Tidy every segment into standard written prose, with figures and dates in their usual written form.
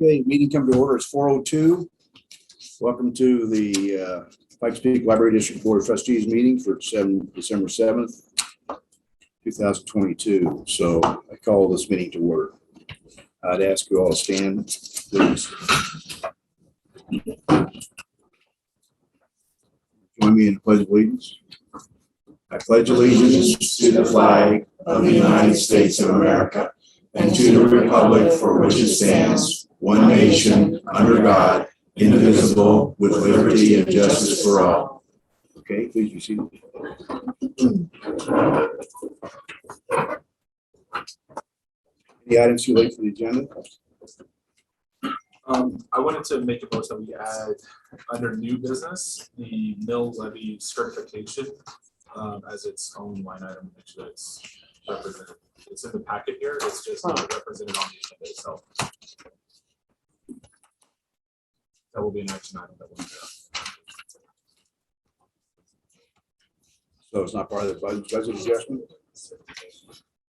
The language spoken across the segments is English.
Okay, meeting come to order. It's 4:02. Welcome to the Pikes Peak Library District Board of Trustees meeting for December 7th, 2022. So I call this meeting to order. I'd ask you all to stand, please. Join me in the Pledge of Allegiance. I pledge allegiance to the flag of the United States of America and to the republic for which it stands, one nation, under God, indivisible, with liberty and justice for all. Okay, please be seated. Any items you like for the agenda? I wanted to make a motion that we add under new business, the mill levy certification as its own line item. Actually, it's represented. It's in the packet here. It's just not represented on the agenda itself. That will be an action item that we'll do. So it's not part of the budget adjustment?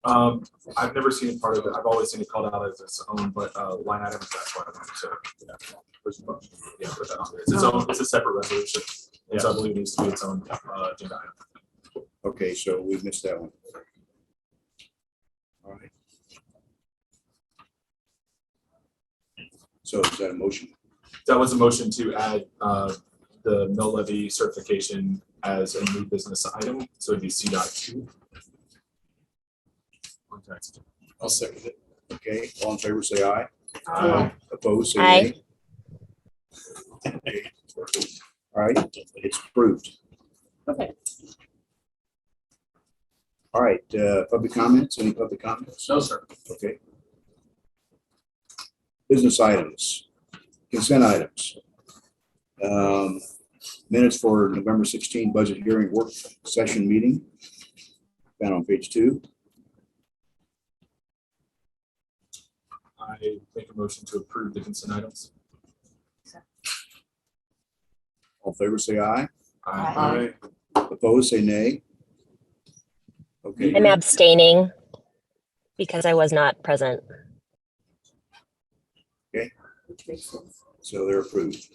I've never seen it part of it. I've always seen it called out as its own, but line item is that's why I wanted to put that on there. It's its own. It's a separate resolution, and so I believe it needs to be its own agenda item. Okay, so we missed that one. All right. So is that a motion? That was a motion to add the mill levy certification as a new business item. So it'd be C.2. I'll second it. Okay, all in favor, say aye. Aye. Opposed, say Aye. nay. All right, it's approved. Okay. All right, public comments, any public comments? No, sir. Okay. Business items, consent items. Minutes for November 16 budget hearing work session meeting. Found on page 2. I make a motion to approve the consent items. All in favor, say aye. Aye. Opposed, say nay. Okay. I'm abstaining because I was not present. So they're approved.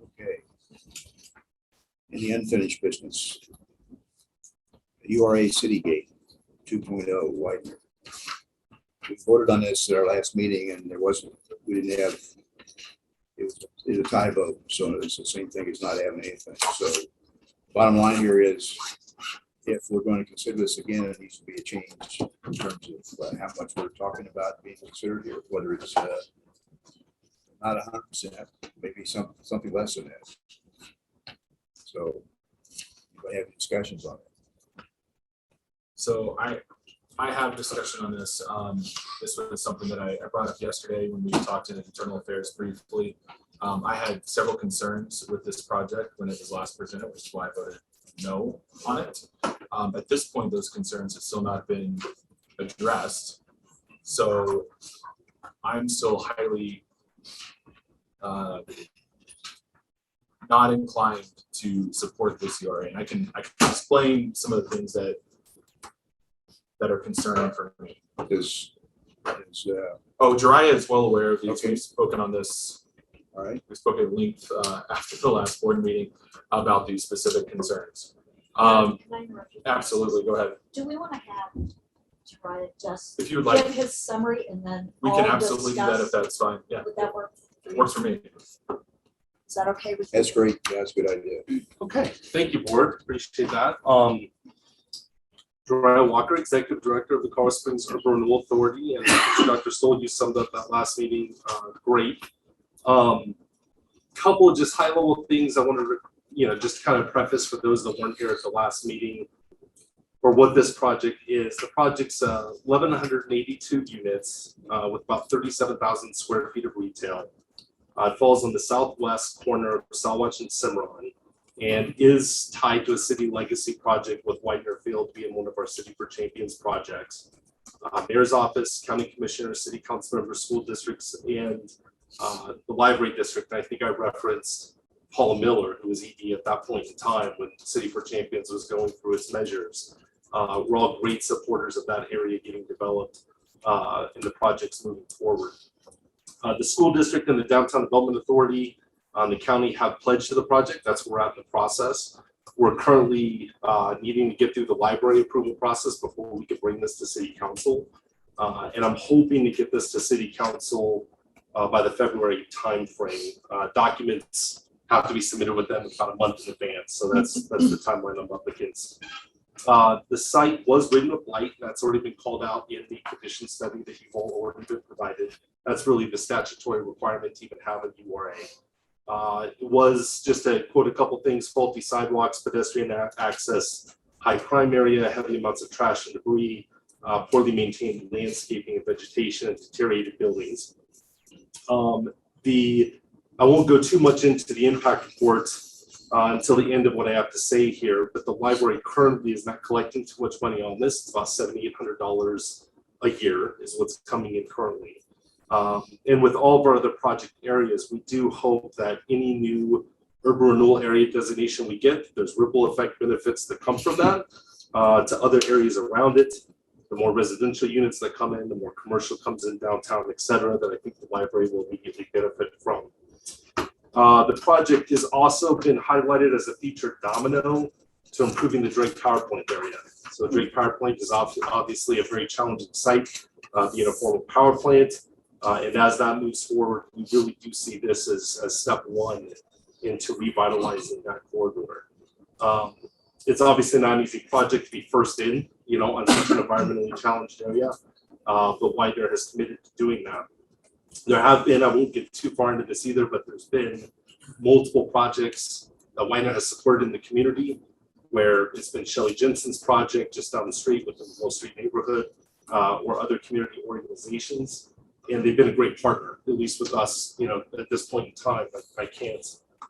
Okay. Any unfinished business? URA City Gate 2.0 Widener. We voted on this at our last meeting and we didn't have, it was a tie vote. So it's the same thing as not having anything. So bottom line here is, if we're going to consider this again, it needs to be a change in terms of how much we're talking about being considered here, whether it's not 100%, maybe something less than that. So I have discussions on it. So I have discussion on this. This was something that I brought up yesterday when we talked in internal affairs briefly. I had several concerns with this project when it was last presented, which is why I voted no on it. At this point, those concerns have still not been addressed. So I'm still highly not inclined to support this URA. And I can explain some of the things that are concerning for me. Jiraiya is well aware of these. Okay. We've spoken on this. All right. We spoke at length after the last board meeting about these specific concerns. Can I interrupt you? Absolutely, go ahead. Do we want to have Jiraiya just If you would like, give his summary and then we can all absolutely do that if discuss? that's fine. Yeah, Would that work? for you? works for me. Is that okay with you? That's great. Yeah, that's a good idea. Okay, thank you, board. Appreciate that. Jiraiya Walker, Executive Director of the Colorado Springs Urban Renewal Authority, and Dr. Stoll, you summed up that last meeting great. Couple of just high-level things I wanted to, just kind of preface for those that weren't here at the last meeting, or what this project is. The project's 1,182 units with about 37,000 square feet of retail. It falls on the southwest corner of Salwatch and Cimarron, and is tied to a city legacy project with Widener Field being one of our City for Champions projects. Mayor's office, county commissioner, city council members, school districts, and the library district. I think I referenced Paula Miller, who was ED at that point in time when City for Champions was going through its measures. We're all great supporters of that area getting developed. in the projects moving forward. The school district and the Downtown Development Authority the county have pledged to the project. That's where we're at in the process. We're currently needing to get through the library approval process before we can bring this to city council. And I'm hoping to get this to city council by the February timeframe. Documents have to be submitted with them about a month in advance. So that's the timeline I'm up against. The site was rated with light. That's already been called out in the condition study that you've all already been provided. That's really the statutory requirement to even have a URA. It was, just to quote a couple things, faulty sidewalks, pedestrian access, high crime area, heavy amounts of trash and debris, poorly maintained landscaping and vegetation, and deteriorated buildings. I won't go too much into the impact report until the end of what I have to say here, but the library currently is not collecting too much money on this. It's about $7,800 a year is what's coming in currently. And with all of our other project areas, we do hope that any new urban renewal area designation we get, there's ripple effect benefits that come from that to other areas around it. The more residential units that come in, the more commercial comes in downtown, et cetera, that I think the library will immediately benefit from. The project has also been highlighted as a featured domino to improving the Drake Power Plant area. So Drake Power Plant is obviously a very challenging site, being a former power plant. And as that moves forward, we really do see this as step one into revitalizing that corridor. It's obviously not an easy project to be first in, on such an environmentally challenged area, but Widener has committed to doing that. There have been, I won't get too far into this either, but there's been multiple projects that Widener has supported in the community, where it's been Shelley Jensen's project just down the street within the Wall Street neighborhood, or other community organizations. And they've been a great partner, at least with us, at this point in time. But I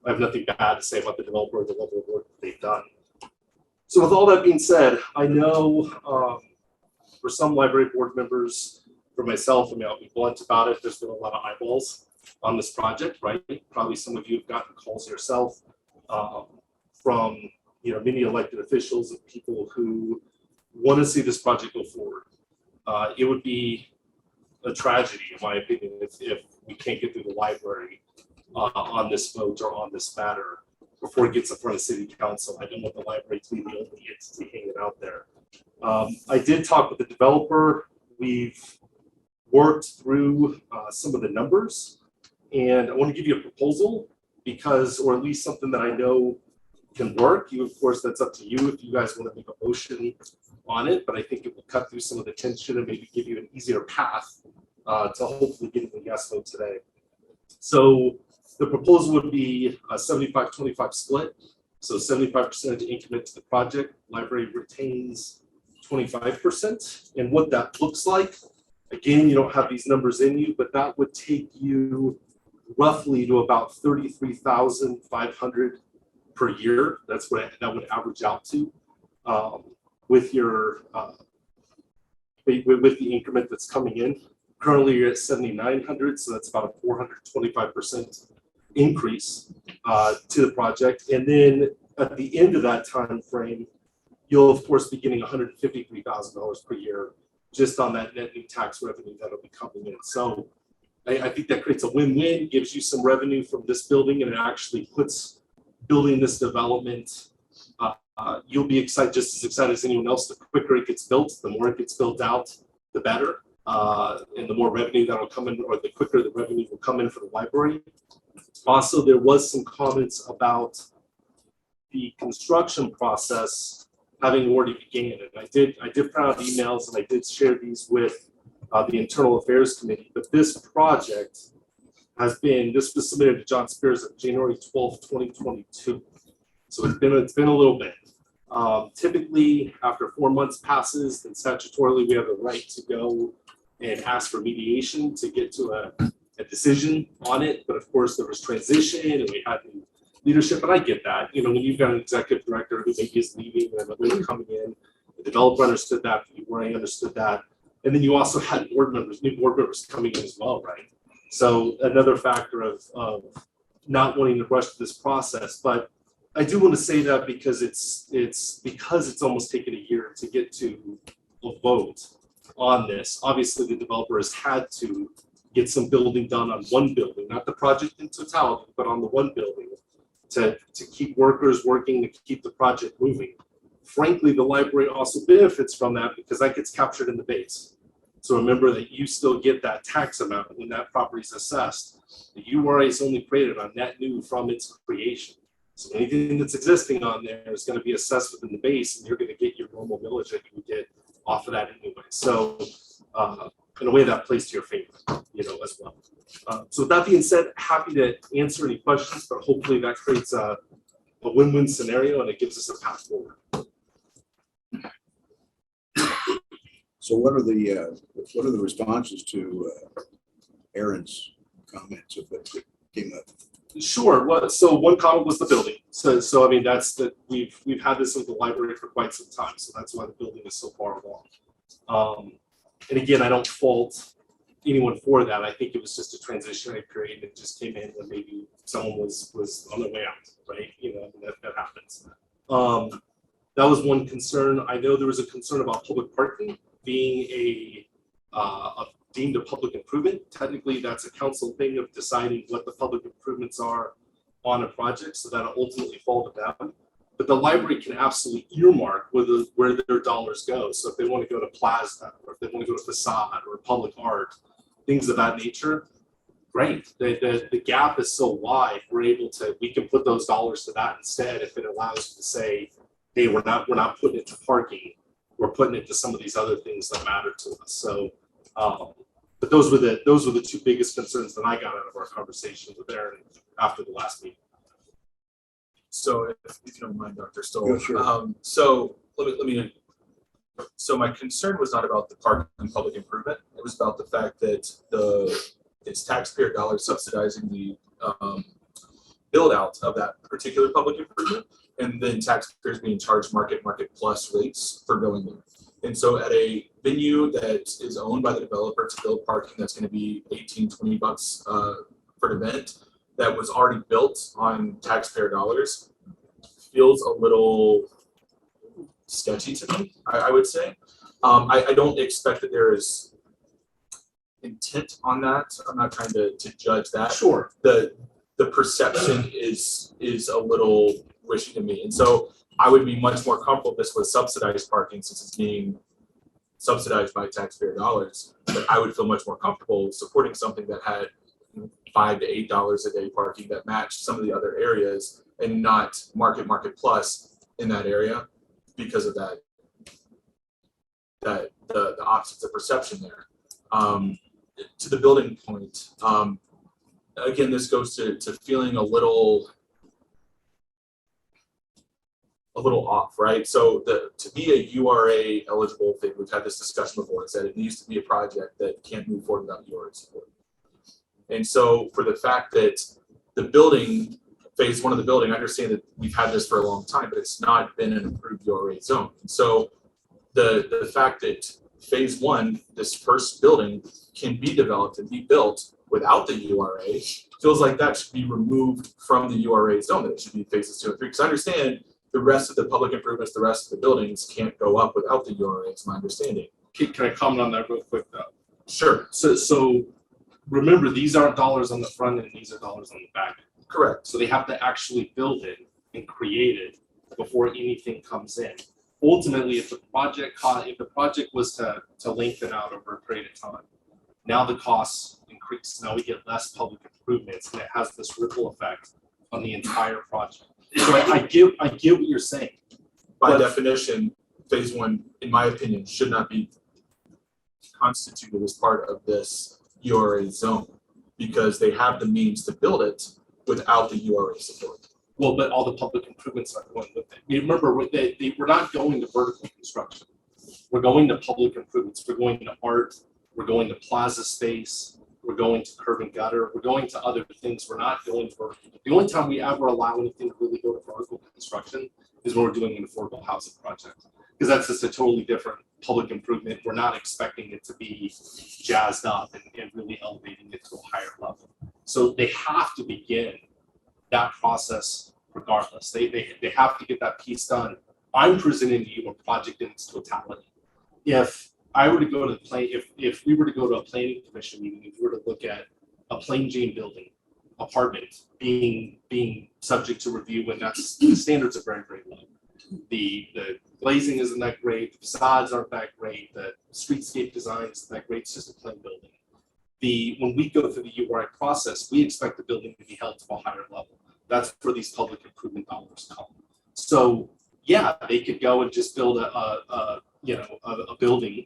have nothing bad to say about the developer or the level of work that they've done. So with all that being said, I know for some library board members, for myself, I'll be blunt about it, there's been a lot of eyeballs on this project, right? Probably some of you have gotten calls yourself from many elected officials and people who want to see this project go forward. It would be a tragedy, in my opinion, if we can't get through the library on this vote or on this matter before it gets in front of city council. I don't want the library to be the only entity hanging out there. I did talk with the developer. We've worked through some of the numbers, and I want to give you a proposal because, or at least something that I know can work. Of course, that's up to you if you guys want to make a motion on it, but I think it will cut through some of the tension and maybe give you an easier path to hopefully getting a yes vote today. So the proposal would be a 75-25 split. So 75% of the increment to the project, library retains 25%. And what that looks like, again, you don't have these numbers in you, but that would take you roughly to about $33,500 per year. That's what that would average out to with your with the increment that's coming in. Currently, you're at 7,900, so that's about a 425% increase to the project. And then at the end of that time frame, you'll of course be getting $153,000 per year just on that net new tax revenue that'll be coming in. So I think that creates a win-win, gives you some revenue from this building, and it actually puts building this development. You'll be excited, just as excited as anyone else. The quicker it gets built, the more it gets built out, the better. And the more revenue that'll come in, or the quicker the revenue will come in for the library. Also, there was some comments about the construction process having already began. And I did print out emails and I did share these with the Internal Affairs Committee. But this project this was submitted to John Spears on January 12th, 2022. So it's been a little bit. Typically, after 4 months passes, then statutorily we have the right to go and ask for mediation to get to a decision on it. But of course, there was transition and we had new leadership. And I get that. When you've got an executive director who maybe is leaving and another coming in, the developer understood that, the URA understood that. And then you also had new board members coming in as well, right? So another factor of not wanting to rush this process. But I do want to say that because it's almost taken a year to get to a vote on this. Obviously, the developer has had to get some building done on one building, not the project in totality, but on the one building to keep workers working, to keep the project moving. Frankly, the library also benefits from that because that gets captured in the base. So remember that you still get that tax amount when that property is assessed. The URA is only created on net new from its creation. So anything that's existing on there is going to be assessed within the base, and you're going to get your normal millage that you would get off of that anyway. So in a way that plays to your favor, as well. So with that being said, happy to answer any questions, but hopefully that creates a win-win scenario and it gives us a path forward. So what are the responses to Aaron's comments that came up? Sure. Well, so one comment was the building. So I mean, we've had this with the library for quite some time. So that's why the building is so far along. And again, I don't fault anyone for that. I think it was just a transitionary period that just came in when maybe someone was on their way out, right? That happens. That was one concern. I know there was a concern about public parking being a deemed a public improvement. Technically, that's a council thing of deciding what the public improvements are on a project, so that'll ultimately fall to them. But the library can absolutely earmark where their dollars go. So if they want to go to Plaza, or if they want to go to facade or public art, things of that nature, great. The gap is so wide, we can put those dollars to that instead if it allows you to say, hey, we're not putting it to parking, we're putting it to some of these other things that matter to us. So but those were the two biggest concerns that I got out of our conversation with Aaron after the last meeting. So if you don't mind, Dr. Stoll. Yeah, sure. So let me. So my concern was not about the park and public improvement. It was about the fact that it's taxpayer dollars subsidizing the build out of that particular public improvement, and then taxpayers being charged market plus rates for going there. And so at a venue that is owned by the developer to build parking that's going to be $18-20 for an event that was already built on taxpayer dollars feels a little sketchy to me, I would say. I don't expect that there is intent on that. I'm not trying to judge that. Sure. The perception is a little wishy to me. And so I would be much more comfortable if this was subsidized parking since it's being subsidized by taxpayer dollars. But I would feel much more comfortable supporting something that had $5 to $8 a day parking that matched some of the other areas and not market plus in that area because of that the opposites of perception there. To the building point, again, this goes to feeling a little off, right? So to be a URA eligible thing, we've had this discussion before, is that it needs to be a project that can't move forward without URA support. And so for the fact that the building, phase one of the building, I understand that we've had this for a long time, but it's not been an approved URA zone. And so the fact that phase one, this first building, can be developed and be built without the URA feels like that should be removed from the URA zone, that it should be phases 2 and 3. Because I understand the rest of the public improvements, the rest of the buildings can't go up without the URA, is my understanding. Can I comment on that real quick though? Sure. So remember, these aren't dollars on the front end, these are dollars on the back end. Correct. So they have to actually build it and create it before anything comes in. Ultimately, if the project was to lengthen out over a period of time, now the costs increase. Now we get less public improvements, and it has this ripple effect on the entire project. So I get what you're saying. By definition, phase one, in my opinion, should not be constituted as part of this URA zone because they have the means to build it without the URA support. Well, but all the public improvements are going with it. Remember, we're not going to vertical construction. We're going to public improvements. We're going to art. We're going to plaza space. We're going to curb and gutter. We're going to other things. We're not going to vertical. The only time we ever allow anything to really go to vertical construction is when we're doing an affordable housing project, because that's just a totally different public improvement. We're not expecting it to be jazzed up and really elevating it to a higher level. So they have to begin that process regardless. They have to get that piece done. I'm presenting to you a project in its totality. If I were to go to the if we were to go to a planning commission meeting, if we were to look at a plain Jane building, apartment being subject to review, and that's the standards are very, very low. The glazing isn't that great, the facades aren't that great, the streetscape design isn't that great, it's just a plain building. When we go through the URI process, we expect the building to be held to a higher level. That's where these public improvement dollars come. So yeah, they could go and just build a building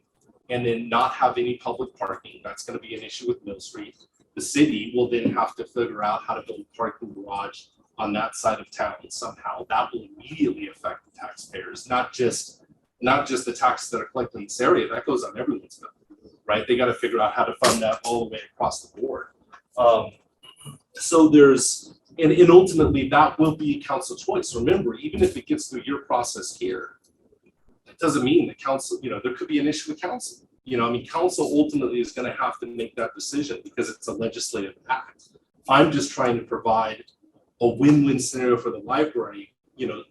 and then not have any public parking. That's going to be an issue with Mill Street. The city will then have to figure out how to build a parking garage on that side of town somehow. That will immediately affect the taxpayers, not just the taxes that are collected in this area. That goes on everyone's bill, right? They got to figure out how to fund that all the way across the board. So there's, and ultimately that will be council choice. Remember, even if it gets through your process here, it doesn't mean the council, there could be an issue with council. Council ultimately is going to have to make that decision because it's a legislative act. I'm just trying to provide a win-win scenario for the library,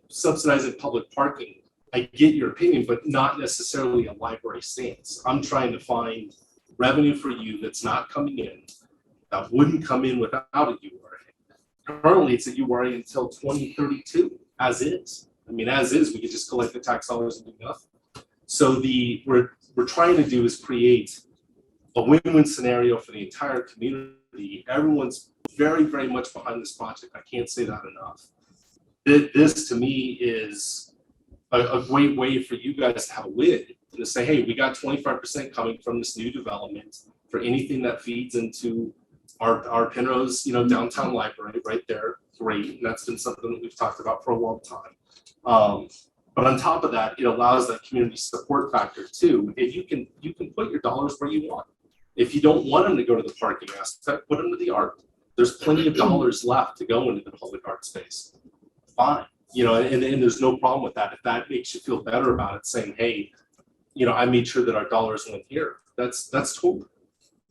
subsidizing public parking. I get your opinion, but not necessarily a library stance. I'm trying to find revenue for you that's not coming in, that wouldn't come in without a URA. Currently, it's a URA until 2032, as is. As is, we could just collect the tax dollars and do nothing. So we're trying to do is create a win-win scenario for the entire community. Everyone's very, very much behind this project. I can't say that enough. This to me is a great way for you guys to have a win and to say, hey, we got 25% coming from this new development for anything that feeds into our Penrose, downtown library right there. Great. And that's been something that we've talked about for a long time. But on top of that, it allows that community support factor too. And you can put your dollars where you want. If you don't want them to go to the parking aspect, put them to the art. There's plenty of dollars left to go into the public art space. Fine. And there's no problem with that. If that makes you feel better about it, saying, hey, I made sure that our dollars went here. That's totally.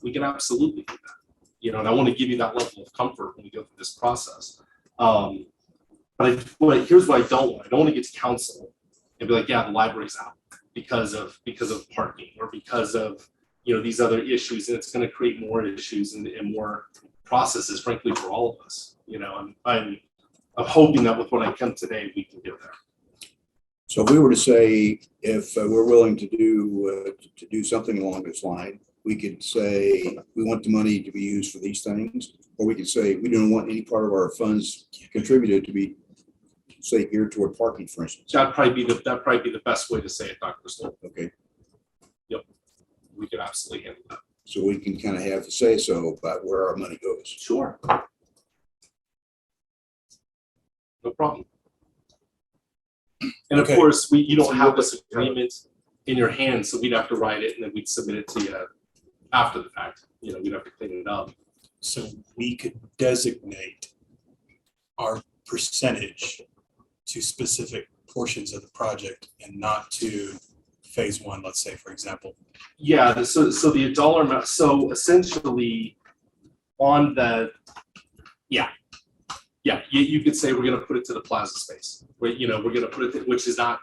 We can absolutely do that. And I want to give you that level of comfort when we go through this process. But here's what I don't want. I don't want to get to council and be like, yeah, the library's out because of parking or because of these other issues, and it's going to create more issues and more processes, frankly, for all of us. I'm hoping that with what I come today, we can get there. So if we were to say, if we're willing to do something along this line, we could say we want the money to be used for these things, or we could say we don't want any part of our funds contributed to be, say, geared toward parking, for instance. That'd probably be the best way to say it, Dr. Stoll. Okay. Yep. We could absolutely handle that. So we can kind of have to say so about where our money goes. Sure. No problem. And of Okay. course, you don't have this agreement in your hand, so we'd have to write it and then we'd submit it to you after the fact. We'd have to clean it up. So we could designate our percentage to specific portions of the project and not to phase one, let's say, for example. Yeah, so the dollar amount, so essentially on the, you could say we're gonna put it to the plaza space. We're gonna put it, which is not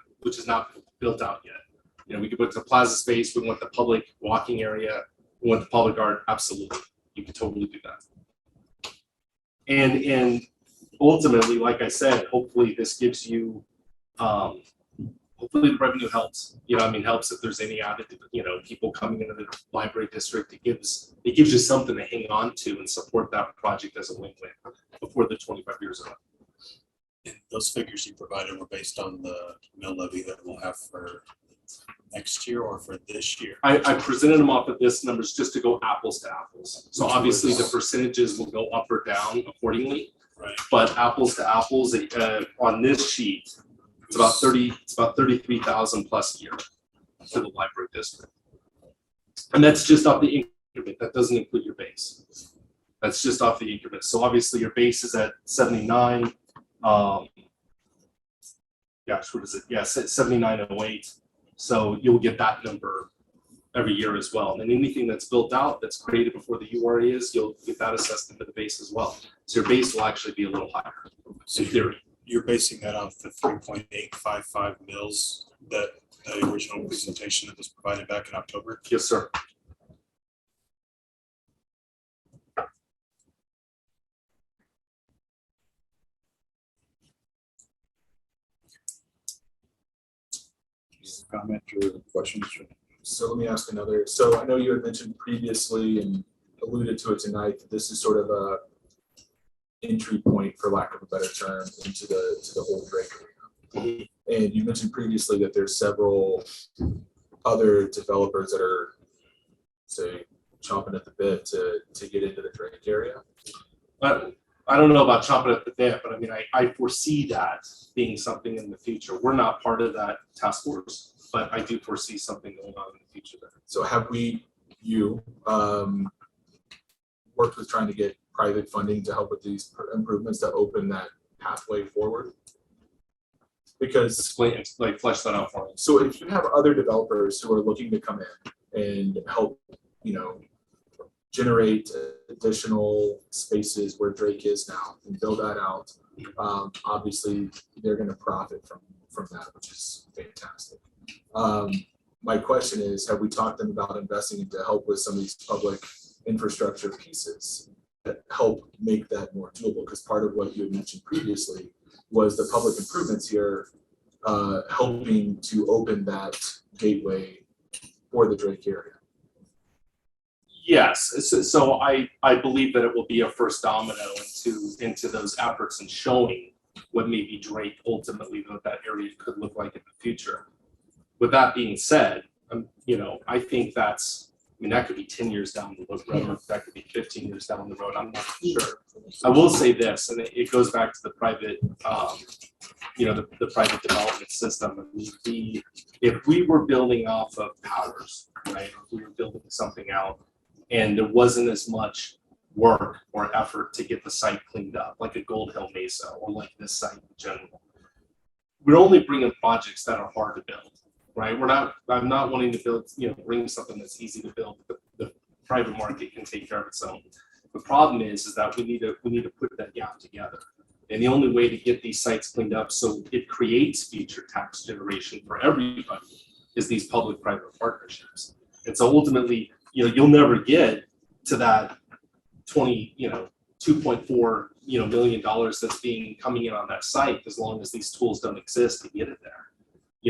built out yet. We could put it to the plaza space, we want the public walking area, we want the public art, absolutely. You could totally do that. And ultimately, like I said, hopefully this gives you, hopefully the revenue helps. Helps if there's any added, people coming into the library district. It gives you something to hang on to and support that project as a win-win before the 25 years are up. And those figures you provided were based on the mill levy that we'll have for next year or for this year. I presented them off of this numbers just to go apples to apples. So obviously the percentages will go up or down accordingly. Right. But apples to apples on this sheet, it's about 33,000 plus a year to the library district. And that's just off the increment. That doesn't include your base. That's just off the increment. So obviously your base is at 79. What is it? Yeah, 7908. So you'll get that number every year as well. And then anything that's built out, that's created before the URA is, you'll get that assessed into the base as well. So your base will actually be a little higher in theory. You're basing that off the 3.855 mills that the original presentation that was provided back in October? Yes, sir. Comment or questions? So let me ask another. So I know you had mentioned previously and alluded to it tonight, that this is sort of a entry point, for lack of a better term, into the whole Drake arena. And you mentioned previously that there's several other developers that are, say, chomping at the bit to get into the Drake area. But I don't know about chopping at the bit, but I mean, I foresee that being something in the future. We're not part of that task force, but I do foresee something going on in the future there. So have you worked with trying to get private funding to help with these improvements to open that pathway forward? Because Explain, like flesh that out for me. so if you have other developers who are looking to come in and help, generate additional spaces where Drake is now and build that out, obviously they're going to profit from that, which is fantastic. My question is, have we talked to them about investing to help with some of these public infrastructure pieces that help make that more doable? Because part of what you had mentioned previously was the public improvements here helping to open that gateway for the Drake area. Yes, so I believe that it will be a first domino into those efforts and showing what maybe Drake ultimately what that area could look like in the future. With that being said, I think that could be 10 years down the road, that could be 15 years down the road, I'm not sure. I will say this, and it goes back to the private, the private development system. If we were building off of powers, right, if we were building something out, and there wasn't as much work or effort to get the site cleaned up, like a Gold Hill Mesa or like this site in general. We're only bringing projects that are hard to build, right? I'm not wanting to build, bring something that's easy to build. The private market can take care of its own. The problem is that we need to put that gap together. And the only way to get these sites cleaned up so it creates future tax generation for everybody is these public-private partnerships. And so ultimately, you'll never get to that 2.4 million dollars that's coming in on that site as long as these tools don't exist to get it there.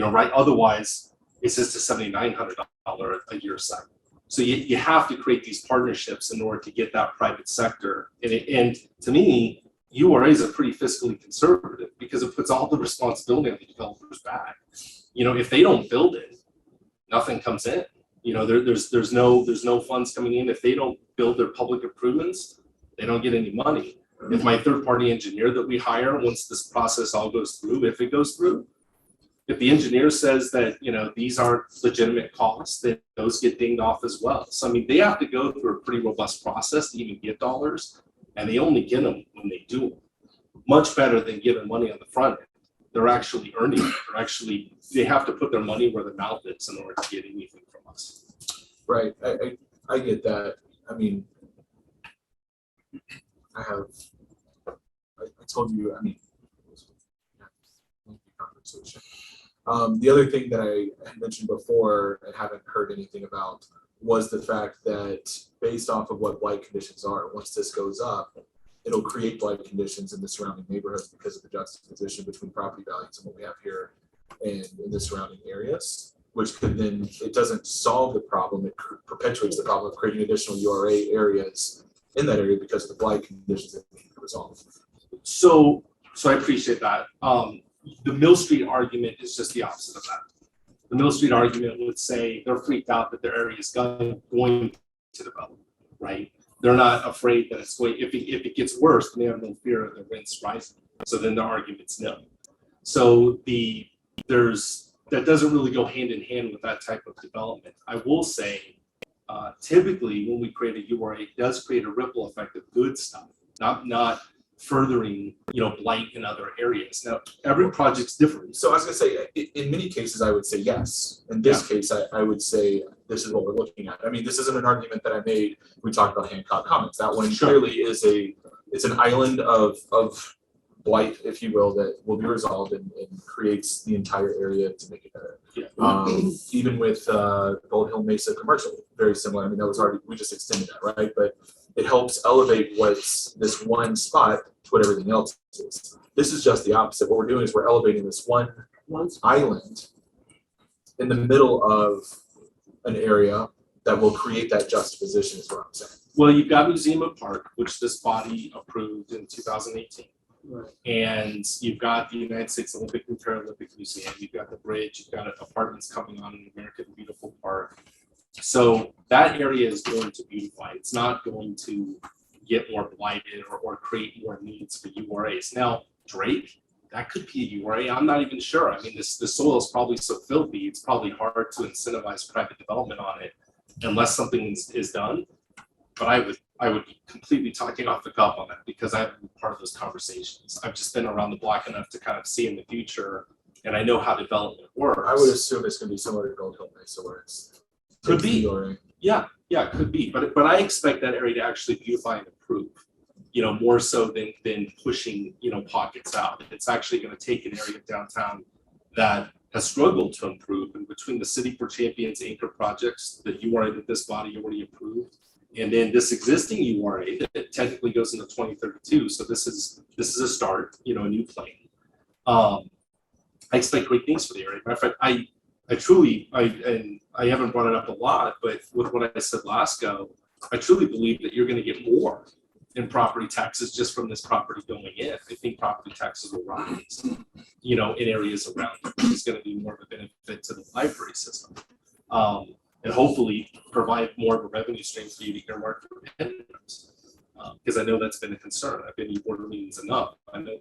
Right? Otherwise, it's just a $7,900 a year site. So you have to create these partnerships in order to get that private sector. And to me, URAs are pretty fiscally conservative because it puts all the responsibility on the developer's back. If they don't build it, nothing comes in. There's no funds coming in. If they don't build their public improvements, they don't get any money. If my third-party engineer that we hire, once this process all goes through, if it goes through, if the engineer says that these aren't legitimate costs, then those get dinged off as well. So they have to go through a pretty robust process to even get dollars, and they only get them when they do them. Much better than giving money on the front end. They're actually earning it. They have to put their money where their mouth is in order to get anything from us. Right. I get that. I told you, conversation. The other thing that I had mentioned before and haven't heard anything about was the fact that based off of what blight conditions are, once this goes up, it'll create blight conditions in the surrounding neighborhoods because of the juxtaposition between property values and what we have here and in the surrounding areas, which could then, it doesn't solve the problem, it perpetuates the problem of creating additional URA areas in that area because of the blight conditions that we need to resolve. So I appreciate that. The Mill Street argument is just the opposite of that. The Mill Street argument would say they're freaked out that their area is going to develop, right? They're not afraid that it's going, if it gets worse, then they have no fear of the rents rising. So then the argument's no. So that doesn't really go hand in hand with that type of development. I will say, typically when we create a URA, it does create a ripple effect of good stuff, not furthering, blight in other areas. Now, every project's different. So I was gonna say, in many cases, I would say yes. In this case, I would say this is what we're looking at. This isn't an argument that I made. We talked about Hancock Commons. That one Sure. clearly is it's an island of blight, if you will, that will be resolved and creates the entire area to make it better. Yeah. Even with Gold Hill Mesa Commercial, very similar. I mean, that was already, we just extended that, right? But it helps elevate what's this one spot to what everything else is. This is just the opposite. What we're doing is we're elevating this one island in the middle of an area that will create that juxtaposition, is what I'm saying. Well, you've got Museum of Park, which this body approved in 2018. Right. And you've got the United States Olympic and Paralympic Museum, you've got the bridge, you've got apartments coming on in America the Beautiful Park. So that area is going to beautify. It's not going to get more blighted or create more needs for URAs. Now, Drake, that could be a URA. I'm not even sure. I mean, the soil is probably so filthy, it's probably hard to incentivize private development on it unless something is done. But I would be completely talking off the cuff on that because I haven't been part of those conversations. I've just been around the block enough to kind of see in the future, and I know how development works. I would assume it's going to be similar to Gold Hill Mesa, where it's Could be. Or, Yeah, it could be. But I expect that area to actually beautify and improve, more so than pushing, pockets out. It's actually going to take an area of downtown that has struggled to improve, and between the City for Champions anchor projects, the URA that this body already approved, and then this existing URA that technically goes into 2032. So this is a start, a new plan. I expect great things for the area. Matter of fact, I haven't brought it up a lot, but with what I said last go, I truly believe that you're going to get more in property taxes just from this property going in. I think property taxes will rise, in areas around it, which is going to be more of a benefit to the library system. And hopefully provide more of a revenue stream for you to earmark for pensions. Because I know that's been a concern. I've been in board meetings enough. I know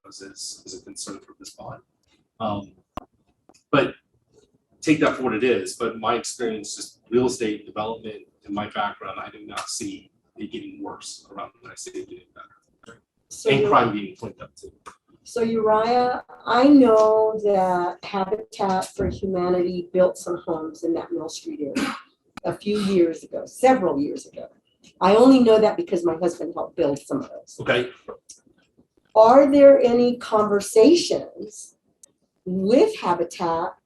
pensions is a concern for this body. But take that for what it is. But my experience, just real estate development and my background, I do not see it getting worse around when I see it getting better. So And Uri- crime being cleaned up too. So Uriah, I know that Habitat for Humanity built some homes in that Mill Street area a few years ago, several years ago. I only know that because my husband helped build some of those. Okay. Are there any conversations with Habitat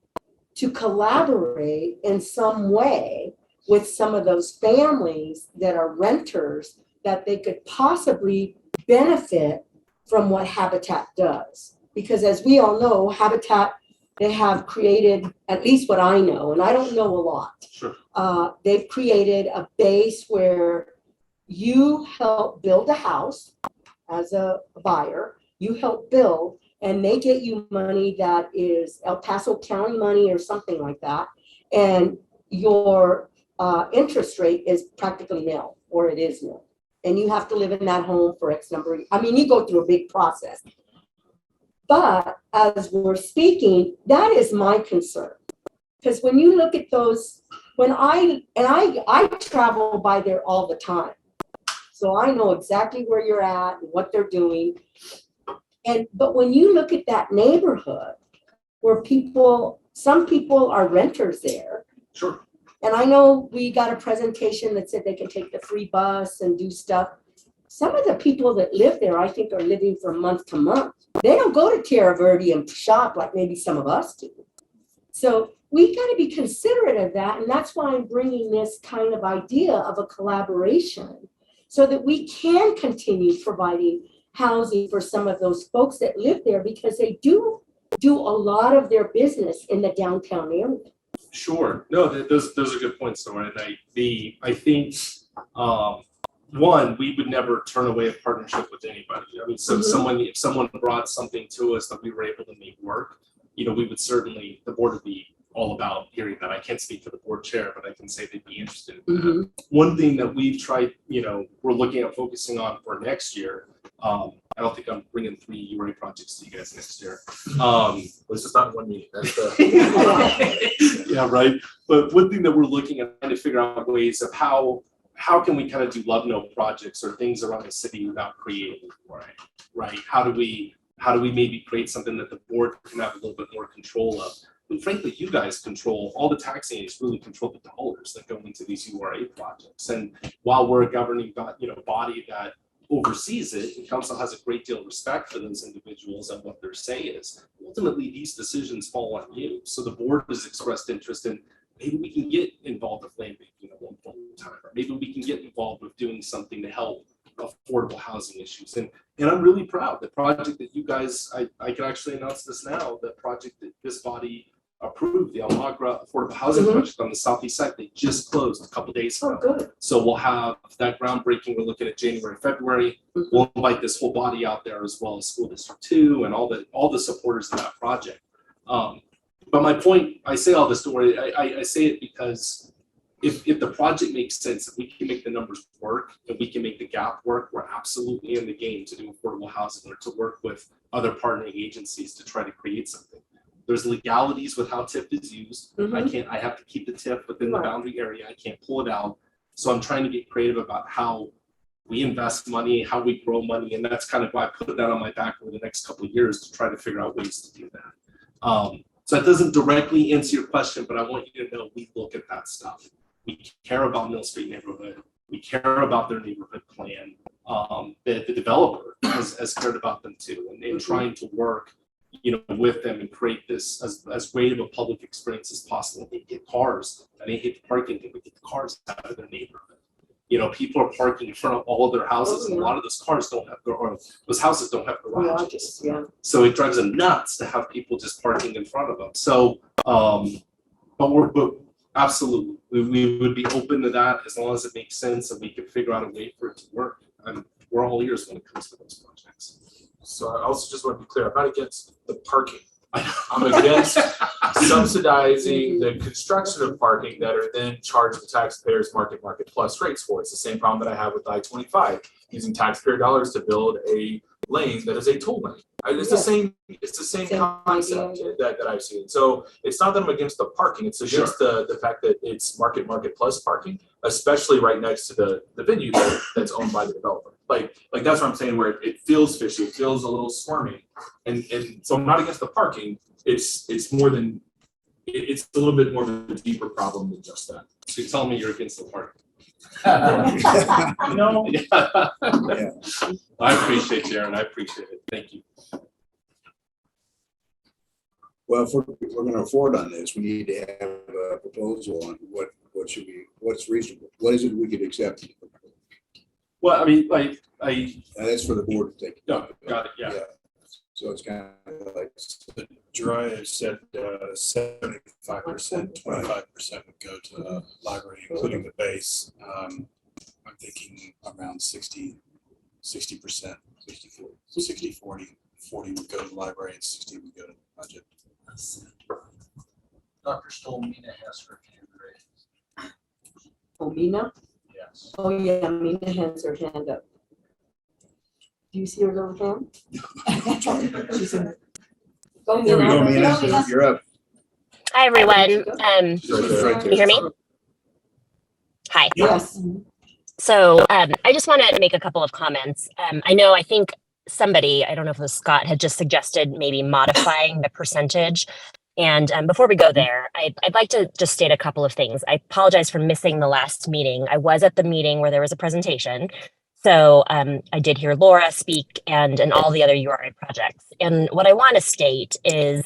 to collaborate in some way with some of those families that are renters that they could possibly benefit from what Habitat does? Because as we all know, Habitat, they have created, at least what I know, and I don't know a lot. Sure. They've created a base where you help build a house as a buyer, you help build, and they get you money that is El Paso County money or something like that. And your interest rate is practically nil, or it is nil. And you have to live in that home for X number of years. I mean, you go through a big process. But as we're speaking, that is my concern. Because when you look at those, I travel by there all the time. So I know exactly where you're at and what they're doing. But when you look at that neighborhood where some people are renters there. Sure. And I know we got a presentation that said they can take the free bus and do stuff. Some of the people that live there, I think, are living from month to month. They don't go to Tierra Verde and shop like maybe some of us do. So we got to be considerate of that. And that's why I'm bringing this kind of idea of a collaboration so that we can continue providing housing for some of those folks that live there, because they do a lot of their business in the downtown area. Sure. No, those are good points, Nora. And I think one, we would never turn away a partnership with anybody. I mean, so if someone brought something to us that we were able to make work, we would certainly, the board would be all about hearing that. I can't speak for the board chair, but I can say they'd be interested in that. One thing that we've tried, we're looking at focusing on for next year. I don't think I'm bringing 3 URA projects to you guys next year. Let's just not one meeting. That's the Yeah, right. But one thing that we're looking at, trying to figure out ways of how can we kind of do love note projects or things around the city without creating URA, right? How do we maybe create something that the board can have a little bit more control of? And frankly, you guys control, all the taxing is really control the dollars that go into these URA projects. And while we're a governing body that oversees it, and council has a great deal of respect for those individuals and what their say is. Ultimately, these decisions fall on you. So the board has expressed interest in maybe we can get involved with land banking at one point in time, or maybe we can get involved with doing something to help affordable housing issues. And I'm really proud. The project that you guys, I can actually announce this now, the project that this body approved, the Almagra Affordable Housing Mhm. Project on the southeast side, they just closed a couple days Oh, ago. good. So we'll have that groundbreaking. We're looking at January, February. Mhm. We'll invite this whole body out there, as well as School District 2 and all the supporters of that project. But my point, I say all this story, I say it because if the project makes sense, if we can make the numbers work and we can make the gap work, we're absolutely in the game to do affordable housing or to work with other partnering agencies to try to create something. There's legalities with how TIF is used. Mhm. I have to keep the TIF within the Right. boundary area. I can't pull it out. So I'm trying to get creative about how we invest money, how we grow money. And that's kind of why I put that on my back over the next couple of years to try to figure out ways to do that. So that doesn't directly answer your question, but I want you to know we look at that stuff. We care about Mill Street neighborhood. We care about their neighborhood plan. The developer has cared about them too, and trying to work, with them and create this as great of a public experience as possible. They get cars, and they hate the parking thing, but get the cars out of their neighborhood. People are parking in front of all of their houses, and a lot of those cars don't have, or those houses don't have garages. Garages, yeah. So it drives them nuts to have people just parking in front of them. So, but absolutely, we would be open to that as long as it makes sense and we can figure out a way for it to work. And we're all ears when it comes to those projects. So I also just want to be clear, I'm not against the parking. I'm against subsidizing the construction of parking that are then charged the taxpayers market plus rates for. It's the same problem that I have with I-25, using taxpayer dollars to build a lane that is a toll lane. It's the same Same concept idea. that I've seen. So it's not that I'm against the parking, it's against the fact that it's market plus parking, especially right next to the venue that's owned by the developer. Like that's what I'm saying, where it feels fishy, it feels a little squirmy. And so I'm not against the parking. It's more than it's a little bit more of a deeper problem than just that. So you're telling me you're against the parking? No. Yeah. I appreciate you, Aaron. I appreciate it. Thank you. Well, if we're going to afford on this, we need to have a proposal on what's reasonable. What is it we could accept? Well, I mean, And that's for the board to take. no, got it. Yeah. So it's kind of like, Jariah said 75%, 25% would go to the library, including the base. I'm thinking around 60%, 60, 40 would go to the library and 60 would go to the budget. Dr. Stolmina has her hand raised. Oh, Mina? Yes. Oh, yeah, Mina has her hand up. Do you see her little hand? She's in. Go, there we go, Mina. Mina, you're up. Hi, everyone. Right Can there. you hear me? Hi. Yes. So I just want to make a couple of comments. I think somebody, I don't know if it was Scott, had just suggested maybe modifying the percentage. And before we go there, I'd like to just state a couple of things. I apologize for missing the last meeting. I was at the meeting where there was a presentation. So I did hear Laura speak and all the other URI projects. And what I want to state is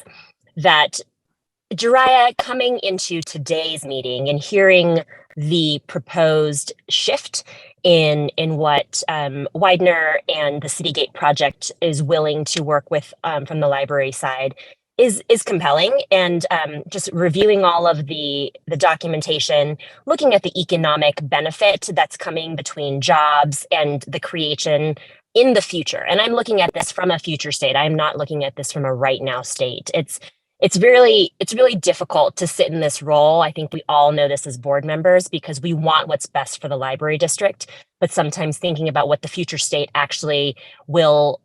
that Jariah, coming into today's meeting and hearing the proposed shift in what Widener and the Citygate project is willing to work with from the library side is compelling. And just reviewing all of the documentation, looking at the economic benefit that's coming between jobs and the creation in the future. And I'm looking at this from a future state. I'm not looking at this from a right now state. It's really difficult to sit in this role. I think we all know this as board members because we want what's best for the library district, but sometimes thinking about what the future state actually will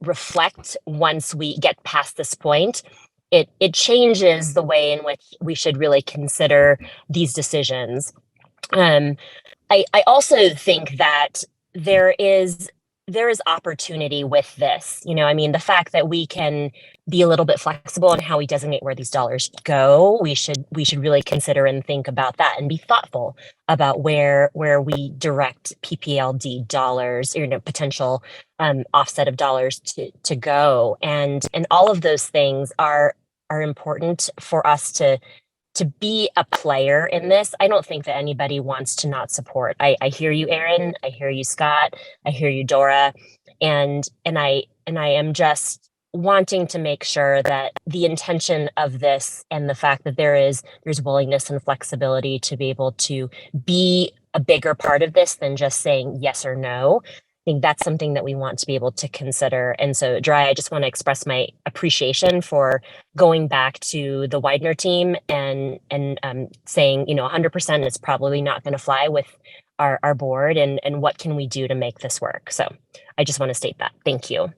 reflect once we get past this point, it changes the way in which we should really consider these decisions. I also think that there is there is opportunity with this. You know, I mean, the fact that we can be a little bit flexible in how we designate where these dollars go, we should really consider and think about that and be thoughtful about where we direct PPLD dollars, you know, potential offset of dollars to go. And all of those things are important for us to be a player in this. I don't think that anybody wants to not support. I hear you, Aaron. I hear you, Scott. I hear you, Dora. And I am just wanting to make sure that the intention of this and the fact that there's willingness and flexibility to be able to be a bigger part of this than just saying yes or no. I think that's something that we want to be able to consider. And so, Dry, I just want to express my appreciation for going back to the Widener team and saying, you know, 100% is probably not going to fly with our board, and what can we do to make this work? So I just want to state that. Thank you.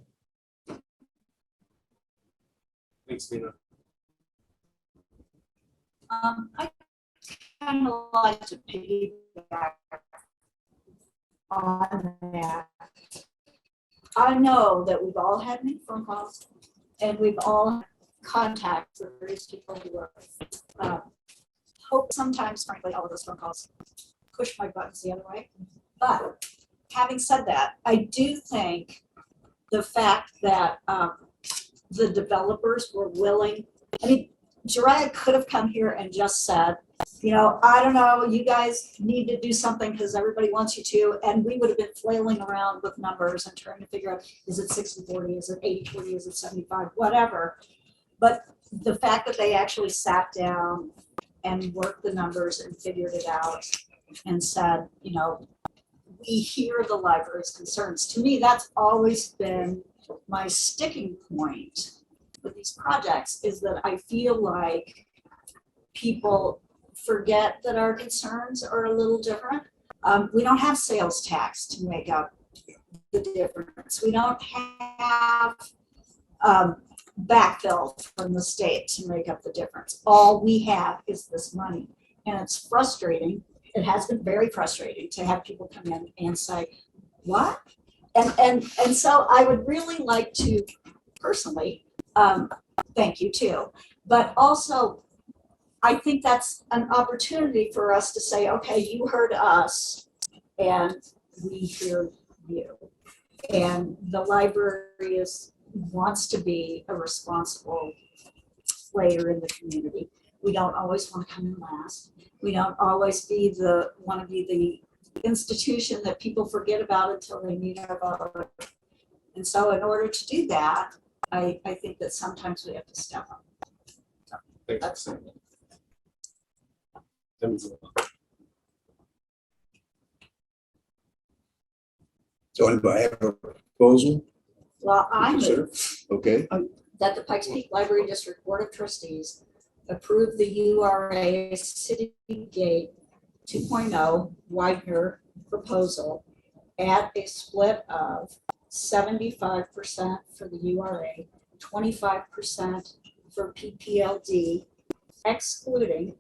Thanks, Nina. I kind of like to piggyback on that. I know that we've all had many phone calls and we've all had contact with various people who are hope sometimes, frankly, all of those phone calls push my buttons the other way. But having said that, I do think the fact that the developers were willing, I mean, Jiraiya could have come here and just said, you know, I don't know, you guys need to do something because everybody wants you to, and we would have been flailing around with numbers and trying to figure out, is it 60-40, is it 80-20, is it 75, whatever. But the fact that they actually sat down and worked the numbers and figured it out and said, you know, we hear the library's concerns. To me, that's always been my sticking point with these projects, is that I feel like people forget that our concerns are a little different. We don't have sales tax to make up the difference. We don't have backfill from the state to make up the difference. All we have is this money. And it's frustrating. It has been very frustrating to have people come in and say, what? And so I would really like to personally, thank you too, but also I think that's an opportunity for us to say, okay, you heard us and we hear you. And the library wants to be a responsible player in the community. We don't always want to come in last. We don't always want to be the institution that people forget about until they need our vote. And so in order to do that, I think that sometimes we have to step up. Thanks. So anybody have a proposal? Well, I move Consider? Okay, that the Pikes Peak Library District Board of Trustees approve the URA City Gate 2.0 Widener proposal at a split of 75% for the URA, 25% for PPLD, excluding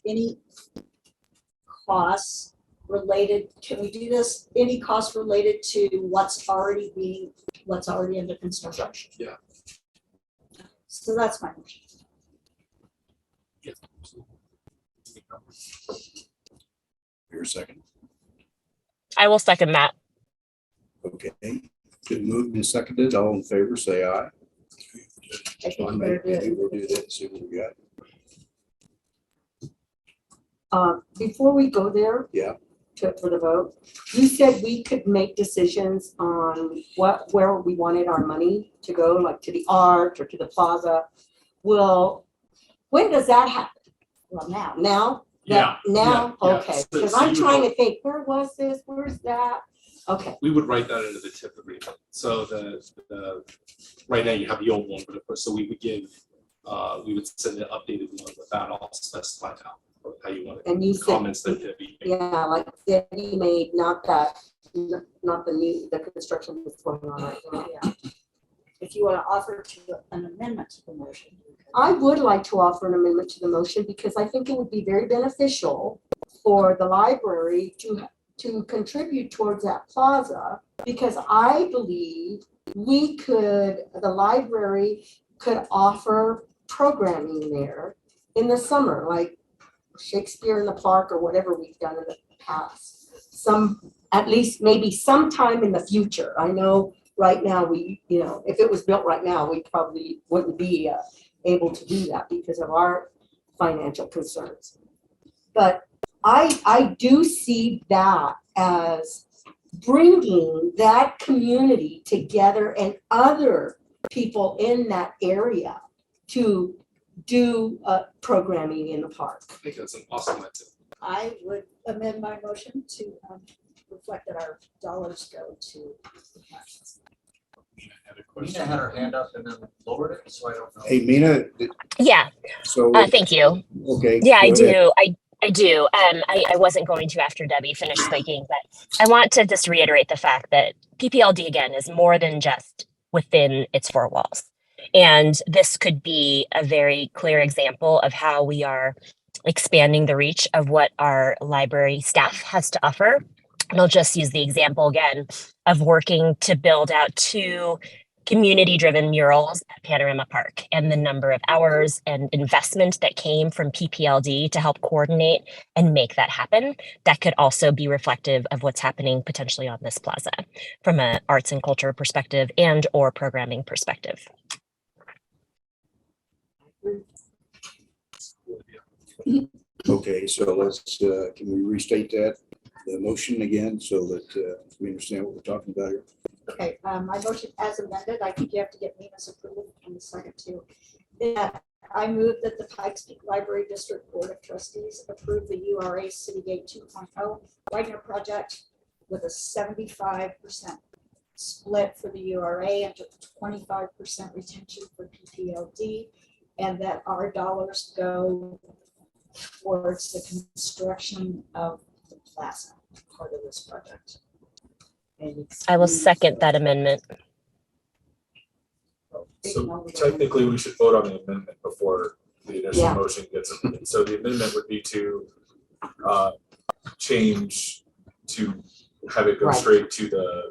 any costs related, can we do this, any costs related to what's already under construction? Yeah. So that's my motion. Yeah. your second. I will second that. Okay, been moved and seconded. All in favor, say aye. I think Sean, you better do maybe it. we'll do that, see what we got. Before we go there. Yeah. For the vote, you said we could make decisions on where we wanted our money to go, like to the art or to the plaza. Well, when does that happen? Well, now. Now? Yeah. Now? Yeah. Okay, So because you I'm would trying vote- to think, where was this? Where's that? Okay, We would write that into the tip agreement. So the right now you have the old one, but of course, so we would give, we would send an updated one with that all specified out, or how you want it. and you said, Comments that Debbie made. yeah, like Debbie made, not the construction that's going on right now, yeah. If you want to offer to an amendment to the motion. you could. I would like to offer an amendment to the motion because I think it would be very beneficial for the library to to contribute towards that plaza, because I believe the library could offer programming there in the summer, like Shakespeare in the Park or whatever we've done in the past. At least maybe sometime in the future. I know right now if it was built right now, we probably wouldn't be able to do that because of our financial concerns. But I do see that as bringing that community together and other people in that area to do programming in the park. I think that's an awesome idea. I would amend my motion to reflect that our dollars go to the parks. Mina had a Mina question. had her hand up and then lowered it, so I don't know. Hey, Mina, Yeah, so, thank you. okay. Yeah, I go ahead. do. I do. I wasn't going to after Debbie finished speaking, but I want to just reiterate the fact that PPLD again is more than just within its four walls. And this could be a very clear example of how we are expanding the reach of what our library staff has to offer. And I'll just use the example again of working to build out 2 community-driven murals at Panorama Park, and the number of hours and investment that came from PPLD to help coordinate and make that happen. That could also be reflective of what's happening potentially on this plaza from an arts and culture perspective and or programming perspective. Okay, so let's, can we restate that, the motion again, so that we understand what we're talking about here? Okay, my motion as amended, I think you have to get Mina's approval in the second too. That I move that the Pikes Peak Library District Board of Trustees approve the URA Citygate 2.0 Widener project with a 75% split for the URA and 25% retention for PPLD, and that our dollars go towards the construction of the plaza, part of this project. I will second that amendment. So technically, we should vote on the amendment before the initial Yeah. motion gets amended. So the amendment would be to change to have it go Right. straight to the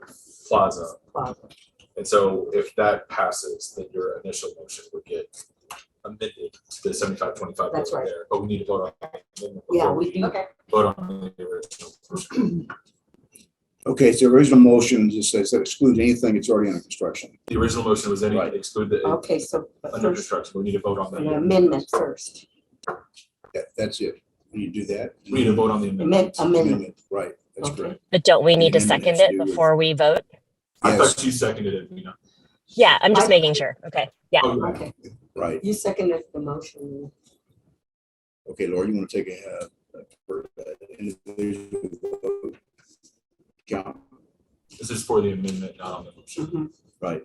plaza. Plaza. And so if that passes, then your initial motion would get amended to the 75-25 That's over right. there. But we need to vote on the amendment Yeah, before we do. Okay, vote on the original motion. Okay, so the original motion just says that excludes anything that's already under construction. The original motion was any Right. exclude the Okay, so under first, construction. We need to vote on an that. amendment first. That's it. When you do that. We need to vote on the amendment. Amendment. Right, that's Okay. correct. But don't we need to The amendment second has to it do with- before we vote? I Yes. thought you seconded it, Mina. Yeah, I'm just I- making sure. Okay. Yeah. Oh, right. Okay, Right. you seconded the motion. Okay, Laura, you want to take individual vote? Count, This is for the amendment, not on the motion. Mhm. right.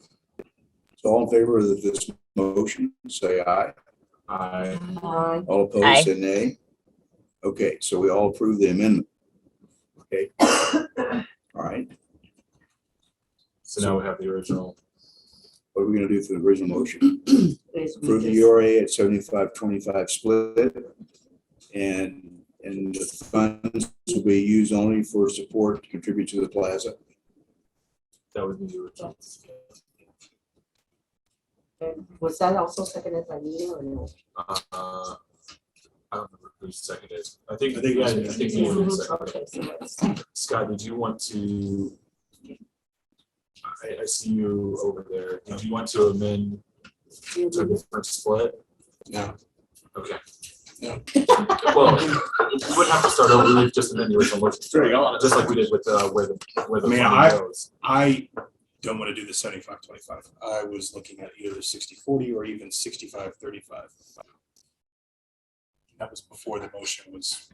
So all in favor of this motion, say aye. I Aye. All Aye. opposed, say nay. Okay, so we all approve the amendment. Okay. All right, so now we have the original. what are we gonna do for the original motion? Is we Approve the just- URA at 75-25 split. And the funds will be used only for support to contribute to the plaza. That would be the original. And was that also seconded by Nina or no? I don't remember who seconded it. I think, I think it yeah, was- I think you Mhm. seconded it. Okay, so that's, Scott, did you want to? I see you over there. Did you want to amend to a different split? No. Okay. No. Well, you would have to start over, we'd just amend the original motion, just like we did with where the I mean, funding goes. I don't want to do the 75-25. I was looking at either 60-40 or even 65-35. That was before the motion was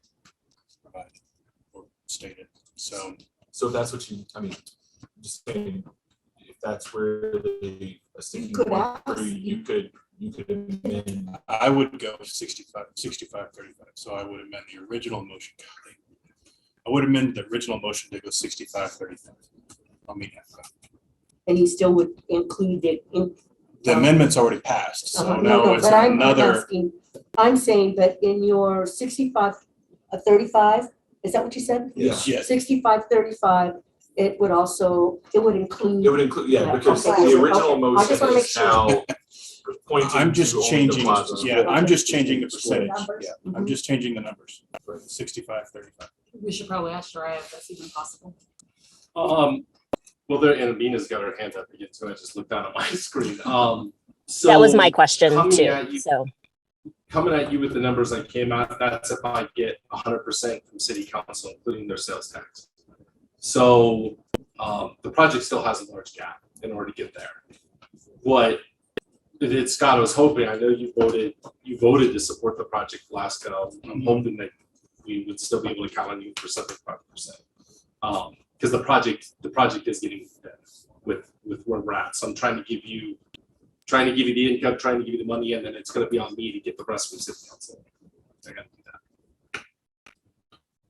provided or stated. So So if that's what you, I mean, just saying, if that's where the sticking could point for ask. you, you could amend. I would go 65-35. So I would amend the original motion. I would amend the original motion to go 65-35. I mean, and he still would include it in. the amendment's already passed, so No, now no, it's but I'm another. asking, I'm saying that in your 65-35, Is that what you said? Yes. Yes. 65-35, it would include. It would include, yeah, Yeah, because okay. the original Okay. I motion just wanna make is sure. now pointing I'm to just only the changing, plaza. yeah, I'm just changing the percentage. Numbers. Yeah. I'm just changing the numbers. 65-35. We should probably ask Soraya if that's even possible. Well, there, and Amina's got her hand up again, so I just looked down at my screen. So That was my question coming too. at you- So, Coming at you with the numbers I came out, that's if I get 100% from city council, including their sales tax. So the project still has a large gap in order to get there. What Scott, I was hoping, I know you voted to support the project last go. I'm hoping that we would still be able to count on you for 75%. Because the project is getting there with where we're at. So I'm trying to give you the income, trying to give you the money, and then it's gonna be on me to get the rest from city council. I gotta do that.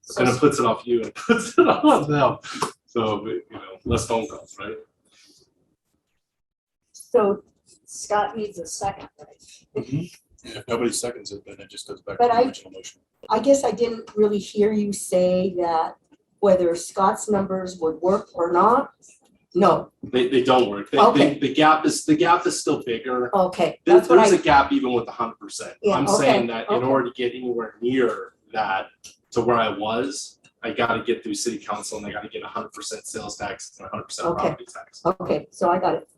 But then it puts it off you and puts it on them. So, less phone calls, right? So Scott needs a second, right? If nobody seconds it, then it just goes back to But the original motion. I guess I didn't really hear you say that whether Scott's numbers would work or not. No, They don't work. Okay. The gap is still bigger. okay, that's what There's a I, gap even with 100%. Yeah, I'm okay, saying that in okay. order to get anywhere near that to where I was, I gotta get through city council and I gotta get 100% sales tax and 100% Okay. property tax. okay, so I got it.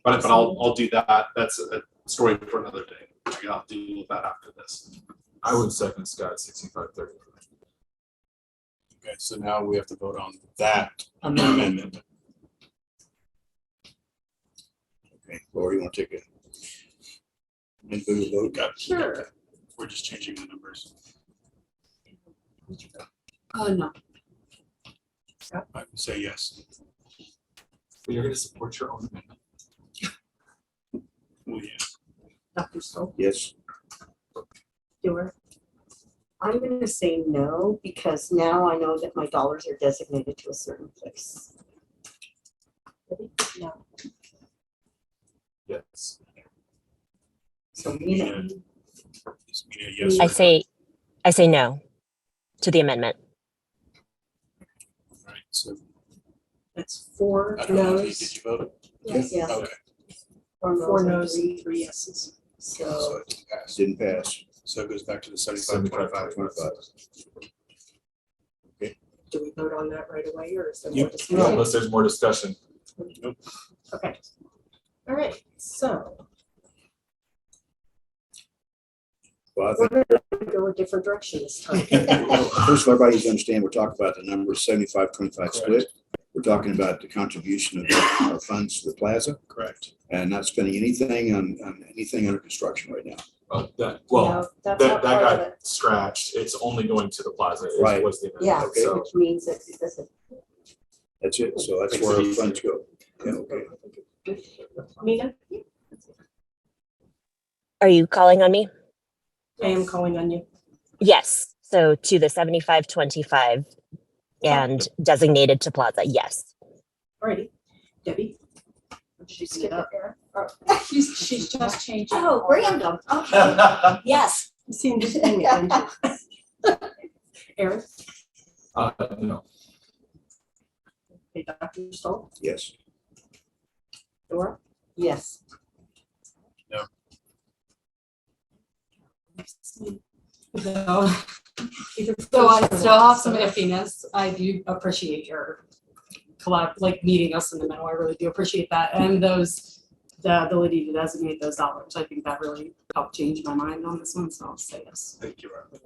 But I'll do that. That's a story for another day. I'll deal with that after this. I would second Scott 65-35. Okay, so now we have to vote on that amendment. Okay, Lori, you want to take a individual vote? Got it. Sure. We're just changing the numbers. No. I would say yes. But you're gonna support your own amendment. Well, yeah. Dr. Stoll, Yes. Stewart. I'm gonna say no, because now I know that my dollars are designated to a certain place. No. Yes. So Mina, is Mina yes I or no? say no to the amendment. All right, so That's 4 I don't know, no's. did you vote? Yeah. Okay, 4 no's and 3 3 yeses. So So, it didn't pass. Didn't pass. so it goes back to the 75-25. 25. Do we vote on that right away or is there more Yep. discussion? Unless there's more discussion. Okay. All right, so Well, I we're think, gonna go a different direction this time. first of all, everybody needs to understand, we're talking about the number 75-25 split. We're talking about the contribution of our funds to the plaza Correct. and not spending anything on anything under construction right now. That's No, that's that not part of got it. scratched. It's only going to the plaza. Right. Was the yeah, amendment. Okay. So which means that it doesn't. That's it. So that's Makes where it our easier. funds go. Yeah, okay. Mina, Are you calling on me? I am calling on you. Yes. So to the 75-25 and designated to plaza. Yes. Alrighty, Debbie. She Skip skipped it. it there. She's just changing. Oh, random, okay. Yes. You seem to be paying attention. Aaron, no. okay, Dr. Stoll, Yes. Dora, Yes. no. So I still have some iffiness. I do appreciate your meeting us in the middle. I really do appreciate that. And the ability to designate those dollars. I think that really helped change my mind on this one, so I'll say yes. Thank you, Robert.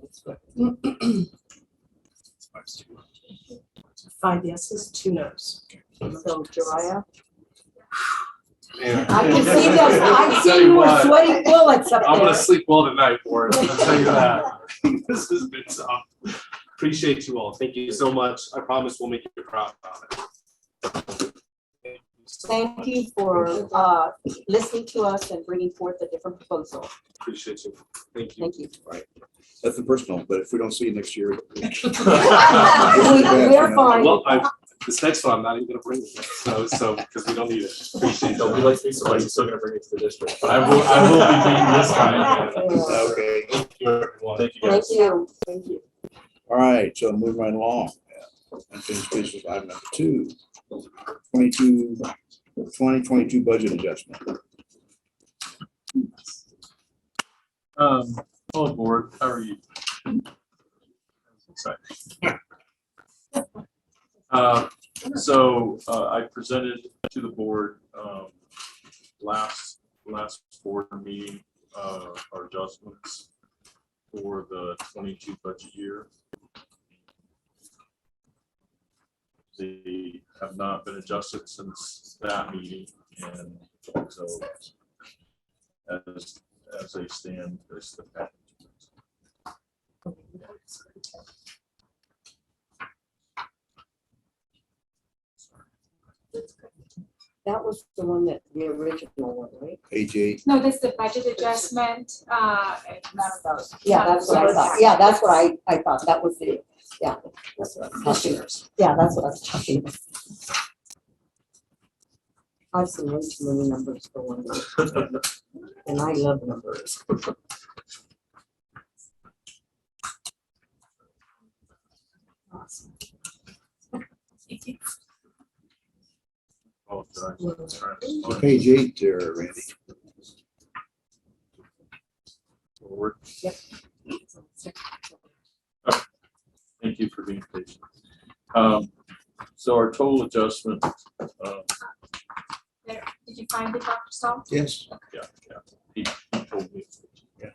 5 yeses, 2 nos. So Jariah, Man, I can see those, I Tell see you more what, sweaty bullets up I'm gonna there. sleep well tonight, Boris. I'll tell you that. This has been tough. Appreciate you all. Thank you so much. I promise we'll make you proud about it. Thank you for listening to us and bringing forth a different proposal. Appreciate you. Thank you. Thank you. Nothing personal, but if we don't see you next year. We're fine. Well, this next one, I'm not even gonna bring it, so, because we don't need it. Appreciate Don't be that. like me, somebody's still gonna bring it to the district. But I will be meeting this guy. Okay. Thank you, everyone. Thank you Thank guys. you. Thank you. All right, so moving right along. Unfinished business item number 2, 2022 budget adjustment. Hello, board. How are you? I presented to the board last board meeting our adjustments for the 22 budget year. They have not been adjusted since that meeting, and so as they stand, there's the package. That was the one that, the original one, right? Page 8. No, this is the budget adjustment, none of those. Yeah, that's what I thought. Yeah, that's what I thought. That was the, yeah. That's what I was talking about. Yeah, that's what I was talking about. I've seen way too many numbers for one day. And I love numbers. Awesome. Oh, that's right. So page 8 there, Randy. Forward. Yep. Thank you for being patient. So our total adjustment, There, did you find it, Dr. Stahl? Yes. yeah, he told me. Yeah.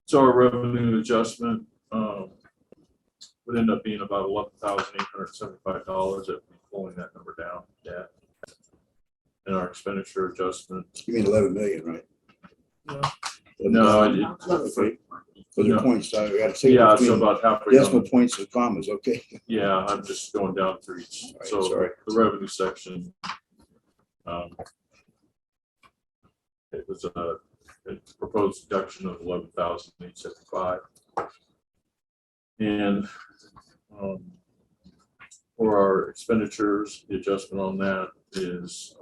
So our revenue adjustment would end up being about $11,875 if we pulling that number down. Yeah. And our expenditure adjustment. You mean 11 million, right? No, Okay. Those No. are points. I got to say. yeah, so between about halfway decimal down. points and commas. Okay. Yeah, I'm just going down through each. All right, So sorry. the revenue section, it was a proposed reduction of 11,875, and for our expenditures, the adjustment on that is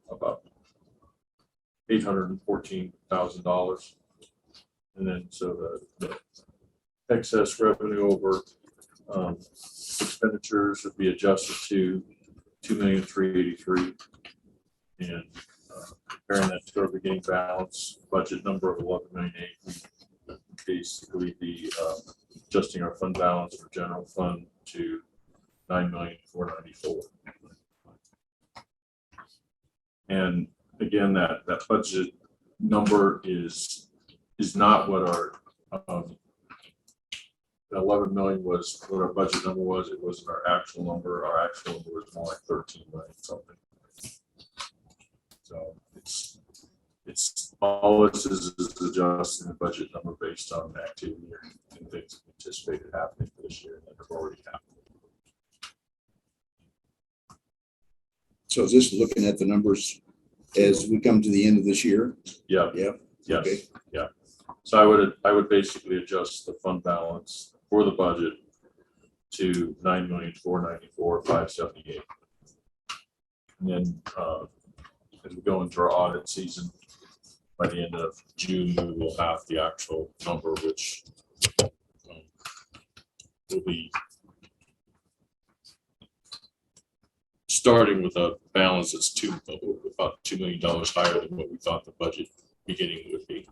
about $814,000, and then so the excess revenue over expenditures would be adjusted to $2,383,000, and comparing that to our beginning balance budget number of $11,008,000, we basically be adjusting our fund balance for general fund to $9,494,000. And again, that budget number is not what our 11 million was what our budget number was. It wasn't our actual number. Our actual number was more like 13 million something. So it's all this is adjusting the budget number based on the activity and things anticipated happening this year that have already happened. So is this looking at the numbers as we come to the end of this year? Yeah. Yeah. Yes. Okay. Yeah. So I would basically adjust the fund balance for the budget to $9,494,578. And then as we go into our audit season, by the end of June, we will have the actual number, which will be starting with a balance that's about $2 million higher than what we thought the budget beginning would be.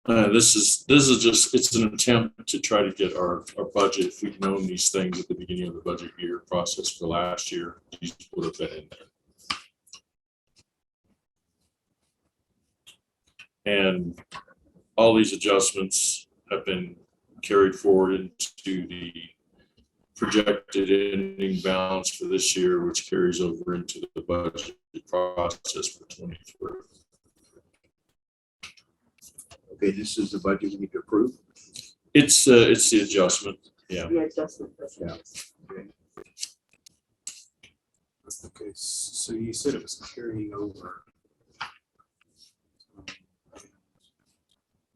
This is just, it's an attempt to try to get our budget. If we'd known these things at the beginning of the budget year process for last year, these would have been in there. And all these adjustments have been carried forward into the projected ending balance for this year, which carries over into the budget process for 23. Okay, this is the budget we need to approve. It's the adjustment. Yeah. The adjustment. Yeah. Okay, so you said it was carrying over.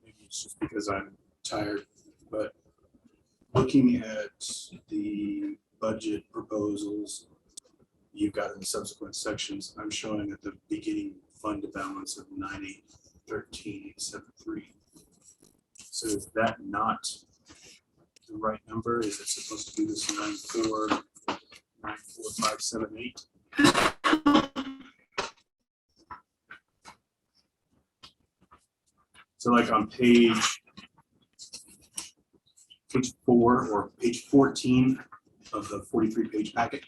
Maybe it's just because I'm tired, but looking at the budget proposals you've got in the subsequent sections, I'm showing that the beginning fund balance of 9813,873. So is that not the right number? Is it supposed to be this 94,94578? So like on page 4 or page 14 of the 43-page packet.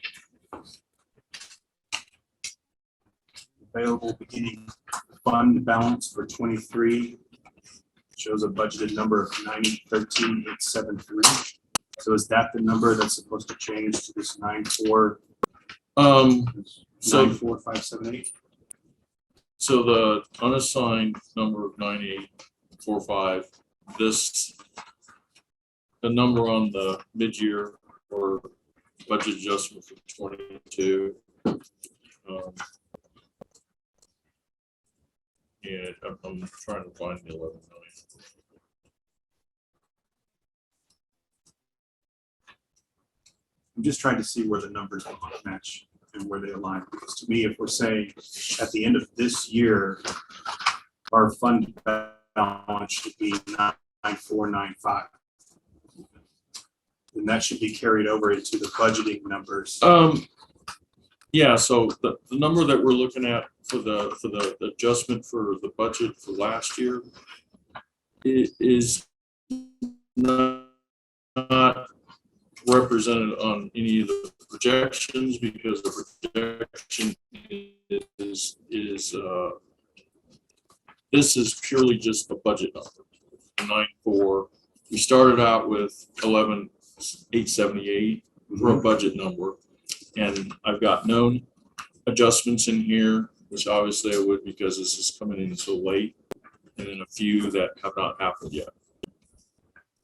Available beginning fund balance for 23 shows a budgeted number of 9013,873. So is that the number that's supposed to change to this 94578? So the unassigned number of 9845, the number on the mid-year or budget adjustment for 22. And I'm trying to find the 11 million. I'm just trying to see where the numbers match and where they align. Because to me, if we're saying at the end of this year, our fund balance should be 9495. And that should be carried over into the budgeting numbers. Yeah, so the number that we're looking at for the adjustment for the budget for last year is not represented on any of the projections, because the projection is this is purely just the budget number. 9.4. We started out with 11,878 for a budget number, and I've got known adjustments in here, which obviously I would because this is coming in so late, and then a few that have not happened yet.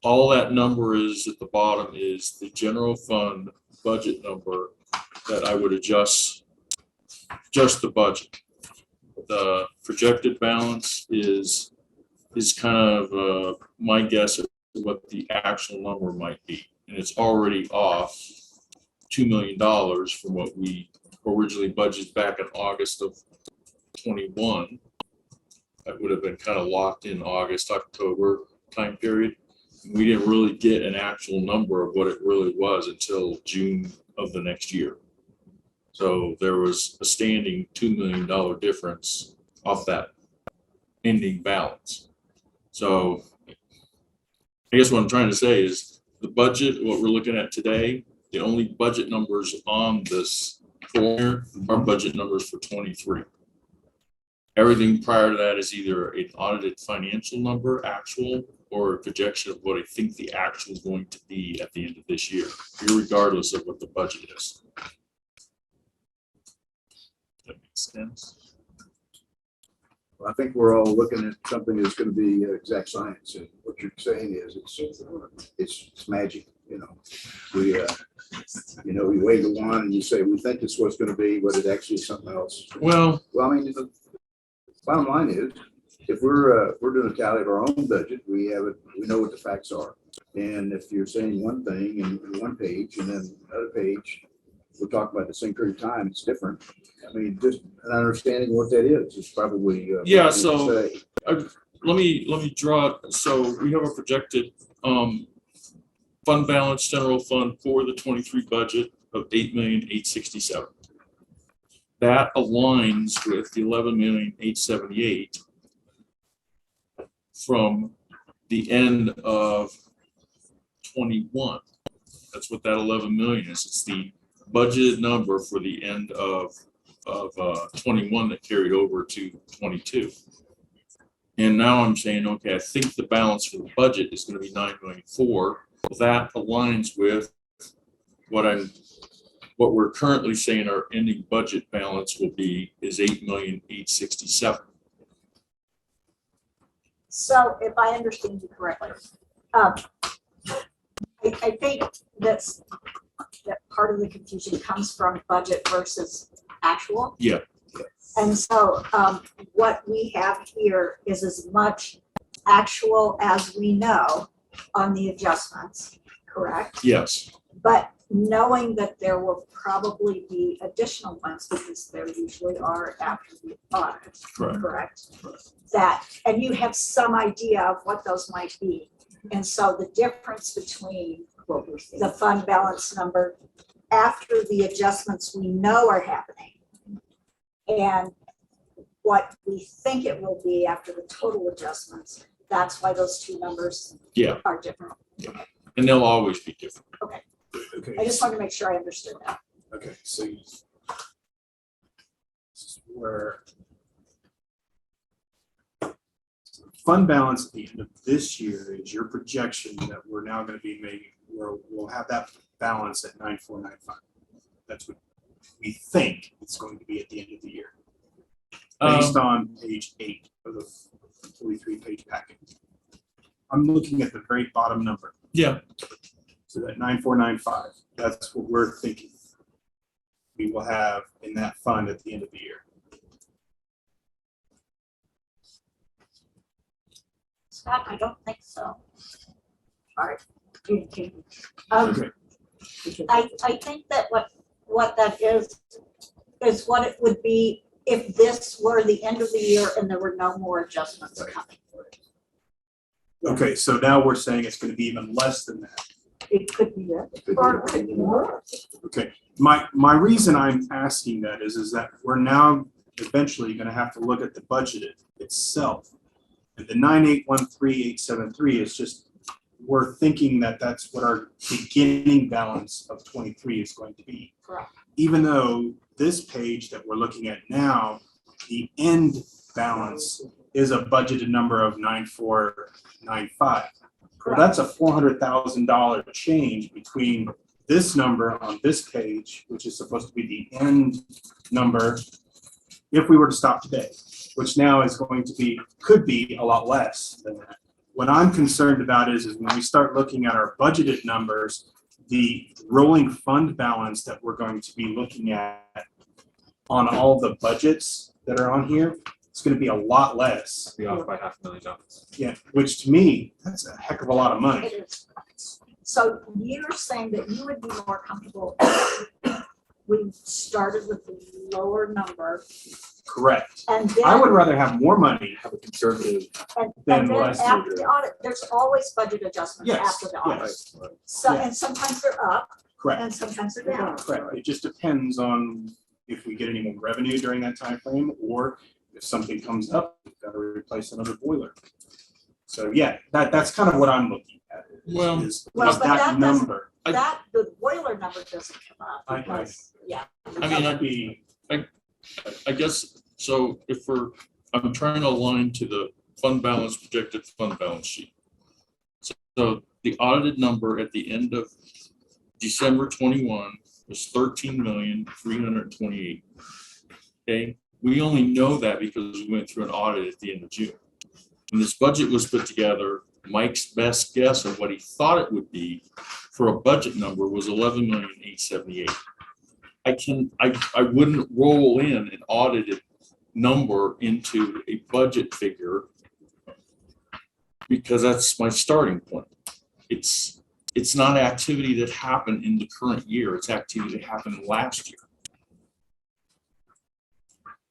All that number is at the bottom is the general fund budget number that I would adjust just the budget. The projected balance is kind of my guess at what the actual number might be. And it's already off $2 million from what we originally budgeted back in August of 21. That would have been kind of locked in August, October time period. We didn't really get an actual number of what it really was until June of the next year. So there was a standing $2 million difference off that ending balance. So I guess what I'm trying to say is the budget, what we're looking at today, the only budget numbers on this corner are budget numbers for 23. Everything prior to that is either an audited financial number, actual, or a projection of what I think the actual is going to be at the end of this year, regardless of what the budget is. That makes sense. I think we're all looking at something that's going to be exact science, and what you're saying is it's magic. You know, we wave a wand and you say we think it's what's going to be, but it actually is something else. Well, I mean, the bottom line is, if we're doing a tally of our own budget, we have it. We know what the facts are, and if you're saying one thing in one page and then another page, we're talking about the same period of time, it's different. I mean, just an understanding what that is probably yeah. So let me draw it. So we have a projected fund balance, general fund for the 23 budget of 8,867,000. That aligns with the 11,878,000 from the end of 21. That's what that 11 million is. It's the budgeted number for the end of 21 that carried over to 22. And now I'm saying, okay, I think the balance for the budget is going to be 9.4. That aligns with what we're currently saying our ending budget balance will be is 8,867,000. So if I understand you correctly, I think that part of the confusion comes from budget versus actual. Yeah. And so what we have here is as much actual as we know on the adjustments, correct? Yes. But knowing that there will probably be additional ones because there usually are after the audit, correct? That, and you have some idea of what those might be. And so the difference between the fund balance number after the adjustments we know are happening and what we think it will be after the total adjustments, that's why those two numbers are different. And they'll always be different. Okay, Okay. I just wanted to make sure I understood that. Okay, so this is where fund balance at the end of this year is your projection that we're now going to be making, where we'll have that balance at 9495. That's what we think it's going to be at the end of the year, based on page 8 of the 43-page packet. I'm looking at the very bottom number. Yeah. So that 9495, that's what we're thinking we will have in that fund at the end of the year. Scott, I don't think so. All right. Okay. I think that what that is what it would be if this were the end of the year and there were no more adjustments coming. Okay, so now we're saying it's going to be even less than that. It could be that. Or it could be more. Okay, my reason I'm asking that is that we're now eventually going to have to look at the budget itself. And the 9813873 is just, we're thinking that that's what our beginning balance of 23 is going to be. Correct. Even though this page that we're looking at now, the end balance is a budgeted number of 9495. Well, that's a $400,000 change between this number on this page, which is supposed to be the end number, if we were to stop today, which now is going to be, could be a lot less than that. What I'm concerned about is when we start looking at our budgeted numbers, the rolling fund balance that we're going to be looking at on all the budgets that are on here, it's going to be a lot less. Be off by $500,000. Yeah, which to me, that's a heck of a lot of money. It is. So you're saying that you would be more comfortable if we started with the lower number Correct. and then. I would rather have more money. Have a conservative. And then then less after the audit, there's always budget adjustments Yes, after the audit. yes. So, Yeah. and sometimes they're up Correct. and sometimes they're down. Correct. It just depends on if we get any more revenue during that time frame, or if something comes up, we've got to replace another boiler. So yeah, that's kind of what I'm looking at. Well, is Well, but that that doesn't- number. That, the boiler number doesn't come up I- because, yeah. I mean, That'd be, I guess, so if I'm trying to align to the fund balance, projected fund balance sheet. So the audited number at the end of December 21 was 13,328,000. Okay, we only know that because we went through an audit at the end of June. When this budget was put together, Mike's best guess of what he thought it would be for a budget number was 11,878,000. I wouldn't roll in an audited number into a budget figure because that's my starting point. It's not activity that happened in the current year. It's activity that happened last year.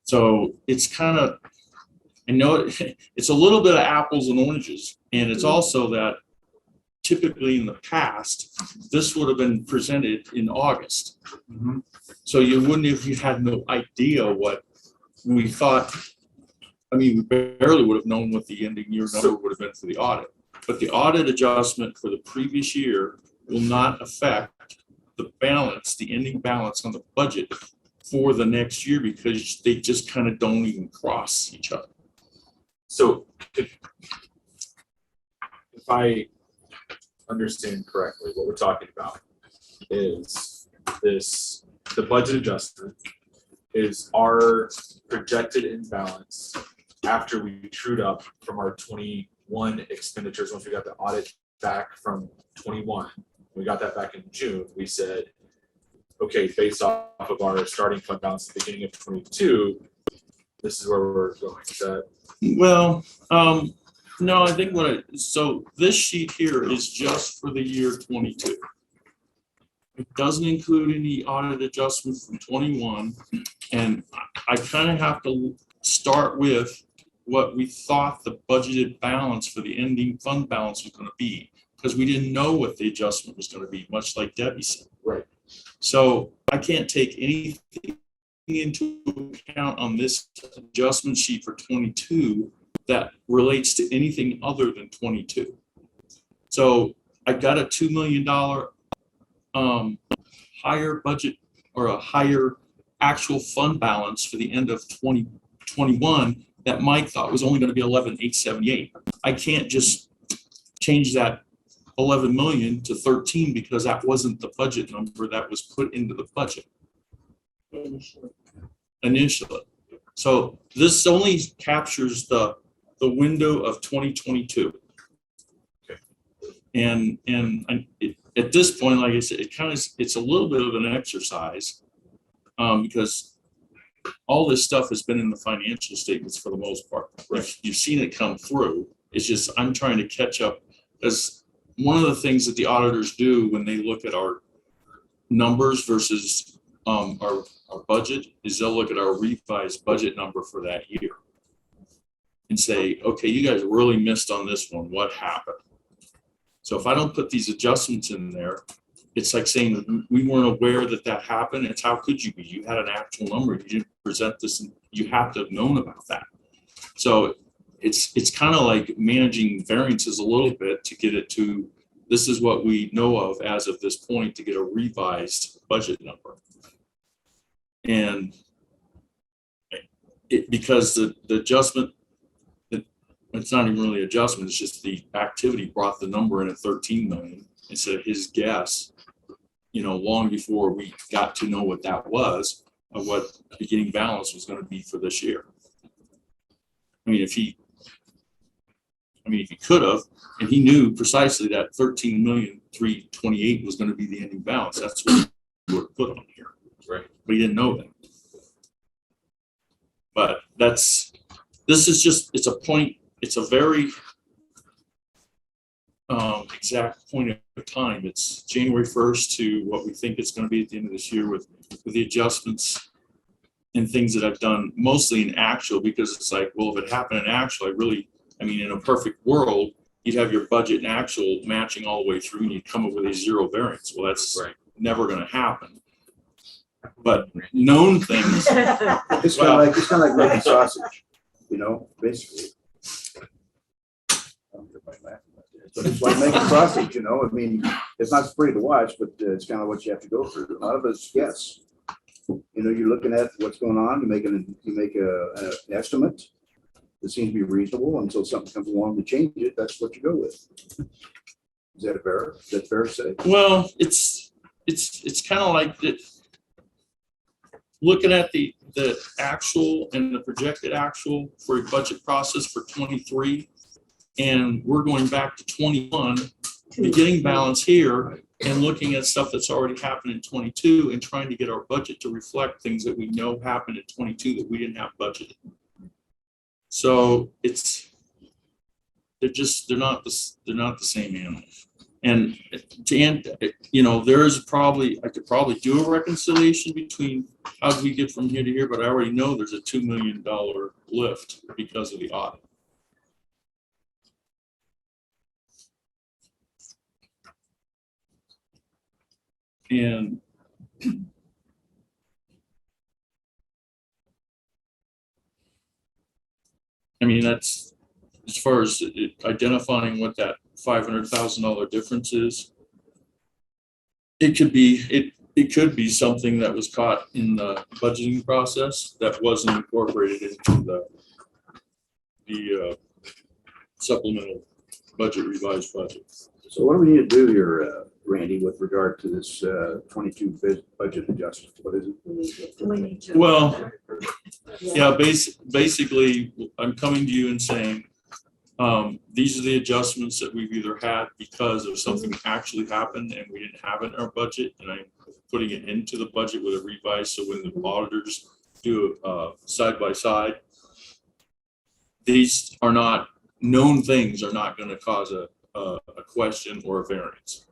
So it's kind of, I know it's a little bit of apples and oranges, and it's also that typically in the past, this would have been presented in August. So you wouldn't, if you had no idea what we thought, I mean, we barely would have known what the ending year number would have been for the audit. But the audit adjustment for the previous year will not affect the balance, the ending balance on the budget for the next year because they just kind of don't even cross each other. So if I understand correctly, what we're talking about is the budget adjustment is our projected imbalance after we trued up from our 21 expenditures. Once we got the audit back from 21, we got that back in June. We said, okay, based off of our starting fund balance at the beginning of 22, this is where we're going. Is that? Well, no, I think so this sheet here is just for the year 22. It doesn't include any audit adjustments from 21. And I kind of have to start with what we thought the budgeted balance for the ending fund balance was going to be, because we didn't know what the adjustment was going to be, much like Debbie said. Right. So I can't take anything into account on this adjustment sheet for 22 that relates to anything other than 22. So I got a $2 million higher budget, or a higher actual fund balance for the end of 2021 that Mike thought was only going to be 11,878. I can't just change that 11 million to 13 because that wasn't the budget number that was put into the budget initially. So this only captures the window of 2022. And at this point, like I said, it's a little bit of an exercise because all this stuff has been in the financial statements for the most part. Right. You've seen it come through. It's just I'm trying to catch up, as one of the things that the auditors do when they look at our numbers versus our budget is they'll look at our revised budget number for that year and say, okay, you guys really missed on this one. What happened? So if I don't put these adjustments in there, it's like saying we weren't aware that that happened. It's how could you be? You had an actual number. You didn't present this, and you have to have known about that. So it's kind of like managing variances a little bit to get it to, this is what we know of as of this point to get a revised budget number. And because the adjustment, it's not even really adjustment, it's just the activity brought the number in at 13 million instead of his guess, long before we got to know what that was, of what the beginning balance was going to be for this year. I mean, if he could have, and he knew precisely that 13,328,000 was going to be the ending balance, that's what he would have put on here. Right. But he didn't know that. But it's a point, it's a very exact point of time. It's January 1st to what we think it's going to be at the end of this year with the adjustments and things that I've done mostly in actual, because it's like, well, if it happened in actual, in a perfect world, you'd have your budget and actual matching all the way through and you'd come up with a zero variance. Well, that's never going to happen. But known things. It's kind of like making sausage, basically. But it's like making sausage, it's not pretty to watch, but it's kind of what you have to go through. A lot of us guess. You're looking at what's going on, you make an estimate that seems to be reasonable until something comes along to change it. That's what you go with. Is that fair? Is that fair to say? Well, it's kind of like that. Looking at the actual and the projected actual for a budget process for 23, and we're going back to 21, beginning balance here, and looking at stuff that's already happened in 22 and trying to get our budget to reflect things that we know happened in 22 that we didn't have budgeted. So they're not the same animals. And to end, there is I could probably do a reconciliation between how do we get from here to here, but I already know there's a $2 million lift because of the audit. And that's as far as identifying what that $500,000 difference is. It could be something that was caught in the budgeting process that wasn't incorporated into the supplemental budget, revised budget. So what do we need to do here, Randy, with regard to this 22 budget adjustment? What is it? Well, yeah, basically, I'm coming to you and saying, these are the adjustments that we've either had because of something actually happened and we didn't have it in our budget, and I'm putting it into the budget with a revised, so when the auditors do side by side, these are not known things, are not going to cause a question or a variance.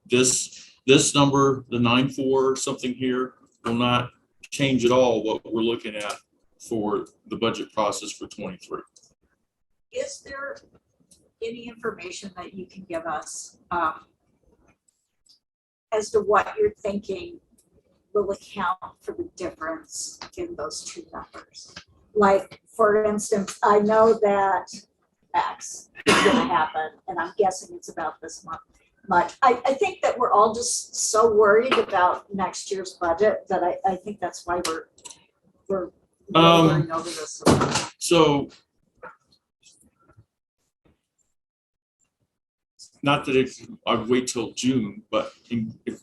This this number, the 9.4 something here, will not change at all what we're looking at for the budget process for 23. Is there any information that you can give us as to what you're thinking will account for the difference in those two numbers? Like, for instance, I know that X is gonna happen, and I'm guessing it's about this much. I think that we're all just so worried about next year's budget that I think that's why we're worrying over this. So, not that I'd wait till June, but if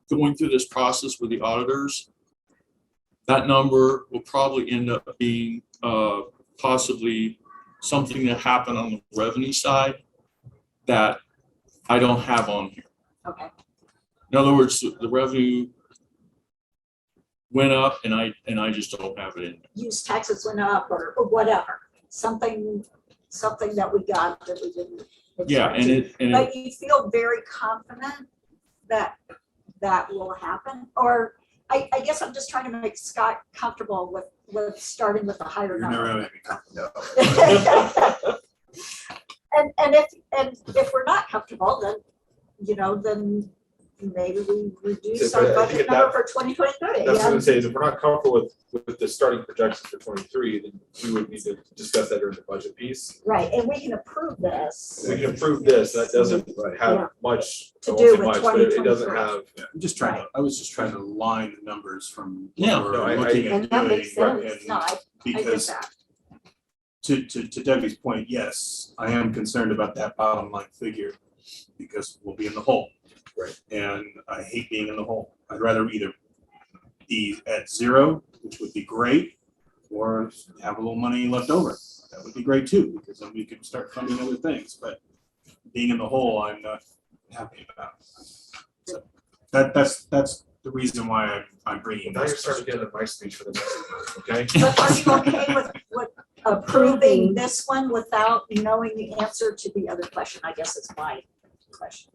going through this process with the auditors, that number will probably end up being possibly something that happened on the revenue side that I don't have on here. Okay. In other words, the revenue went up and I just don't have it in there. Use taxes went up or whatever, something that we got that we didn't. Yeah, expect. But you feel very confident that that will happen? Or I guess I'm just trying to make Scott comfortable with starting with a higher You're never number. gonna make me comfortable. And if we're not comfortable, then, then maybe we reduce So, our but I think budget at number that- for 2023. That's what I'm saying, if we're not comfortable with the starting projections for 23, then we would need to discuss that during the budget piece. Right, and we can approve this. We can approve this, that doesn't Right. have Yeah. much, I To won't do say with much, but it doesn't 2023. have, Yeah, I'm just trying to, I was just trying to line the numbers from Yeah. what No, we're I- looking at And that doing. makes sense. No, I get Because that. to Debbie's point, yes, I am concerned about that bottom line figure because we'll be in the hole. Right. And I hate being in the hole. I'd rather either be at zero, which would be great, or have a little money left over. That would be great too, because then we can start funding other things, but being in the hole, I'm not happy about. So that's the reason why I'm bringing now you're this. starting to get into my speech for the next one, okay? But are you okay with approving this one without knowing the answer to the other question? I guess is my question.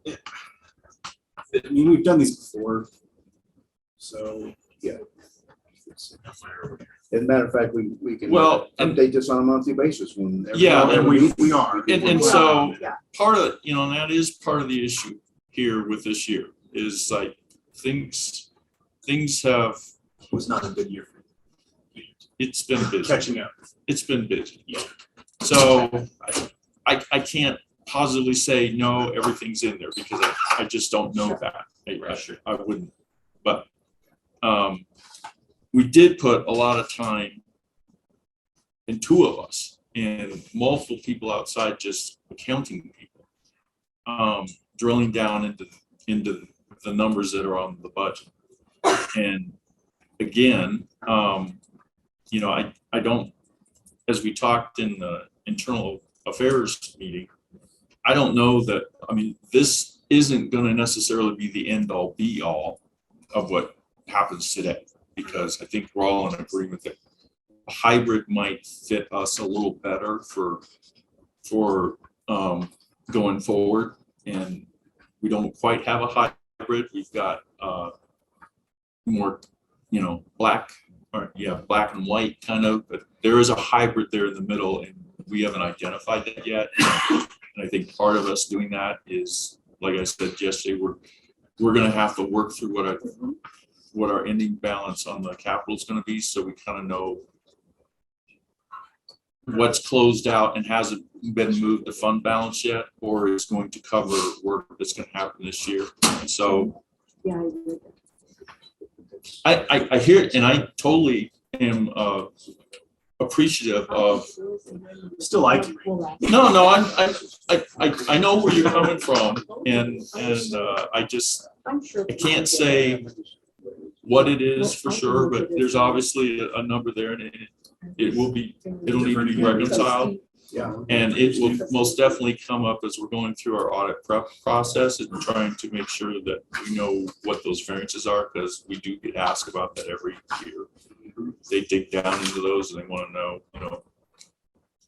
I mean, we've done these before, so. Yeah. As a matter of fact, we can Well, and- update this on a monthly basis when. Yeah, And we are. And so Yeah. part of, and that is part of the issue here with this year is like things have, Was not a good year for it's been busy. catching up. It's been busy. Yeah. So I can't positively say, no, everything's in there because I just don't know that. I wouldn't, but we did put a lot of time, and two of us and multiple people outside just accounting people, drilling down into the numbers that are on the budget. And again, I don't, as we talked in the internal affairs meeting, I don't know that, this isn't going to necessarily be the end all be all of what happens today, because I think we're all in agreement that a hybrid might fit us a little better for going forward. And we don't quite have a hybrid. We've got more, black and white kind of, but there is a hybrid there in the middle, and we haven't identified that yet. And I think part of us doing that is, like I said yesterday, we're going to have to work through what our ending balance on the capital is going to be, so we kind of know what's closed out and hasn't been moved to fund balance yet, or is going to cover work that's going to happen this year. And so Yeah, I agree. I hear it, and I totally am appreciative of. Still like you. No, I know where you're coming from, and I can't say what it is for sure, but there's obviously a number there, and it'll need to be reconciled. Yeah. And it will most definitely come up as we're going through our audit prep process and trying to make sure that we know what those variances are, because we do get asked about that every year. They dig down into those and they want to know,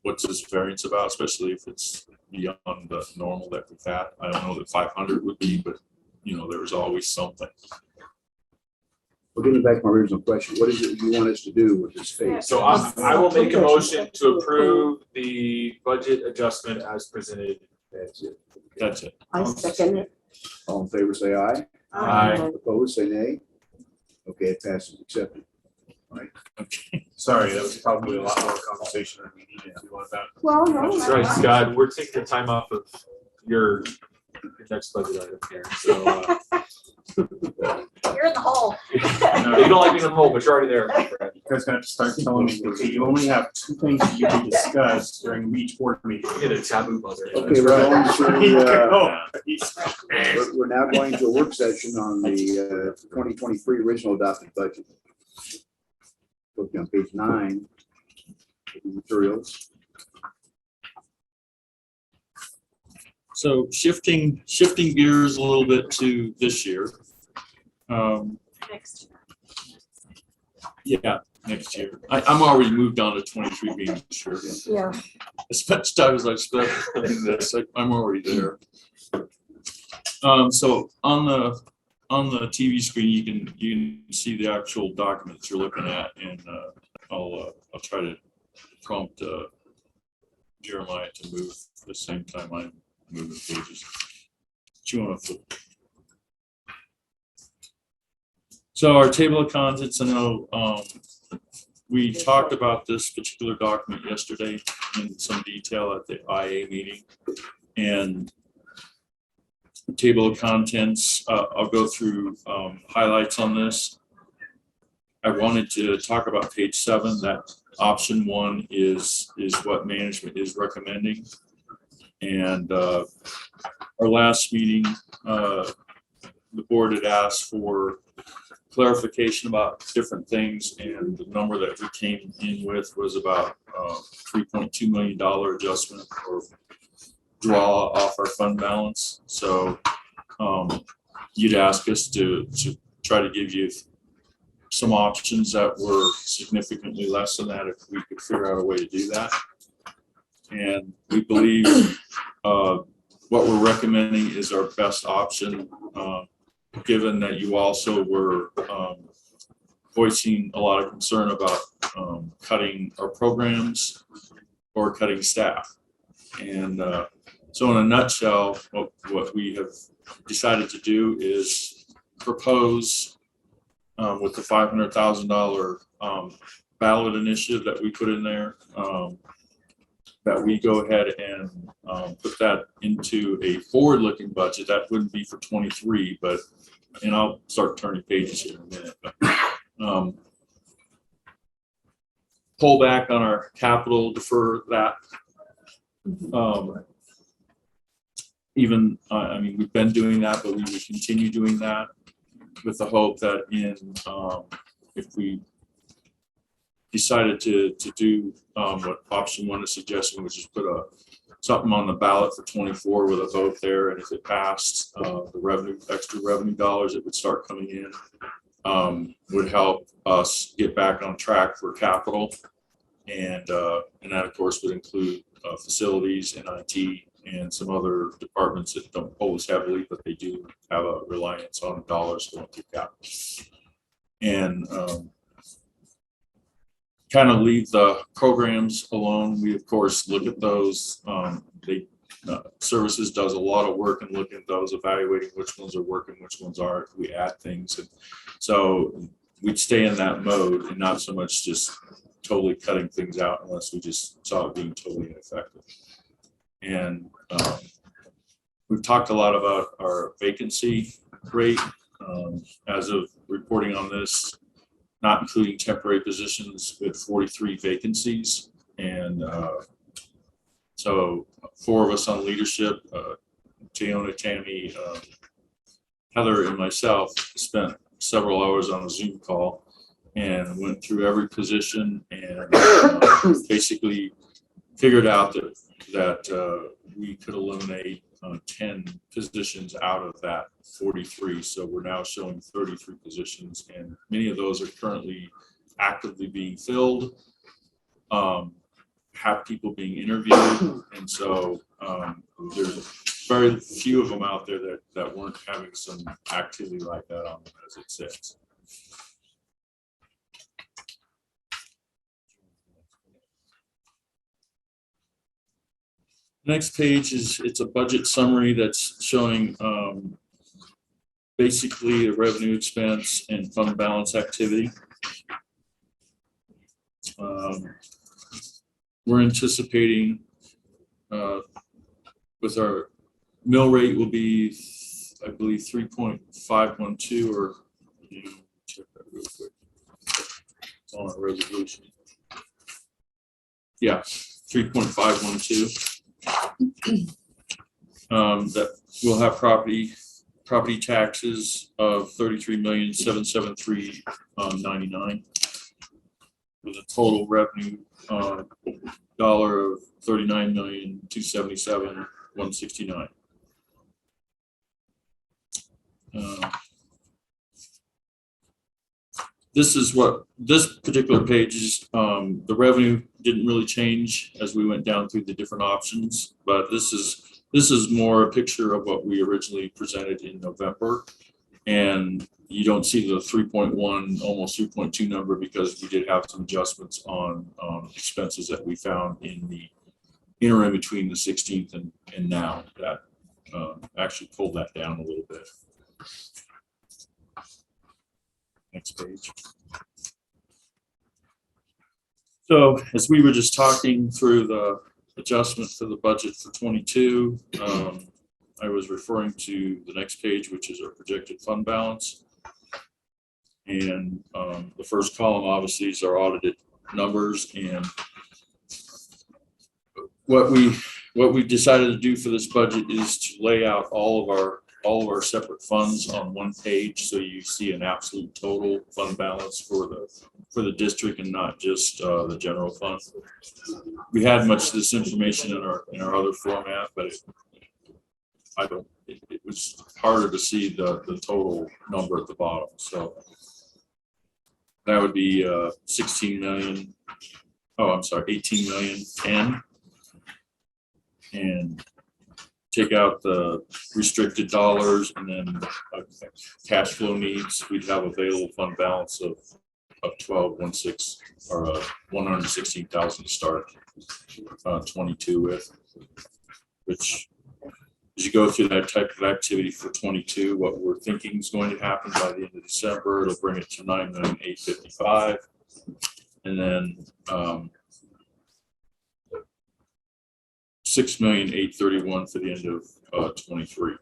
what's this variance about, especially if it's beyond the normal that we've had. I don't know that 500 would be, but there was always something. Well, getting back to my original question, what is it you want us to do with this phase? So I will make a motion to approve the budget adjustment as presented. That's it. That's it. I second it. All in favor, say aye. Aye. Opposed, say nay. Okay, it passes, accepted. Okay. Sorry, that was probably a lot more conversation than we needed to on that. Well, no. That's right, Scott, we're taking the time off of your next budget item here, so. You're in the hole. No, you don't like being in the hole, but you're already there. You guys gonna have to start telling me, okay, you only have 2 things that you can discuss during each board meeting. You get a taboo buzzer. Okay, we're going to, Oh, we're now going to a work session on the 2023 original adopted budget. Looking on page 9, of the materials. So shifting gears a little bit to this year. Next. Yeah, next year. I'm already moved on to 23 being this year. Yeah. As much time as I've spent in this, I'm already there. So on the TV screen, you can see the actual documents you're looking at, and I'll try to prompt Jeremiah to move at the same time I'm moving pages. Do you want to flip? So our table of contents, I know we talked about this particular document yesterday in some detail at the IA meeting, and the table of contents, I'll go through highlights on this. I wanted to talk about page 7, that option 1 is what management is recommending. And our last meeting, the board had asked for clarification about different things, and the number that we came in with was about $3.2 million adjustment or draw off our fund balance. So you'd ask us to try to give you some options that were significantly less than that if we could figure out a way to do that. And we believe what we're recommending is our best option, given that you also were voicing a lot of concern about cutting our programs or cutting staff. And so in a nutshell, what we have decided to do is propose with the $500,000 ballot initiative that we put in there, that we go ahead and put that into a forward-looking budget. That wouldn't be for 23, but, and I'll start turning pages here in a minute. But, pull back on our capital, defer that. Even, I mean, we've been doing that, but we will continue doing that with the hope that if we decided to do what option 1 is suggesting, which is put something on the ballot for 24 with a vote there, and if it passed, the extra revenue dollars that would start coming in would help us get back on track for capital, and that of course would include facilities and IT and some other departments that don't pull as heavily, but they do have a reliance on dollars going through capital. And kind of leave the programs alone. We of course look at those. Services does a lot of work and looking at those, evaluating which ones are working, which ones aren't. We add things, and so we'd stay in that mode and not so much just totally cutting things out unless we just saw it being totally ineffective. And we've talked a lot about our vacancy rate as of reporting on this, not including temporary positions, with 43 vacancies. And so 4 of us on leadership, Jayona, Tammy, Heather, and myself spent several hours on a Zoom call and went through every position and basically figured out that we could eliminate 10 positions out of that 43. So we're now showing 33 positions, and many of those are currently actively being filled, have people being interviewed. And so there's very few of them out there that weren't having some activity like that on them as it sits. Next page it's a budget summary that's showing basically the revenue, expense, and fund balance activity. We're anticipating with our mill rate will be, I believe, 3.512, or check that real quick. It's on our resolution. Yeah, 3.512. That we'll have property taxes of $33,773,99 with a total revenue dollar of $39,277,169. This is what this particular page is. The revenue didn't really change as we went down through the different options, but this is more a picture of what we originally presented in November. And you don't see the 3.1, almost 3.2 number because we did have some adjustments on expenses that we found in the interim between the 16th and now that actually pulled that down a little bit. Next page. So as we were just talking through the adjustment for the budget for 22, I was referring to the next page, which is our projected fund balance. And the first column obviously is our audited numbers, and what we decided to do for this budget is to lay out all of our separate funds on one page, so you see an absolute total fund balance for the district and not just the general fund. We had much of this information in our other format, but it was harder to see the total number at the bottom. So that would be 18 million 10, and take out the restricted dollars, and then cash flow needs. We'd have available fund balance of 12.16 or 116,000 to start 22 with, which as you go through that type of activity for 22, what we're thinking is going to happen by the end of December, it'll bring it to 9,855,000, and then 6,831,000 for the end of 23.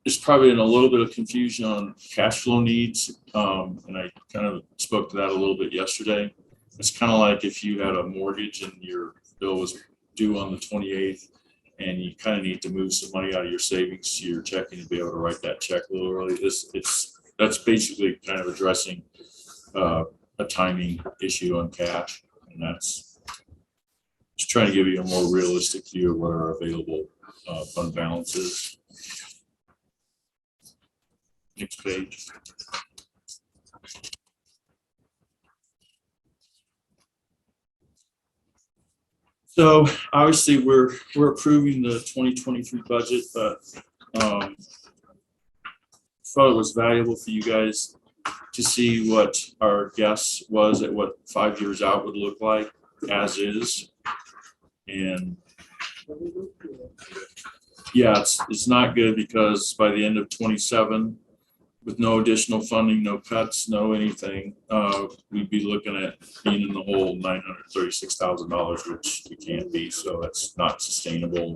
There's probably been a little bit of confusion on cash flow needs, and I kind of spoke to that a little bit yesterday. It's kind of like if you had a mortgage and your bill was due on the 28th, and you kind of need to move some money out of your savings to your checking to be able to write that check a little early. That's basically kind of addressing a timing issue on cash. And that's just trying to give you a more realistic view of what our available fund balance is. Next page. So obviously we're approving the 2023 budget, but thought it was valuable for you guys to see what our guess was at what 5 years out would look like as is. And yeah, it's not good, because by the end of 27, with no additional funding, no cuts, no anything, we'd be looking at being in the hole $936,000, which we can't be. So that's not sustainable.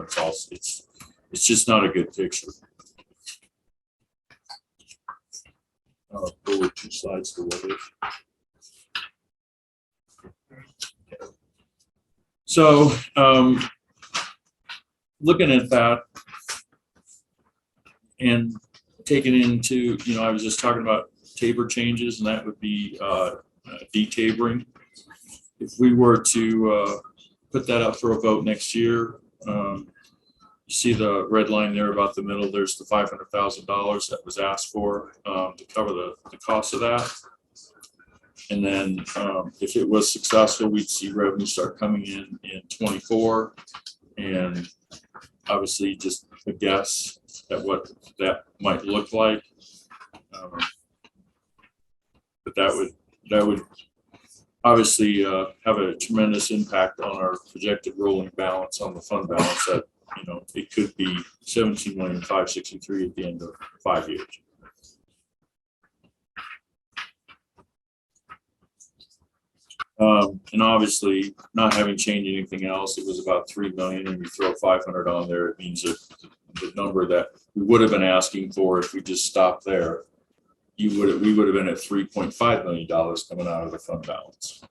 It's just not a good picture. Forward 2 slides to what is. So looking at that and taking into, I was just talking about tabor changes, and that would be detabering. If we were to put that up for a vote next year, you see the red line there about the middle. There's the $500,000 that was asked for to cover the cost of that. And then if it was successful, we'd see revenue start coming in 24. And obviously just a guess at what that might look like. But that would obviously have a tremendous impact on our projected rolling balance on the fund balance that, it could be 17,563,000 at the end of 5 years. And obviously not having changed anything else, it was about 3 million, and you throw 500 on there, it means that the number that we would have been asking for if we just stopped there, we would have been at $3.5 million coming out of the fund balance.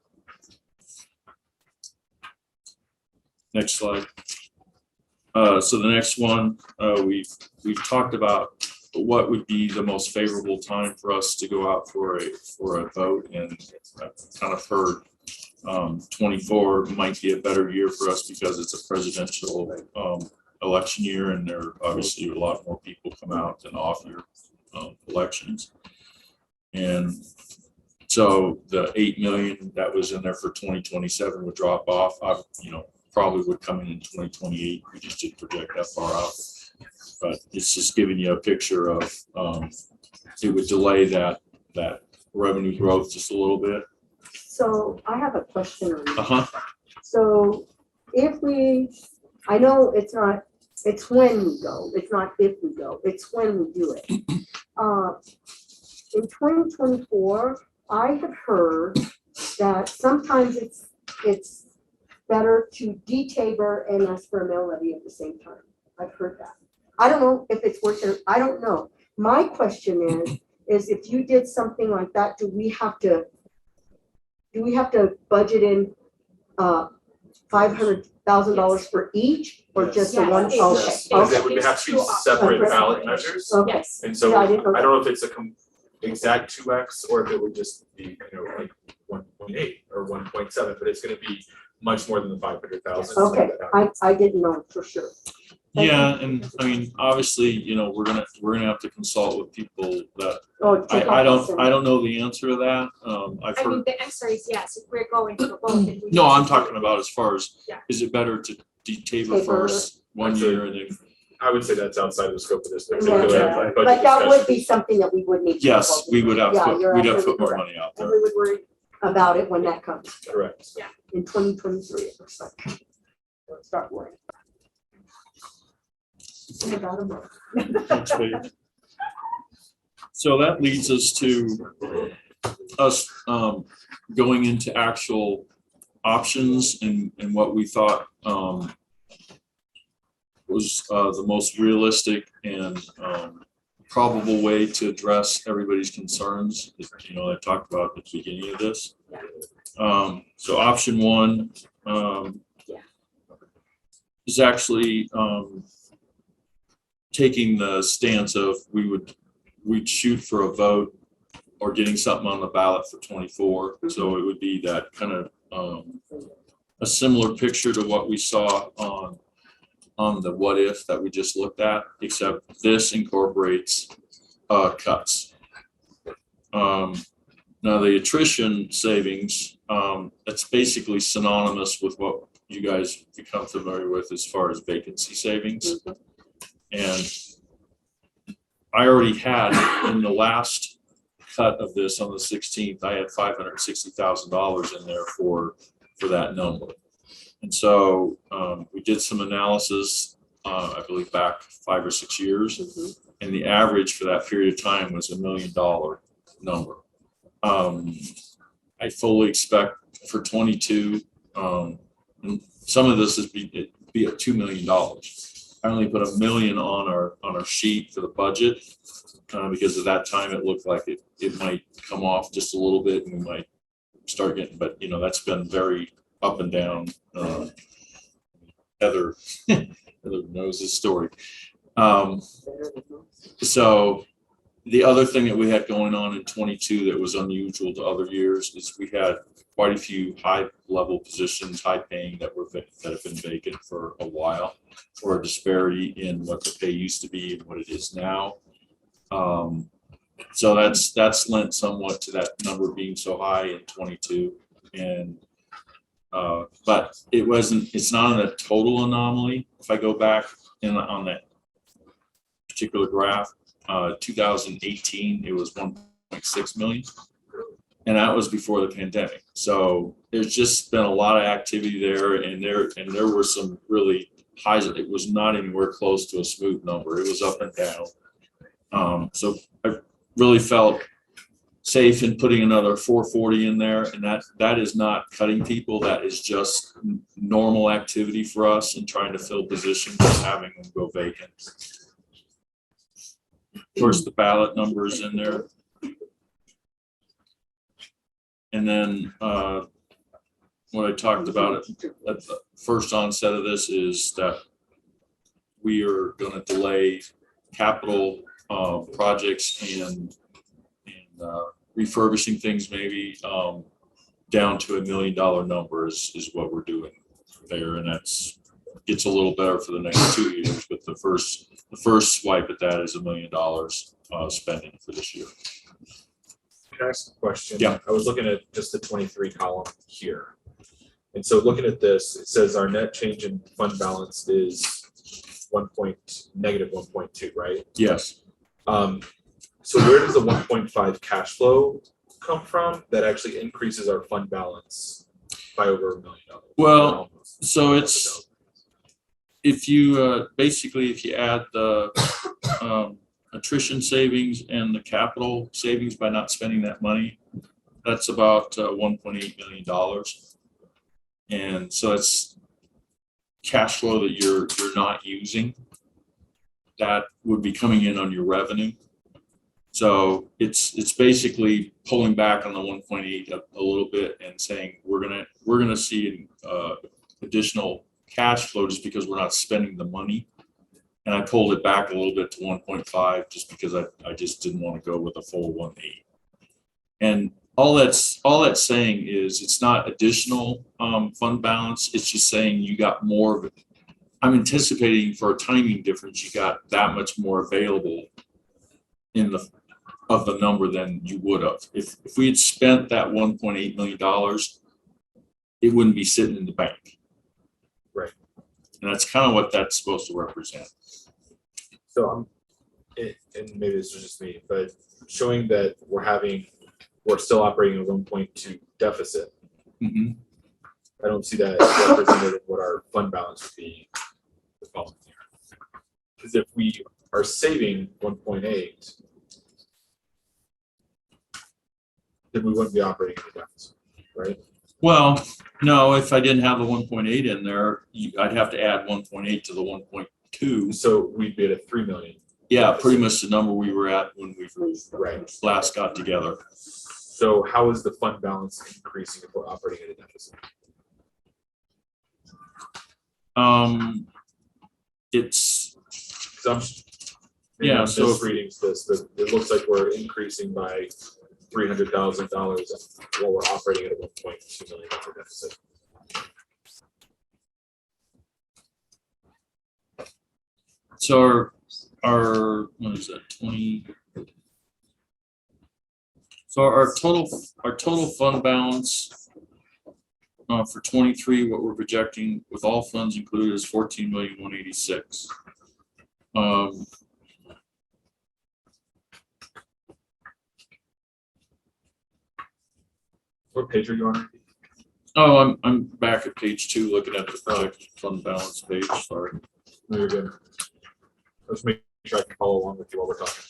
Next slide. So the next one, we've talked about what would be the most favorable time for us to go out for a vote, and I've kind of heard 24 might be a better year for us because it's a presidential election year, and there are obviously a lot more people come out than off year elections. And so the 8 million that was in there for 2027 would drop off. Probably would come in 2028. We just didn't project that far out, but it's just giving you a picture of it would delay that revenue growth just a little bit. So I have a question on that. So I know it's when we go, it's not if we go, it's when we do it. In 2024, I have heard that sometimes it's better to de-taber and ask for a mill levy at the same time. I've heard that. I don't know if it's working. I don't know. My question is if you did something like that, do we have to budget in $500,000 for each, or Yes. just the Yes. one? Yes. Okay. Yes, Okay. they would have to be separate ballot measures. Okay. Yes. And so Yeah, I I didn't know don't know if it's exact 2x or if it would just be, like 1.8 or 1.7, but it's going to be much more than the 500,000. Okay, I didn't know for sure. Thank Yeah, and I mean, obviously, we're gonna have to consult with people that I I don't know the answer to that. I've I mean, heard. the answer is yes, if we're going to vote. then we No, need I'm to talking do it. about as far as Yeah. is it better to de-taber Taper. first 1 year and then? I would say that's outside the scope of this Yeah, particular yeah. budget But that would discussion. be something that we would need. to Yes, involve we in. would have Yeah, put you're we'd have absolutely put more correct. money out And there. we would worry about it when that comes Correct. in 2023, it looks like. We'll start worrying. In about a month. Next page. So that leads us to us going into actual options and what we thought was the most realistic and probable way to address everybody's concerns. I talked about at the beginning of this. So option one is actually taking the stance of we'd shoot for a vote or getting something on the ballot for 24. So it would be that kind of a similar picture to what we saw on the what if that we just looked at, except this incorporates cuts. Now the attrition savings, it's basically synonymous with what you guys become familiar with as far as vacancy savings. And I already had in the last cut of this on the 16th, I had $560,000 in there for that number. And so we did some analysis, I believe back 5 or 6 years, and the average for that period of time was $1 million number. I fully expect for 22, and some of this is be at $2 million. I only put $1 million on our sheet for the budget because at that time it looked like it might come off just a little bit and we might start getting, but that's been very up and down. Heather knows this story. So the other thing that we had going on in 22 that was unusual to other years is we had quite a few high level positions, high paying that have been vacant for a while, or a disparity in what the pay used to be and what it is now. So that's lent somewhat to that number being so high in 22. And but it's not a total anomaly. If I go back on that particular graph, 2018, it was 1.6 million. And that was before the pandemic. So there's just been a lot of activity there, and there were some really highs. It was not anywhere close to a smooth number. It was up and down. So I really felt safe in putting another 440 in there, and that is not cutting people. That is just normal activity for us and trying to fill positions and having them go vacant. Of course, the ballot number is in there. And then what I talked about at the first onset of this is that we are going to delay capital projects and refurbishing things maybe down to $1 million number is what we're doing there, and gets a little better for the next 2 years. But the first swipe at that is $1 million spending for this year. Can I ask a question? Yeah. I was looking at just the 23 column here. And so looking at this, it says our net change in fund balance is negative 1.2, right? Yes. So where does the 1.5 cash flow come from that actually increases our fund balance by over $1 million? Well, so it's if you basically if you add the attrition savings and the capital savings by not spending that money, that's about $1.8 million. And so it's cash flow that you're not using that would be coming in on your revenue. So it's basically pulling back on the 1.8 a little bit and saying we're gonna see additional cash flow just because we're not spending the money. And I pulled it back a little bit to 1.5 just because I just didn't want to go with a full 1.8. And all that's saying is it's not additional fund balance. It's just saying you got more of it. I'm anticipating for a timing difference, you got that much more available of the number than you would have. If we had spent that $1.8 million, it wouldn't be sitting in the bank. Right. And that's kind of what that's supposed to represent. So and maybe this is just me, but showing that we're still operating a 1.2 deficit. Mm-hmm. I don't see that represented in what our fund balance would be the following year. Because if we are saving 1.8, then we wouldn't be operating in a deficit, right? Well, no, if I didn't have the 1.8 in there, I'd have to add 1.8 to the 1.2. So we'd be at a 3 million. Yeah, pretty much the number we were at when we Right. last got together. So how is the fund balance increasing if we're operating at a deficit? It's Maybe yeah. I'm So misreading this, but it looks like we're increasing by $300,000 while we're operating at a $1.2 million deficit. so our what is that 20? So our total fund balance for 23, what we're projecting with all funds included is 14,186,000. What page are you on? Oh, I'm back at page 2 looking at the projected fund balance page. Sorry. No, you're good. Let's make sure I can follow along with you while we're talking.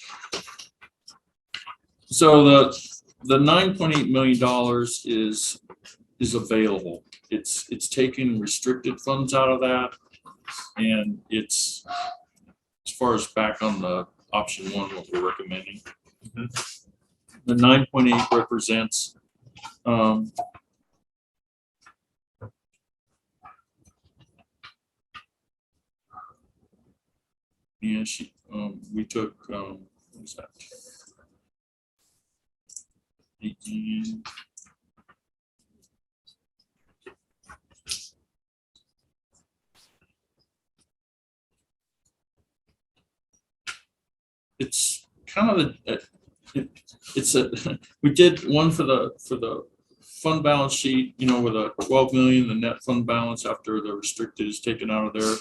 So the $9.8 million is available. It's taking restricted funds out of that, and it's as far as back on the option 1, what we're recommending. Mm-hmm. The 9.8 represents yeah, we took what was that? 18. It's kind of it's a, we did one for the fund balance sheet, you know, with a 12 million, the net fund balance after the restricted is taken out of there.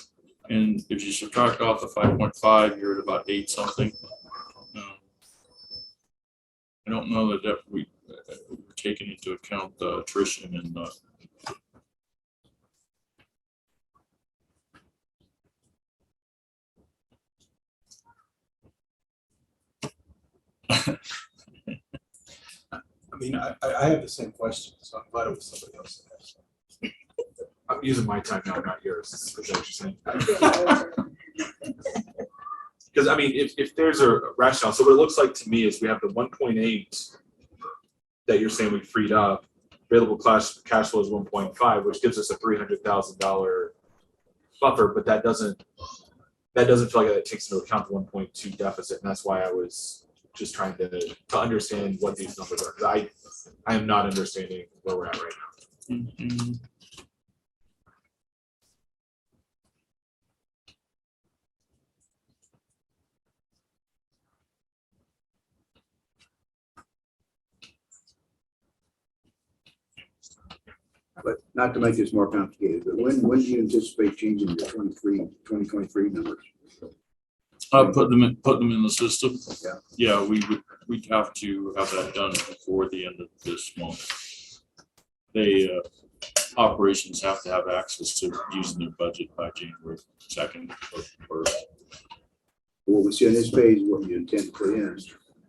And if you subtract off the 5.5, you're at about 8 something. I don't know that we're taking into account the attrition and I mean, I have the same question, so I'm glad it was somebody else that asked. I'm using my time now, not yours. Is that what you're saying? Because I mean, if there's a rationale, so what it looks like to me is we have the 1.8 that you're saying we freed up. Available cash flow is 1.5, which gives us a $300,000 buffer, but that doesn't feel like that takes into account the 1.2 deficit, and that's why I was just trying to understand what these numbers are, because I am not understanding where we're at right now. mm-hmm. But not to make this more complicated, but when do you anticipate changing the 2023 numbers? Put them in the system. Yeah. Yeah, we'd have to have that done before the end of this month. They operations have to have access to using their budget by January 2nd or 1st. What we see on this page, what you intend to put in,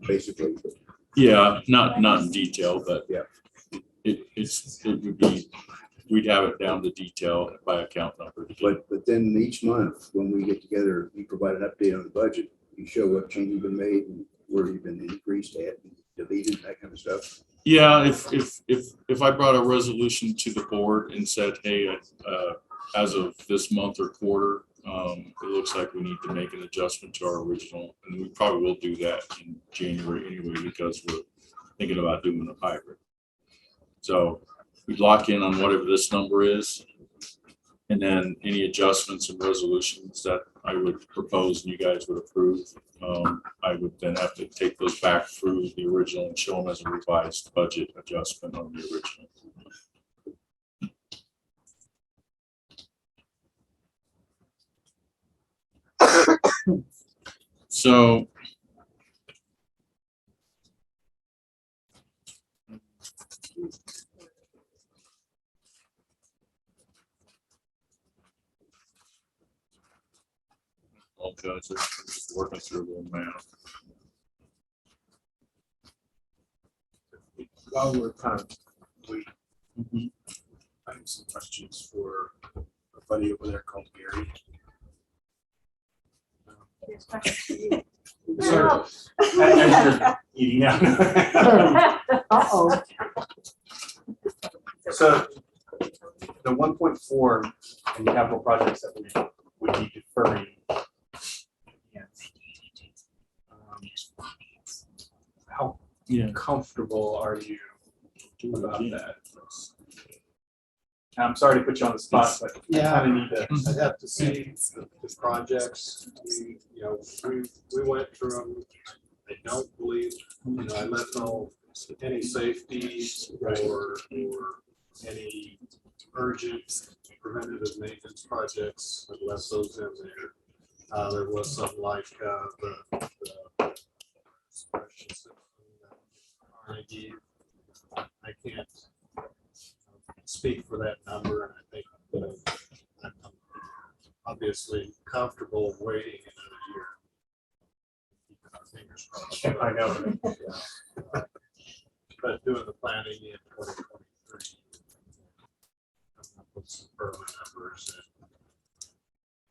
basically. Yeah, not in detail, but yeah, it would be, we'd have it down to detail by account number. But then each month when we get together, you provide an update on the budget. You show what changes have been made and where you've been increased at, and deleted, that kind of stuff. Yeah, if I brought a resolution to the board and said, hey, as of this month or quarter, it looks like we need to make an adjustment to our original, and we probably will do that in January anyway, because we're thinking about doing a hybrid. So we'd lock in on whatever this number is, and then any adjustments and resolutions that I would propose and you guys would approve, I would then have to take those back through the original and show them as a revised budget adjustment on the original. So okay, so just working through a little math. While we're kind of waiting, I have some questions for a buddy over there called Gary. Sir, as you're eating out. Uh-oh. So the 1.4 in capital projects that we would be deferring. How comfortable are you about that? I'm sorry to put you on the spot, but I kind of need to. I'd have to see the projects. We went through them. I don't believe, I left no any safety or any urgent preventative maintenance projects. I left those in there. There was something like the suppression system that Carnegie. I can't speak for that number, and I think I'm obviously comfortable waiting another year. Keeping our fingers crossed. I know. But doing the planning in 2023, coming up with some permanent numbers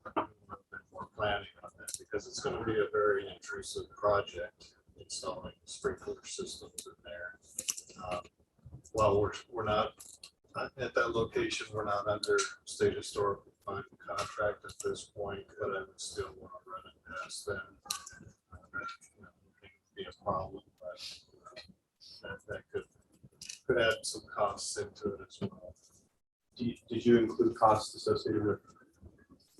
and a little bit more planning on that, because it's going to be a very intrusive project, installing sprinkler systems in there. Well, we're not at that location. We're not under state historical fund contract at this point, but I would still want to run it past them. That could be a problem, but that could add some costs into it as well. Did you include costs associated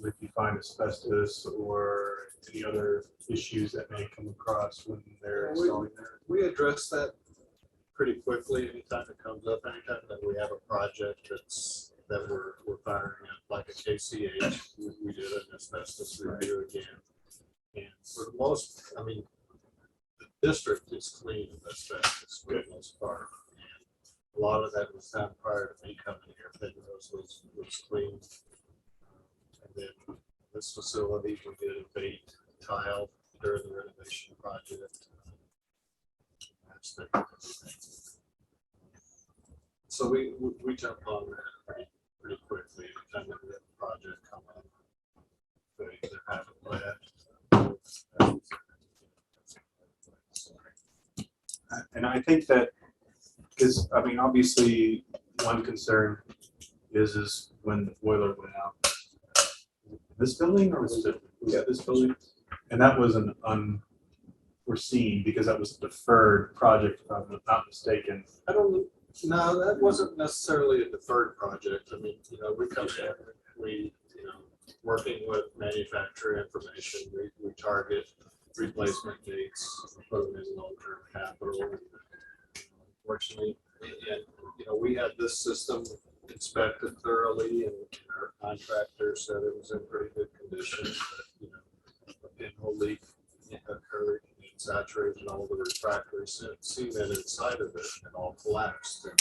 with if you find asbestos or any other issues that may come across when they're installing there? We address that pretty quickly anytime it comes up, anytime that we have a project that we're firing up, like a KCH, we did an asbestos review again. And for the most, I mean, the district is clean of asbestos for the most part. And a lot of that was done prior to me coming here. Penrose was clean. And then this facility, we did abate tile during the renovation project. That's the So we jumped on that pretty quickly anytime that we have a project come up. They either have it left. And I think that, because, I mean, obviously, one concern is when the boiler went out. This building, or was it this building? And that was an unforeseen, because that was a deferred project, if I'm not mistaken. No, that wasn't necessarily a deferred project. I mean, we come in, working with manufacturer information, we target replacement dates, put them in long-term capital. Unfortunately, and we had this system inspected thoroughly, and our contractor said it was in pretty good condition. But, a pinhole leak occurred, it saturated all the refractory cement inside of it, and it all collapsed. And,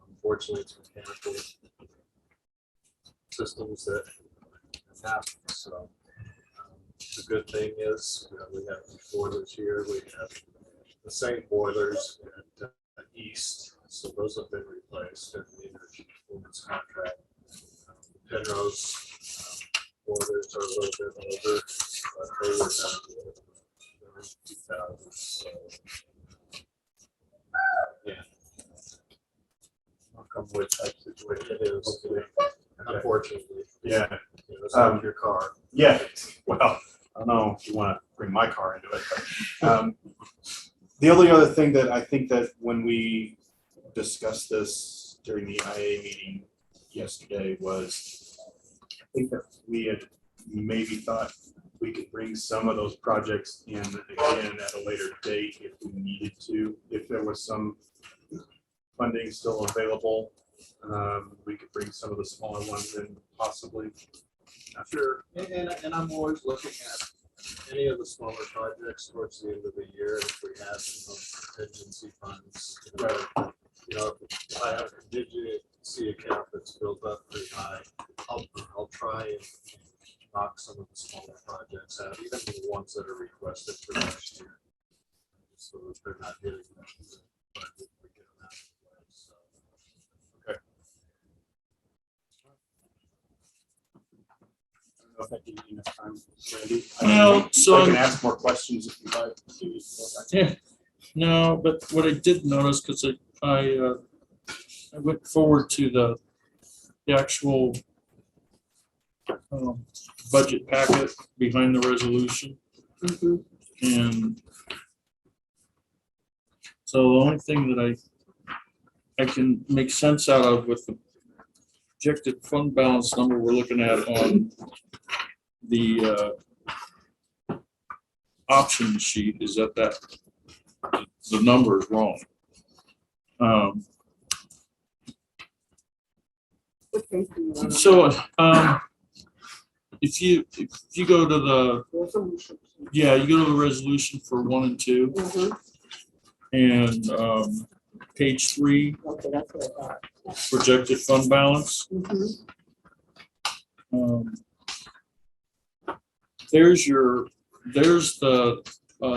unfortunately, it's mechanical systems that happen. So the good thing is we have boilers here. We have the same boilers at East, so those have been replaced in the energy performance contract. Penrose boilers are a little bit older, but they were done in 2000. So yeah, knock on wood type situation. It is, unfortunately. Yeah. It's not your car. Yeah, well, I don't know if you want to bring my car into it. But, the only other thing that I think that when we discussed this during the IA meeting yesterday was, I think that we had maybe thought we could bring some of those projects in again at a later date if we needed to, if there was some funding still available. We could bring some of the smaller ones in possibly. Sure, and I'm always looking at any of the smaller projects towards the end of the year. If we have contingency funds, if I have a contingency account that's built up pretty high, I'll try and knock some of the smaller projects out, even the ones that are requested for next year, so that they're not hitting the budget. We get them out of the way. So, okay. I don't know if I give you enough time, Randy. Well, so I can ask more questions if you'd like. yeah, no, but what I did notice, because I went forward to the actual budget packet behind the resolution, and so the only thing that I can make sense out of with the projected fund balance number we're looking at on the option sheet is that the number is wrong. So if you go to the you go to the resolution for 1 and 2, and page 3, Okay, that's what I thought. projected fund balance. There's the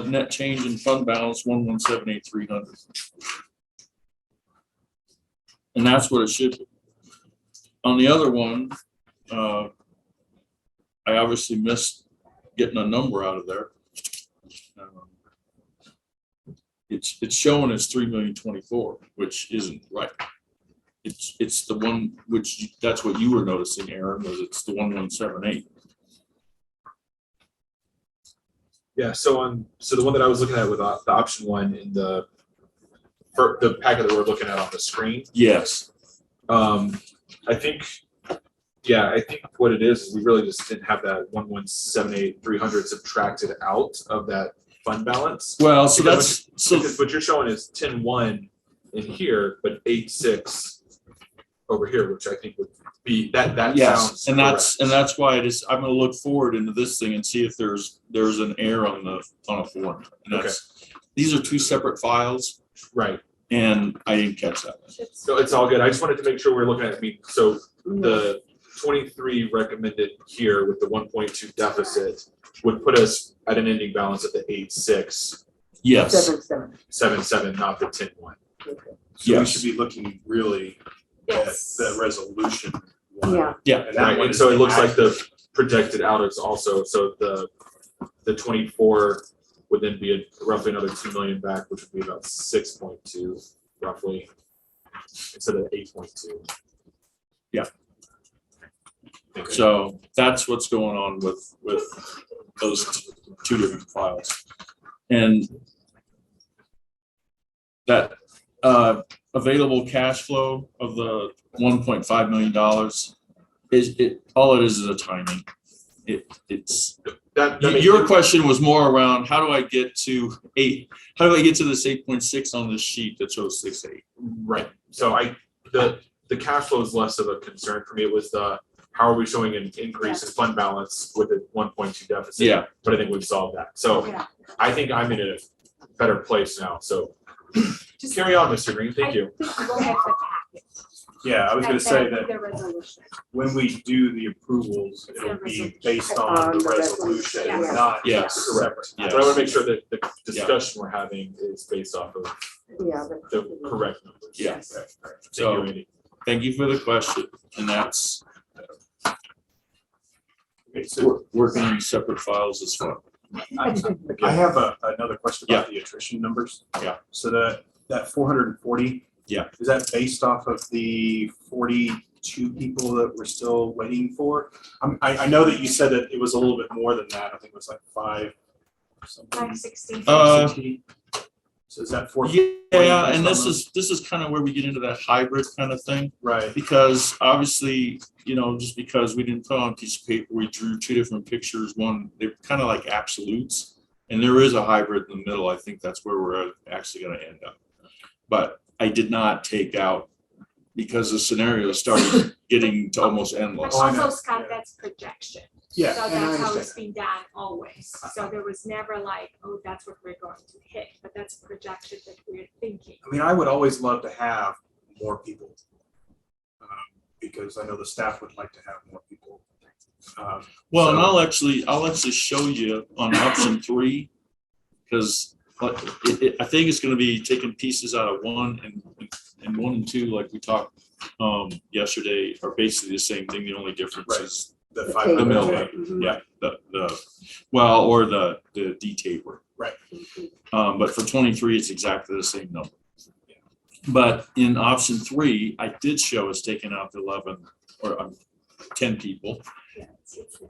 net change in fund balance 1178300, and that's what it should be. On the other one, I obviously missed getting a number out of there. It's showing as 3,024,000, which isn't right. It's the one which that's what you were noticing, Aaron, was it's the 1178. Yeah, so the one that I was looking at with the option one in the packet that we're looking at on the screen. Yes. I think Yeah, I think what it is we really just didn't have that 1,178,300 subtracted out of that fund balance. Well, so Because that's, so, Because what you're showing is 10,1 in here, but 8,6 over here, which I think would be, that yes, sounds and correct. that's why I'm gonna look forward into this thing and see if there's an error on a form. And that's, these are two separate files, Right. and I didn't catch that. So it's all good. I just wanted to make sure we're looking at, I mean, so the 23 recommended here with the 1.2 deficit would put us at an ending balance at the 8,677, Yes, 7-7. not the 10,1. So we Yes. should be looking really at Yes. the resolution. one. Yeah. yeah, And that Right, one and is so it looks like accurate. the projected out is also, so the 24 would then be roughly another 2 million back, which would be about 6.2 roughly, instead of 8.2. Yeah. Okay. so that's what's going on with those two different files. And that available cash flow of the $1.5 million all it is a timing. It's That makes your sense. question was more around how do I get to this 8.6 on this sheet that shows 6.8? Right, so the cash flow is less of a concern for me. It was how are we showing an increase in fund balance with a 1.2 deficit? Yeah. But I think we've solved that. So Yeah. I think I'm in a better place now. So carry on, Mr. Green. Thank you. Go ahead with the packet. Yeah, I was gonna say that The resolution. when we do the approvals, it'll be based on On the the resolution, resolution. not Yes. separate. Yes. But I want to make sure that the discussion we're having is based off of Yeah. the correct numbers. Yes. Okay, all right. Thank So- you, Andy. Thank you for the question, and that's Okay, so working in separate files is fun. I have another question about the attrition numbers. Yeah. So that 440. Yeah. Is that based off of the 42 people that we're still waiting for? I know that you said that it was a little bit more than that. I think it was like 5 something. 560. 560. So is that 4? Yeah, and this is kind of where we get into that hybrid kind of thing, Right. because obviously, just because we didn't put on a piece of paper, we drew two different pictures. One, they're kind of like absolutes, and there is a hybrid in the middle. I think that's where we're actually going to end up. But I did not take out, because the scenario started getting to almost But endless. Oh, I know. also, Scott, that's projection. Yeah. So and I that's how understand. it's been done always. So there was never like, oh, that's what we're going to hit, but that's a projection that we're thinking. I mean, I would always love to have more people. Because I know the staff would like to have more people. Well, and so- I'll actually show you on option 3, because I think it's going to be taking pieces out of 1 and 1 and 2, like we talked yesterday, are basically the same thing. The only difference Right. is The The 500. the mill table. rate. Mhm. Yeah, or the D table. Right. But for 23, it's exactly the same number. But in option 3, I did show us taking out the 11 or 10 people,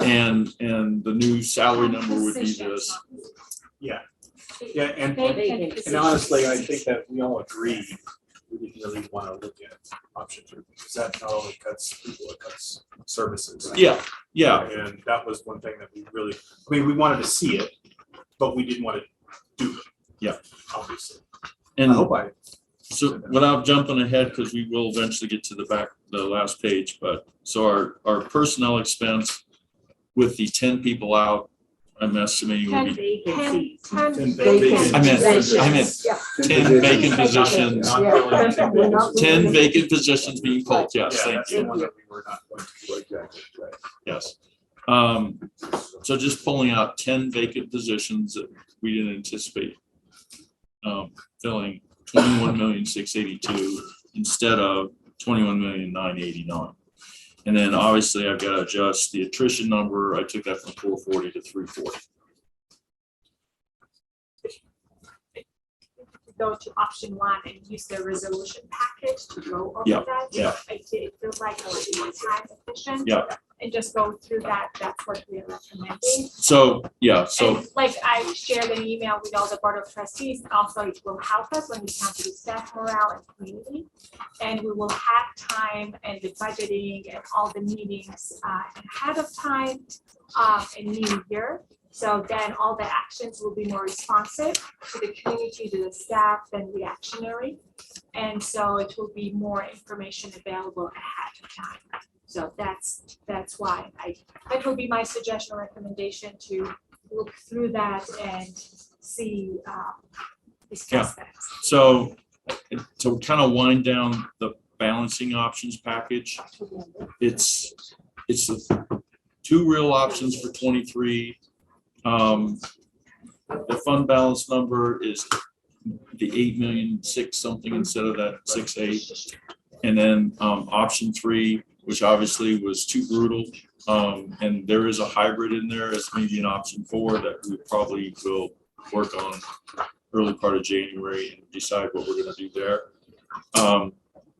and the new salary number would be this. Yeah. Yeah, and Vacant and honestly, I positions. think that we all agree, we didn't really want to look at option 3, because that not only cuts people, it cuts services. Yeah, And that was one thing that we really, I mean, we wanted to see it, but we didn't want to do it. Yeah. Obviously. and I hope I, so without jumping ahead, because we will eventually get to the last page, but so our personnel expense with the 10 people out, I'm estimating will be 10 vacant. I meant Yeah. 10 vacant positions, Not Yeah. filling 10 We're not vacancies. 10 vacant positions being pulled. Yes, yeah, thank that's you. the one that we were not going to do exactly, right. Yes. So just pulling out 10 vacant positions that we didn't anticipate filling, 21,682,000 instead of 21,989,000. And then obviously I've got to adjust the attrition number. I took that from 440 to 340. go to option one and use the resolution package to go over Yeah, that. yeah. It feels like it would be more time efficient. Yeah. And just go through that, that's what we're recommending. So, yeah, so, And like I shared an email with all the board of trustees, also it will help us when we come to the staff morale and community. And we will have time and the budgeting and all the meetings ahead of time in new year. So then all the actions will be more responsive to the community, to the staff, than reactionary. And so it will be more information available ahead of time. So that's why that will be my suggestion or recommendation to look through that and see, discuss that. so to kind of wind down the balancing options package, it's the two real options for 23. The fund balance number is the 8,000,006 something instead of that 6.8. And then option 3, which obviously was too brutal. And there is a hybrid in there as maybe an option 4 that we probably will work on early part of January and decide what we're going to do there.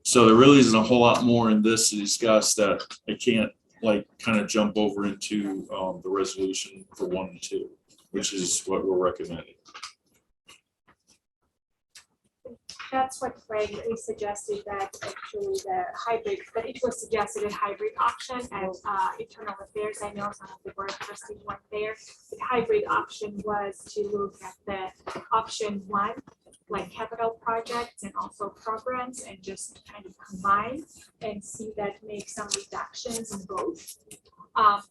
So there really isn't a whole lot more in this to discuss that I can't like kind of jump over into the resolution for 1 and 2, which is what we're recommending. That's what Greg, we suggested that actually the hybrid, but it was suggested a hybrid option at internal affairs. I know some of the board of trustees went there. The hybrid option was to look at the option 1, like capital projects and also programs, and just kind of combine and see that make some reductions in both.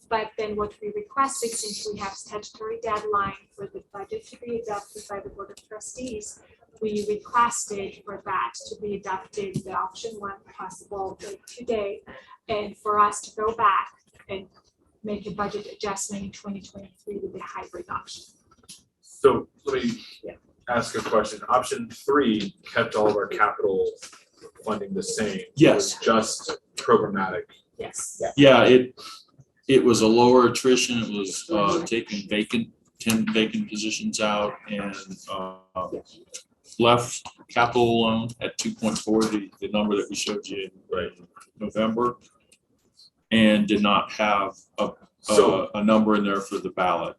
But then what we requested, since we have statutory deadline for the budget to be adopted by the board of trustees, we requested for that to be adopted, the option 1 possible today, and for us to go back and make a budget adjustment in 2023 with the hybrid option. So let me ask a question. Option 3 kept all of our capital funding the same. Yes. It was just programmatic. Yes. Yeah, it was a lower attrition. It was taking 10 vacant positions out and left capital alone at 2.4, the number that we showed you in November, and did not have a number in there for the ballot.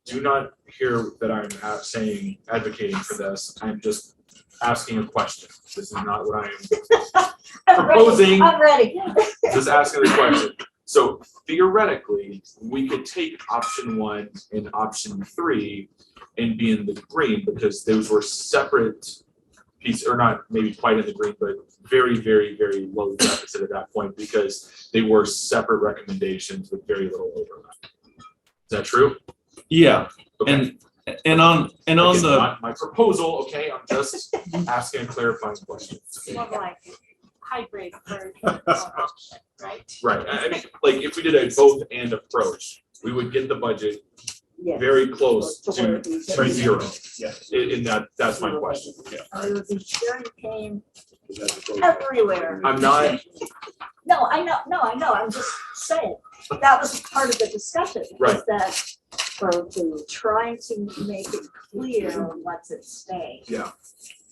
Do not hear that I'm advocating for this. I'm just asking a question. This is not what I am proposing. I'm ready. Just asking the question. So theoretically, we could take option 1 and option 3 and be in the green because those were separate pieces, or not maybe quite in the green, but very, very, very low deficit at that point because they were separate recommendations with very little overlap. Is that true? Yeah, Okay. and on Again, the not my proposal, okay? I'm just asking a clarifying question. It's more like hybrid version of option, right? Right. I mean, like if we did a both and approach, we would get the budget very close to 3-0. Yeah. And that's my question. Yeah. It would be sharing pain everywhere. I'm not. No, I know, I'm just saying, that was part of the discussion. Right. Is that to trying to make it clear what's at stake. Yeah.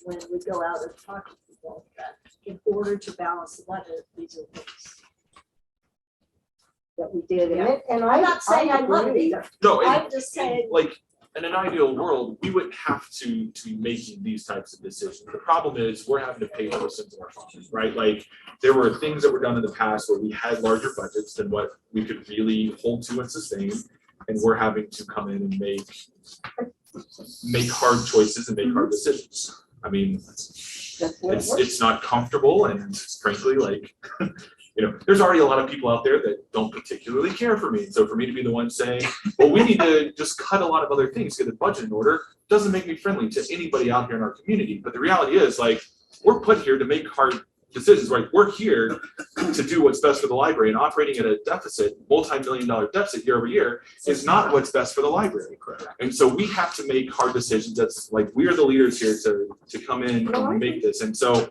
When we go out and talk to people, that in order to balance the budget, these are things that we did. And I'm not saying I love it either. No, I'm just saying. Like in an ideal world, we wouldn't have to be making these types of decisions. The problem is we're having to pay for some of our functions, right? Like there were things that were done in the past where we had larger budgets than what we could really hold to and sustain. And we're having to come in and make hard choices and make hard decisions. I mean, it's not comfortable, and frankly, like, there's already a lot of people out there that don't particularly care for me. So for me to be the one saying, well, we need to just cut a lot of other things, get the budget in order, doesn't make me friendly to anybody out here in our community. But the reality is, like, we're put here to make hard decisions, right? We're here to do what's best for the library, and operating at a deficit, multi-million-dollar deficit year over year, is not what's best for the library. And so we have to make hard decisions. That's like, we are the leaders here to come in and make this. And so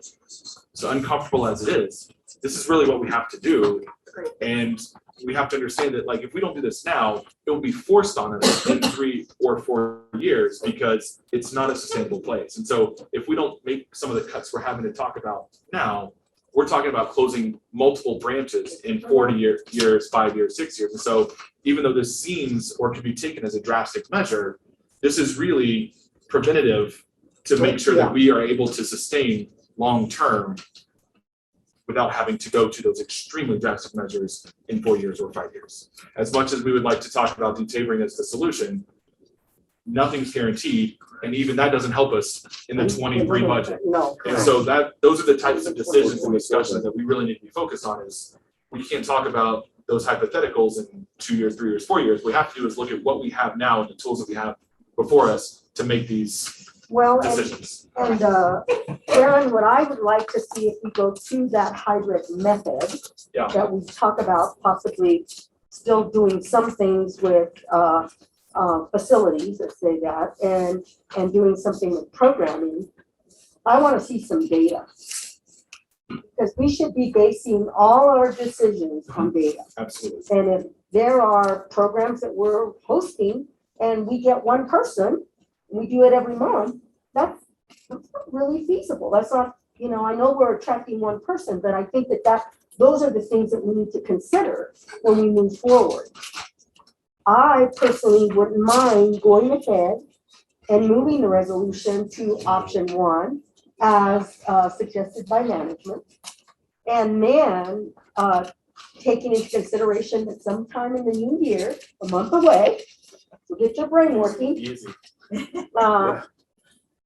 uncomfortable as it is, this is really what we have to do. Great. And we have to understand that, like, if we don't do this now, it will be forced on us in 3 or 4 years because it's not a sustainable place. And so if we don't make some of the cuts we're having to talk about now, we're talking about closing multiple branches in 40 years, 5 years, 6 years. And so even though this seems or could be taken as a drastic measure, this is really preventative to make sure that we are able to sustain long-term without having to go to those extremely drastic measures in 4 years or 5 years. As much as we would like to talk about detabering as the solution, nothing's guaranteed, and even that doesn't help us in the 23 budget. No. And so those are the types of decisions and discussions that we really need to be focused on. Is we can't talk about those hypotheticals in 2 years, 3 years, 4 years. What we have to do is look at what we have now and the tools that we have before us to make these decisions. And Karen, what I would like to see if we go to that hybrid method that we talk about, possibly still doing some things with facilities, let's say that, and doing something with programming. I want to see some data. Because we should be basing all our decisions on data. Absolutely. And if there are programs that we're hosting and we get one person, we do it every month, that's not really feasible. That's not, I know we're attracting one person, but I think that those are the things that we need to consider when we move forward. I personally wouldn't mind going ahead and moving the resolution to option 1 as suggested by management. And then taking into consideration that sometime in the new year, a month away, so get your brain working. Easy.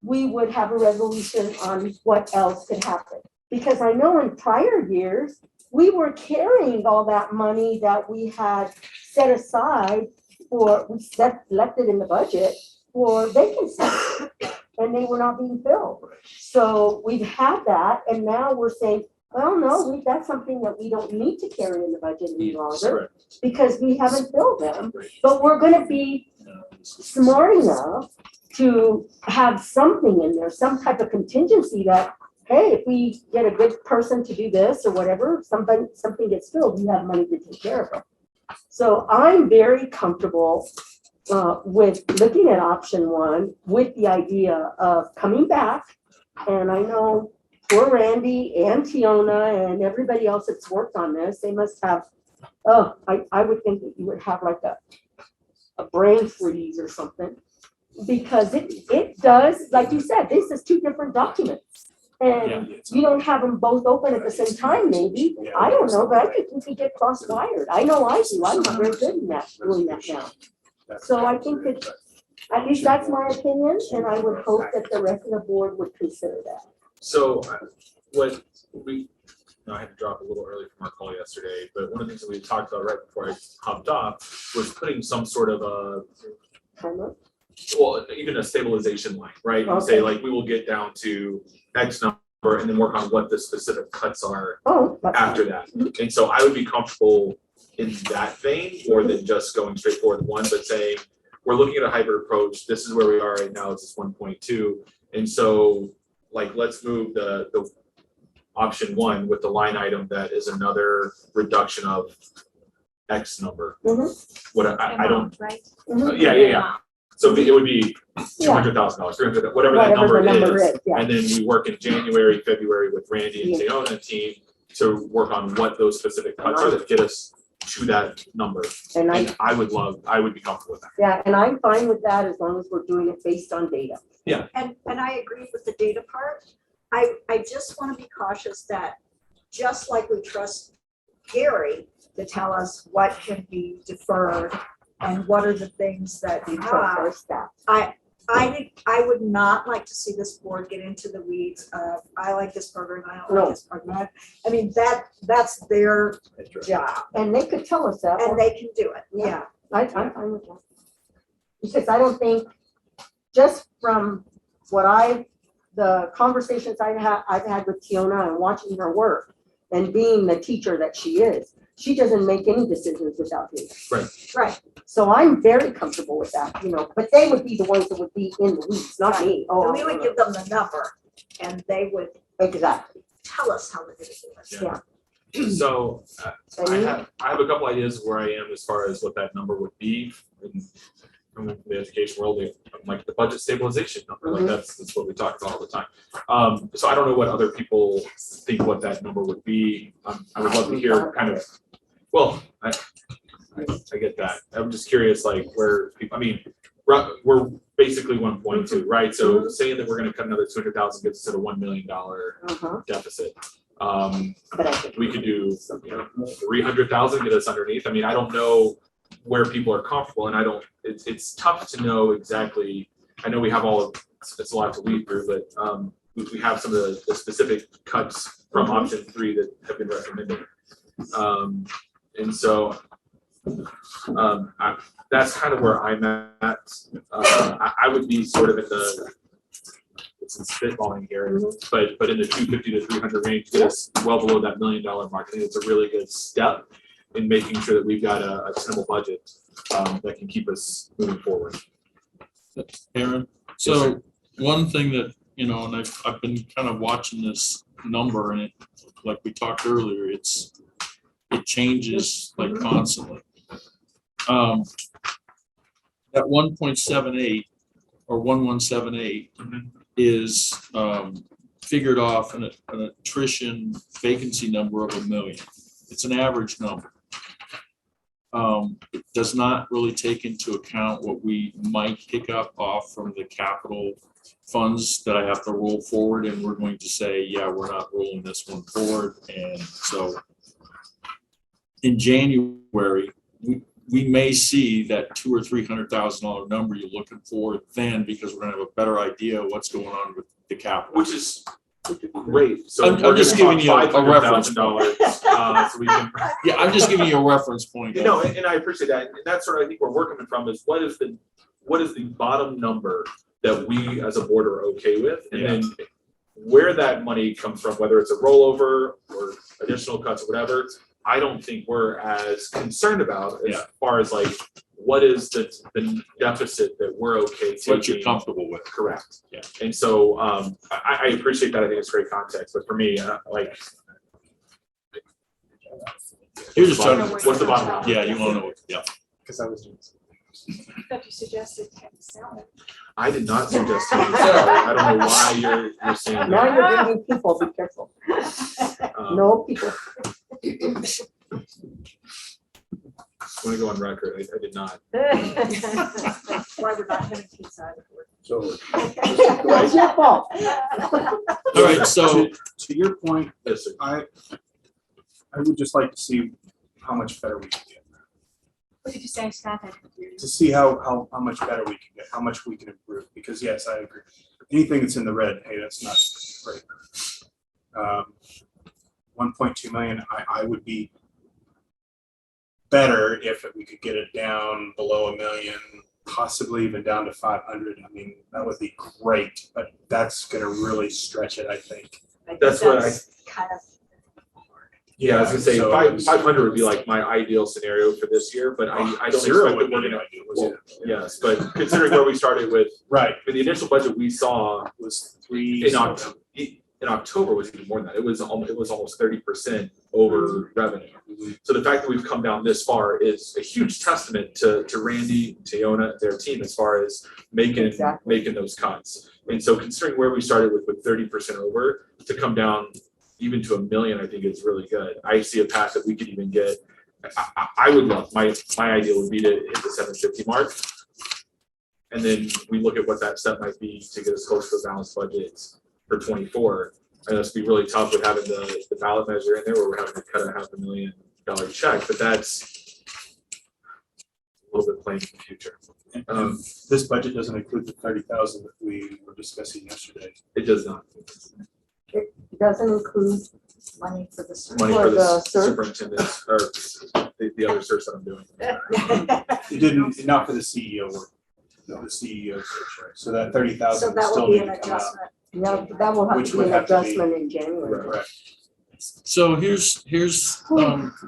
We would have a resolution on what else could happen. Because I know in prior years, we were carrying all that money that we had set aside left it in the budget for vacancies, and they were not being filled. So we've had that, and now we're saying, well, no, that's something that we don't need to carry in the budget any longer because we haven't filled them. But we're going to be smart enough to have something in there, some type of contingency that, hey, if we get a good person to do this or whatever, something gets filled, we have money to take care of it. So I'm very comfortable with looking at option 1 with the idea of coming back. And I know poor Randy and Tiona and everybody else that's worked on this, they must have, I would think that you would have like a brain freeze or something. Because it does, like you said, this is 2 different documents. And you don't have them both open at the same time, maybe. I don't know, but I think we could get cross-wired. I know I do. I'm not very good in doing that now. So I think that, at least that's my opinion, and I would hope that the rest of the board would consider that. So what I had to drop a little early from our call yesterday, but one of the things that we talked about right before I hopped off was putting some sort of even a stabilization line, right? You say like, we will get down to X number and then work on what the specific cuts are after that. And so I would be comfortable in that vein more than just going straight forward one, but saying, we're looking at a hybrid approach. This is where we are right now. It's 1.2. And so like, let's move the option 1 with the line item that is another reduction of X number. What I don't, right? yeah. So it would be $200,000, $300,000, whatever that number is. And then we work in January, February with Randy and Tiona and team to work on what those specific cuts are that get us to that number. And I would be comfortable with that. Yeah, and I'm fine with that as long as we're doing it based on data. Yeah. And I agree with the data part. I just want to be cautious that just like we trust Gary to tell us what can be deferred and what are the things that we trust our staff. I would not like to see this board get into the weeds of, I like this program, I don't like this program. I mean, that's their job. And they could tell us that. And they can do it, yeah. I'm fine with that. Because I don't think, just from the conversations I've had with Tiona and watching her work and being the teacher that she is, she doesn't make any decisions without data. Right. So I'm very comfortable with that, but they would be the ones that would be in the weeds, not me. And we would give them the number and they would exactly tell us how they're going to do it. Yeah. So I And have a couple ideas of where I am as far as what that number would be from the education world, like the budget stabilization number, like that's what we talk about all the time. So I don't know what other people think what that number would be. I would love to hear kind of, well, I get that. I'm just curious, like where people, I mean, we're basically 1.2, right? So saying that we're gonna cut another 200,000 gets us to the $1 million deficit. We could do 300,000, get us underneath. I mean, I don't know where people are comfortable, and it's tough to know exactly. I know we have it's a lot to weed through, but we have some of the specific cuts from option 3 that have been recommended. And so that's kind of where I'm at. I would be sort of in the, it's spitballing here, but in the 250 to 300 range, get us well below that $1 million mark. I think it's a really good step in making sure that we've got a tenable budget that can keep us moving forward. Aaron, so one thing that, and I've been kind of watching this number, and it, like we talked earlier, it changes like constantly. That 1.78 or 1178 is figured off an attrition vacancy number of 1 million. It's an average number. It does not really take into account what we might pick up off from the capital funds that I have to roll forward, and we're going to say, yeah, we're not rolling this one forward. And so in January, we may see that $200,000 or $300,000 number you're looking for then, because we're gonna have a better idea of what's going on with the capital. Which is great. So I'm just giving you a reference point. So we can, yeah, I'm just giving you a reference point. and I appreciate that. And that's where I think where we're coming from is what is the bottom number that we as a board are okay with, and then where that money comes from, whether it's a rollover or additional cuts or whatever. I don't think we're as concerned about as far as like what is the deficit that we're okay taking. What you're comfortable with. Correct. Yeah. And so I appreciate that. I think it's great context. But for me, like, You're just what's the bottom line? Yeah, you want to know. Yeah. Because I was doing. I thought you suggested 10 salad. I did not suggest to you. I don't know why you're saying that. now you're bringing people, be careful. No people. I'm going to go on record. I did not. Why we're not having pizza out of work. So, It's your fault. All right, so To your point, Yes, sir. I would just like to see how much better we can get. What did you say, Scott? To see how much better we can get, how much we can improve, because yes, I agree. Anything that's in the red, hey, that's not great. 1.2 million, I would be better if we could get it down below 1 million, possibly even down to 500. I mean, that would be great, but that's gonna really stretch it, I think. That's what kind of. Yeah, I was gonna say So 500 would be like my ideal scenario for this year, but I don't Zero expect would that we're be gonna. ideal, Well, yes, but considering where we started with, Right, the initial budget we saw was 3. in October was even more than that. It was almost 30% over revenue. So the fact that we've come down this far is a huge testament to Randy, Tiona, their team as far as making those cuts. And so considering where we started with 30% over, to come down even to 1 million, I think is really good. I see a path that we could even get. I would love, my ideal would be to hit the 750 mark. And then we look at what that step might be to get us close to a balanced budget for 24. And it's be really tough with having the ballot measure in there where we're having to cut a $500,000 check, but that's a little bit playing in the future. This budget doesn't include the 30,000 that we were discussing yesterday. It does not. It doesn't include money for the. Money for the search. superintendent or the other search that I'm doing. It didn't, not for the CEO work. No, the CEO search, right? So that 30,000 So that still will be need an to come out. adjustment. Yeah, that will have Which to be would an have to be- adjustment in January. Correct. So here's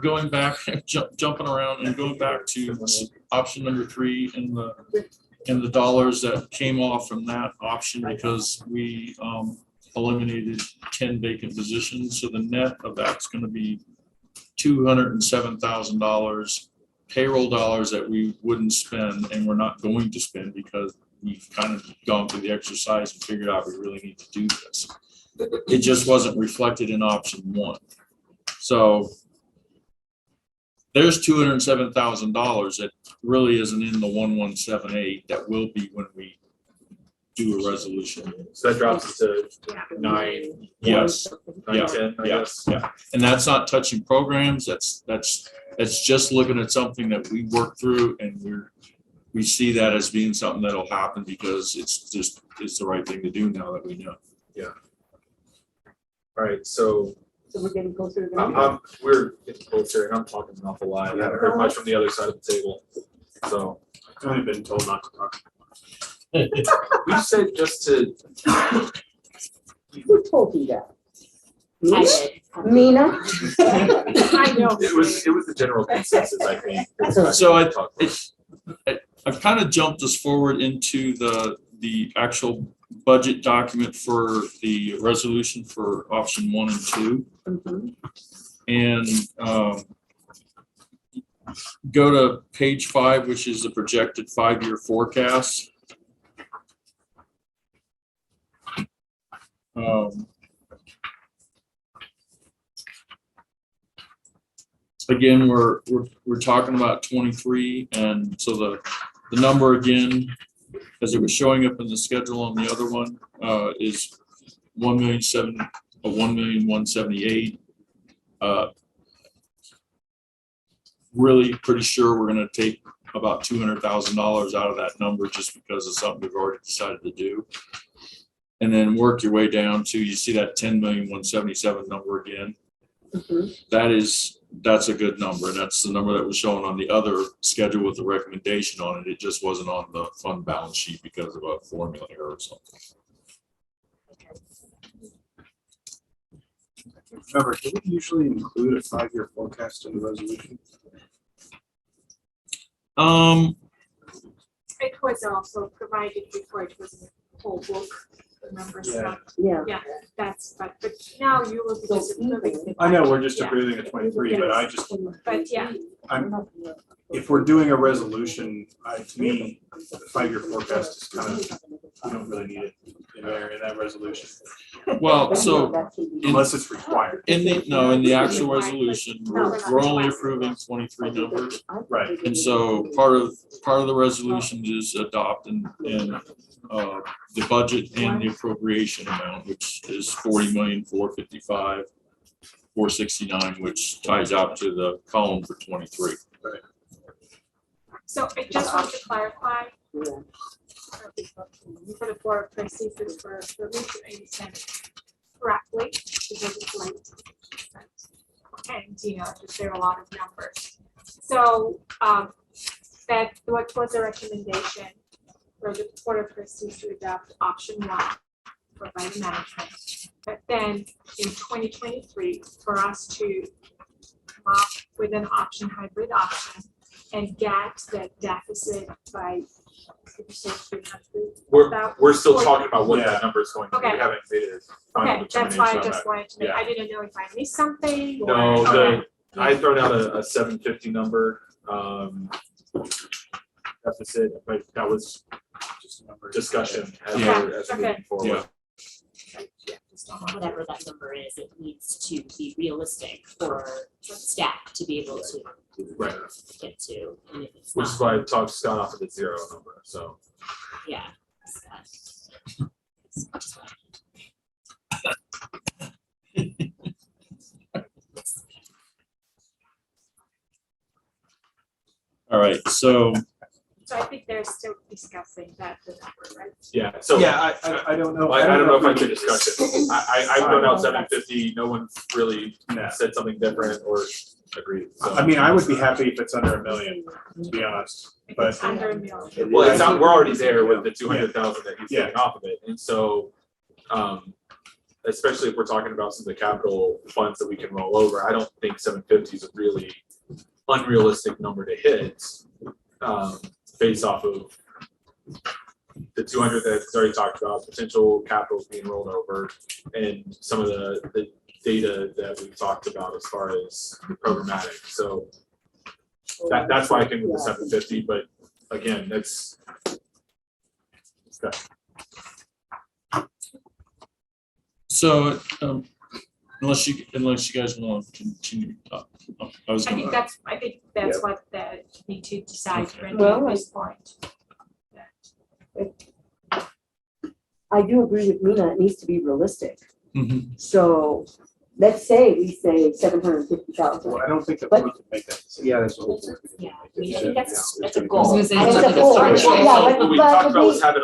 going back, jumping around and going back to option number 3 and the dollars that came off from that option because we eliminated 10 vacant positions. So the net of that's going to be $207,000 payroll dollars that we wouldn't spend and we're not going to spend because we've kind of gone through the exercise and figured out we really need to do this. It just wasn't reflected in option one. So there's $207,000 that really isn't in the 1178 that will be when we do a resolution. So that drops us to 9. Yes. 9, Yeah. 10, I Yeah. guess. Yeah. And that's not touching programs. That's just looking at something that we work through and we see that as being something that'll happen because it's the right thing to do now that we know. Yeah. All right, so So we're getting closer to the. we're getting closer and I'm talking an awful lot. I haven't heard much from the other side of the table. So I've only been told not to talk. we said just to, Who told you that? I Me? did. Mina? I know. it was the general consensus, I think. So I've kind of jumped us forward into the actual budget document for the resolution for option 1 and 2. Mhm. And go to page 5, which is the projected 5-year forecast. Again, we're talking about 23, and so the number again, as it was showing up in the schedule on the other one, is 1,178,000. Really pretty sure we're going to take about $200,000 out of that number just because of something we've already decided to do. And then work your way down to, you see that 10,177,000 number again. Mhm. That's a good number. And that's the number that was shown on the other schedule with the recommendation on it. It just wasn't on the fund balance sheet because of a formula error or something. Trevor, do we usually include a 5-year forecast in the resolution? It was also provided before, it was in the whole book, remember, so, Yeah. yeah, that's, but now you will be So just approving. the I know, we're budget, just yeah. approving a 23, but I just, But yeah, if we're doing a resolution, to me, the 5-year forecast is kind of, you don't really need it in there in that resolution, Well, so unless it's required. in the actual resolution, we're only approving 23 numbers. Right. And so part of the resolution is adopting the budget and the appropriation amount, which is 40,455,469, which ties out to the column for 23. so I just want to clarify. For the board of trustees, is for me to understand it correctly, because it's late. And, just there are a lot of numbers. So, that, what was the recommendation for the board of trustees to adopt option 1 for by the management? But then in 2023, for us to come up with an option, hybrid option, and get the deficit by, did you say 300? We're still talking about what Yeah. that number is going to be. We Okay. haven't made a final Okay, that's why I determination on just that. wanted to make, Yeah. I didn't know if I missed something or. No, Okay. I thrown out a 750 number, deficit, but that was Just a number. discussion as Yeah. we're Okay. moving forward. Yeah. Whatever that number is, it needs to be realistic for staff to be able to Right, get to. And if it's which is not, why I talked Scott off of the 0 number, so. yeah. All right, so So I think they're still discussing that, the number, right? Yeah, so. Yeah, I don't know. I don't know if I could we- discuss it. I've thrown out 750, no one really No. said something different or agreed. So. I mean, I would be happy if it's under $1 million, to be honest, If but. it's under a million. Well, it's not, we're already there with the 200,000 that he's Yeah. taking off of it, and so, especially if we're talking about some of the capital funds that we can roll over, I don't think 750 is a really unrealistic number to hit, based off of the 200 that's already talked about, potential capitals being rolled over, and some of the data that we talked about as far as programmatic. So that's why I came with the 750, but again, that's. So, unless you guys want to continue, I was I think gonna, that's what the need to decide Okay. really Well, at this point. I do agree with Mina, it needs to be realistic. Mhm. So let's say we say 750,000. Well, I don't think that But- we can make that. Yeah, that's what. Yeah, I mean, I think that's a I was goal. gonna say, It's it's a like goal. start Yeah, shape. but- What we but talked about was we- having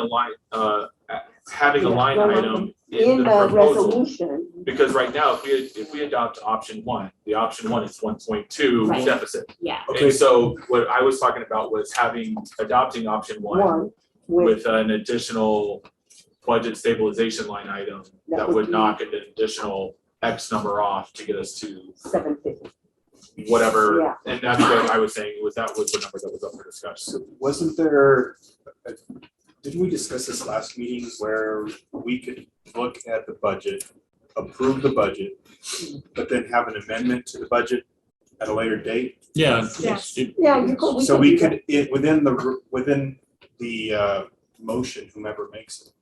a line item In in the the proposal. resolution, Because right now, if we adopt option one, the option one is 1.2 Right. deficit. Yeah, And so what I was talking about was adopting option one with, with an additional budget stabilization line item that would be knock an additional X number off to get us to 750. whatever. Yeah. And that's what I was saying, that was the number that was up for discussion. Wasn't there, didn't we discuss this last meeting where we could look at the budget, approve the budget, but then have an amendment to the budget at a later date? yeah. Yes. Yeah, you could. So we do that. could, within the motion, whomever makes it,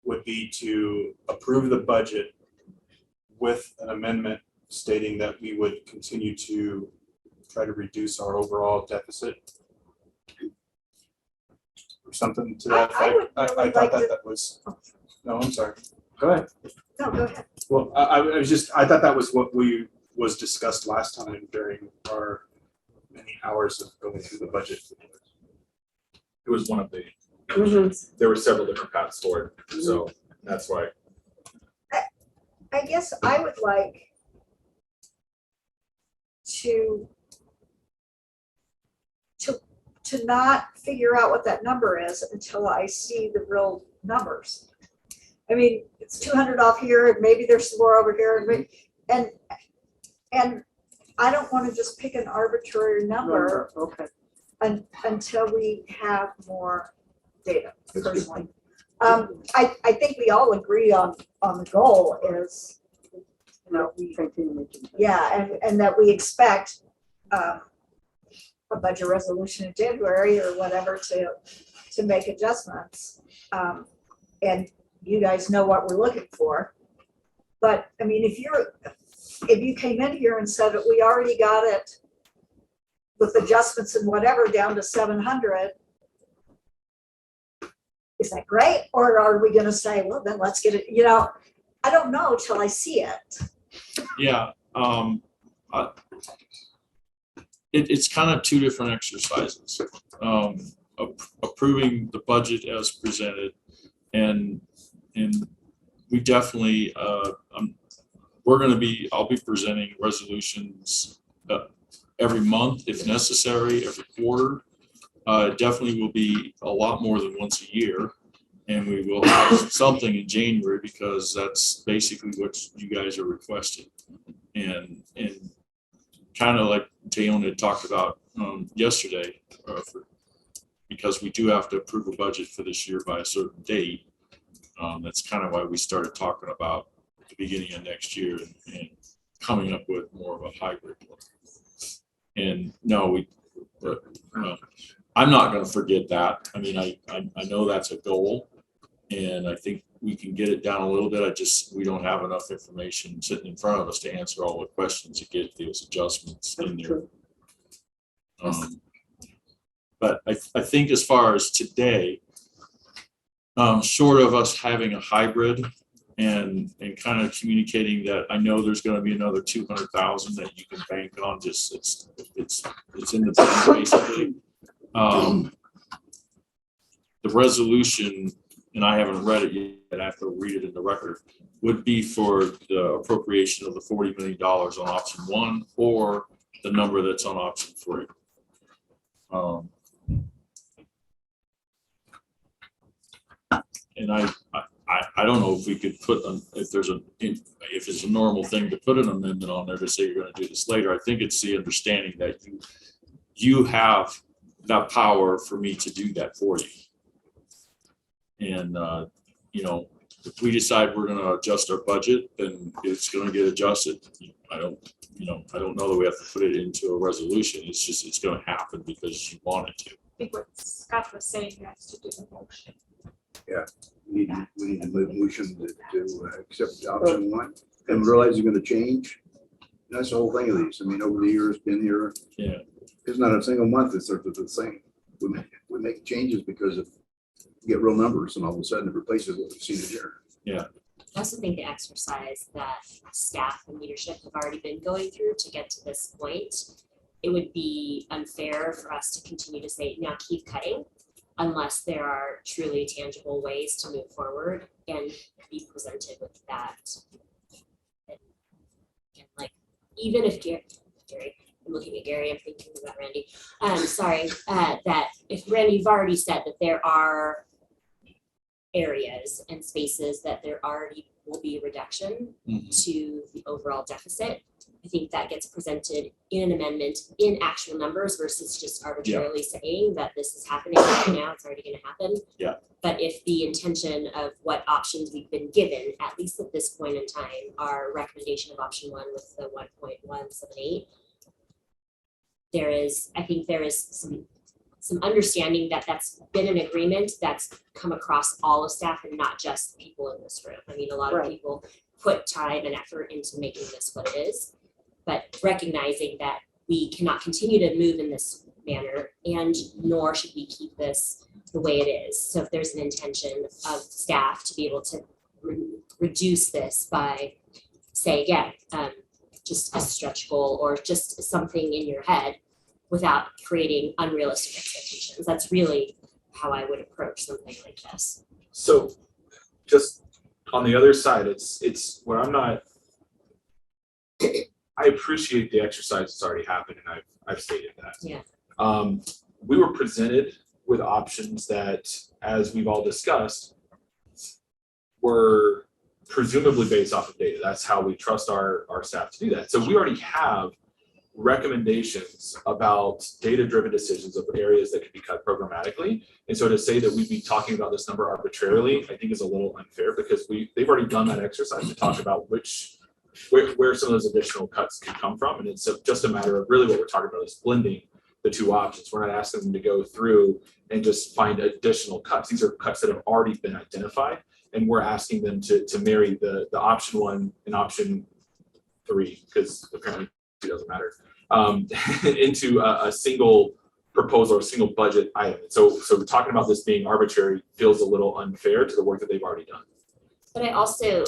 would be to approve the budget with an amendment stating that we would continue to try to reduce our overall deficit. Or something to that I would effect. I really thought like that to- that was, no, I'm sorry. Go ahead. No, go ahead. Well, I was just, I thought that was what was discussed last time during our many hours of going through the budget. It was one of the, Mhm. there were several different paths forward, so that's why. I guess I would like to not figure out what that number is until I see the real numbers. I mean, it's 200 off here and maybe there's some more over here and I don't want to just pick an arbitrary number Okay. until we have more data personally. I think we all agree on the goal is, you know, and that we expect a budget resolution in January or whatever to make adjustments. And you guys know what we're looking for. But I mean, if you came in here and said that we already got it with adjustments and whatever down to 700, is that great? Or are we gonna say, well, then let's get it, you know, I don't know till I see it. Yeah, it's kind of two different exercises. Approving the budget as presented, and we definitely, I'll be presenting resolutions every month if necessary, every quarter. It definitely will be a lot more than once a year. And we will have something in January because that's basically what you guys are requesting. And kind of like Tayon had talked about yesterday, because we do have to approve a budget for this year by a certain date. That's kind of why we started talking about the beginning of next year and coming up with more of a hybrid one. And no, I'm not going to forget that. I mean, I know that's a goal, and I think we can get it down a little bit. We don't have enough information sitting in front of us to answer all the questions to get those adjustments in there. But I think as far as today, short of us having a hybrid and kind of communicating that I know there's going to be another 200,000 that you can bank on, just it's in the bank basically. The resolution, and I haven't read it yet, I have to read it in the record, would be for the appropriation of the $40 million on option one or the number that's on option three. And I don't know if we could put if it's a normal thing to put an amendment on there to say you're going to do this later. I think it's the understanding that you have that power for me to do that for you. And you know, if we decide we're gonna adjust our budget, then it's gonna get adjusted. I don't know that we have to put it into a resolution. It's just, it's gonna happen because you want it to. I think what Scott was saying, that's to do the motion. We need to move motion to accept option one and realize it's gonna change. That's the whole thing of these. I mean, over the years, been here. Yeah. There's not a single month that's the same. We make changes because of, get real numbers and all of a sudden it replaces what we've seen here. I also think the exercise that staff and leadership have already been going through to get to this point, it would be unfair for us to continue to say, now keep cutting, unless there are truly tangible ways to move forward and be presented with that. And like, even if Gary, I'm looking at Gary, I'm thinking about Randy. Sorry, that if Randy, you've already said that there are areas and spaces that there already will be a reduction to the overall deficit. I think that gets presented in an amendment in actual numbers versus just arbitrarily saying that this is happening right now, it's already gonna happen. Yeah. But if the intention of what options we've been given, at least at this point in time, our recommendation of option one with the 1.178, I think there is some understanding that that's been an agreement that's come across all of staff and not just people in this room. I mean, a lot of people put time and effort into making this what it is, but recognizing that we cannot continue to move in this manner, and nor should we keep this the way it is. So if there's an intention of staff to be able to reduce this by, say again, just a stretch goal or just something in your head without creating unrealistic expectations. That's really how I would approach something like this. So just on the other side, it's where I'm not, I appreciate the exercise that's already happened, and I've stated that. Yeah. We were presented with options that, as we've all discussed, were presumably based off of data. That's how we trust our staff to do that. So we already have recommendations about data-driven decisions of areas that could be cut programmatically. And so to say that we'd be talking about this number arbitrarily, I think is a little unfair, because they've already done that exercise to talk about where some of those additional cuts can come from. And it's just a matter of really what we're talking about is blending the two options. We're not asking them to go through and just find additional cuts. These are cuts that have already been identified, and we're asking them to marry the option one and option three, because apparently it doesn't matter, into a single proposal or a single budget item. So talking about this being arbitrary feels a little unfair to the work that they've already done. But I also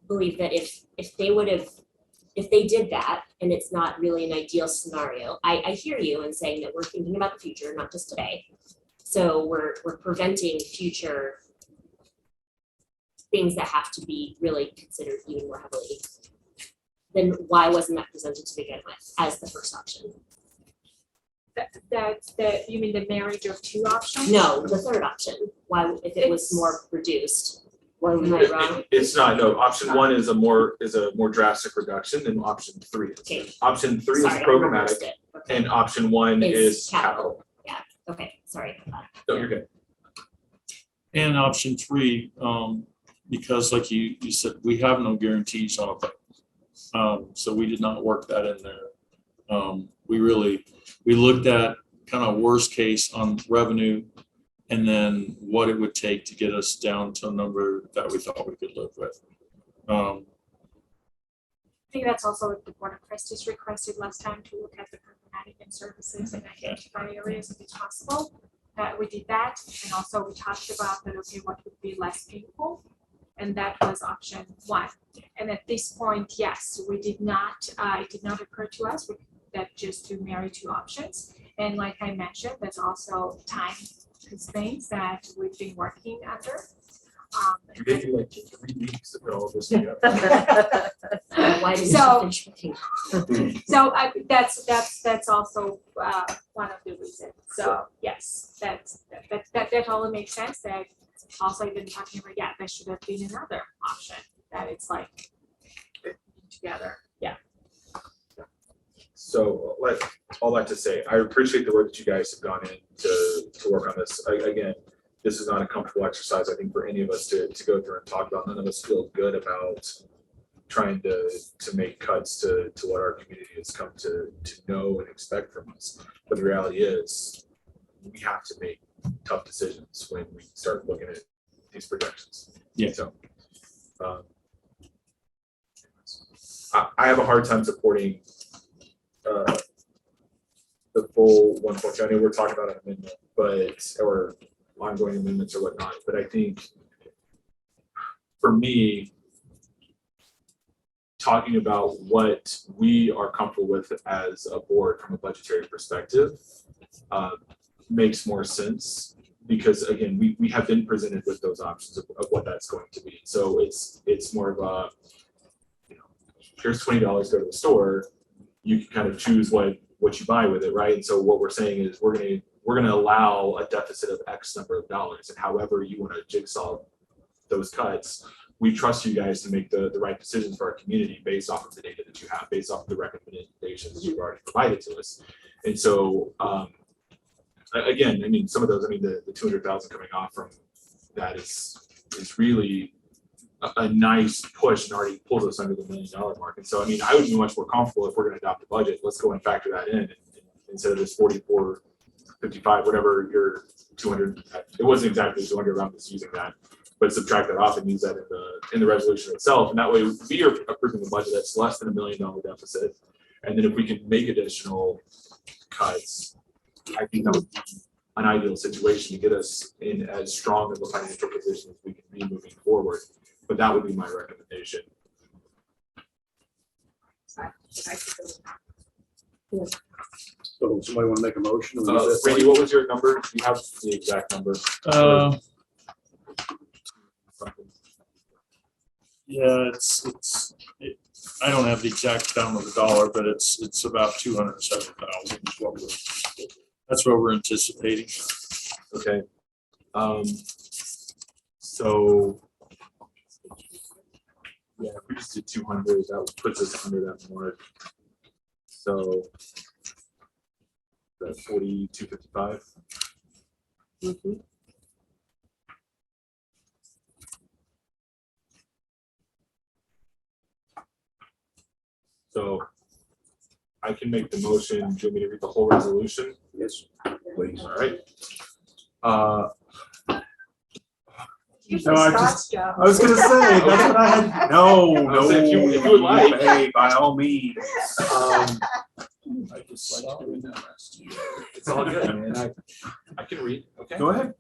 believe that if they did that, and it's not really an ideal scenario, I hear you in saying that we're thinking about the future, not just today. So we're preventing future things that have to be really considered even more heavily. Then why wasn't that presented to begin with as the first option? That you mean the marriage of two options? No, the third option. Why, if it was more reduced, why was I wrong? It's not. No, option one is a more drastic reduction than option three. Okay. Option three Sorry, is I programmatic, reversed it. Okay. and option one is capital. Yeah. Okay. Sorry about that. No, you're good. And option three, because like you said, we have no guarantees on it. So we did not work that in there. We looked at kind of worst case on revenue, and then what it would take to get us down to a number that we thought we could live with. I think that's also what the Board of Trustees requested last time, to look at the programmatic and services and identify areas if it's possible. We did that, and also we talked about that, okay, what would be less painful, and that was option one. And at this point, yes, we did not, it did not occur to us that just to marry two options. And like I mentioned, there's also time constraints that we've been working under. You're making like 3 weeks to put all this together. Why did So- you finish? So that's also one of the reasons. So yes, that totally makes sense. That also even talking about, yeah, there should have been another option that it's like together. Yeah. So all that to say, I appreciate the work that you guys have gone in to work on this. Again, this is not a comfortable exercise, I think, for any of us to go through and talk about. None of us feel good about trying to make cuts to what our community has come to know and expect from us. But the reality is, we have to make tough decisions when we start looking at these projections. Yeah. So, I have a hard time supporting the full 1.2. I know we're talking about an amendment, or ongoing amendments or whatnot, but I think for me, talking about what we are comfortable with as a board from a budgetary perspective makes more sense, because again, we have been presented with those options of what that's going to be. So it's more of a, here's $20, go to the store, you can kind of choose what you buy with it, right? And so what we're saying is we're gonna allow a deficit of X number of dollars, and however you want to jigsaw those cuts, we trust you guys to make the right decisions for our community based off of the data that you have, based off of the recommendations that you've already provided to us. And so again, I mean, some of those, I mean, the 200,000 coming off from that is really a nice push and already pulls us under the $1 million mark. And so, I mean, I would be much more comfortable if we're going to adopt a budget. Let's go and factor that in, and instead of this 44.55, whatever your 200. It wasn't exactly 200. I'm just using that, but subtract that off and use that in the resolution itself. And that way, we are approving a budget that's less than $1 million deficit. And then if we can make additional cuts, I think that would be an ideal situation to get us in as strong of a financial position as we can be moving forward. But that would be my recommendation. So somebody want to make a motion? Randy, what was your number? Do you have the exact number? Yeah, I don't have the exact down of the dollar, but it's about 207,000 is what that's what we're anticipating. Okay. So yeah, if we just did 200, that puts us under that mark. So that's 42.55. Mm-hmm. So I can make the motion. Do you want me to read the whole resolution? Yes, please. All right. No, I was gonna say, that's what I had, no, If you would like. Hey, by all means. I just like doing that last year. It's all good, man. I can read. Okay. Go ahead.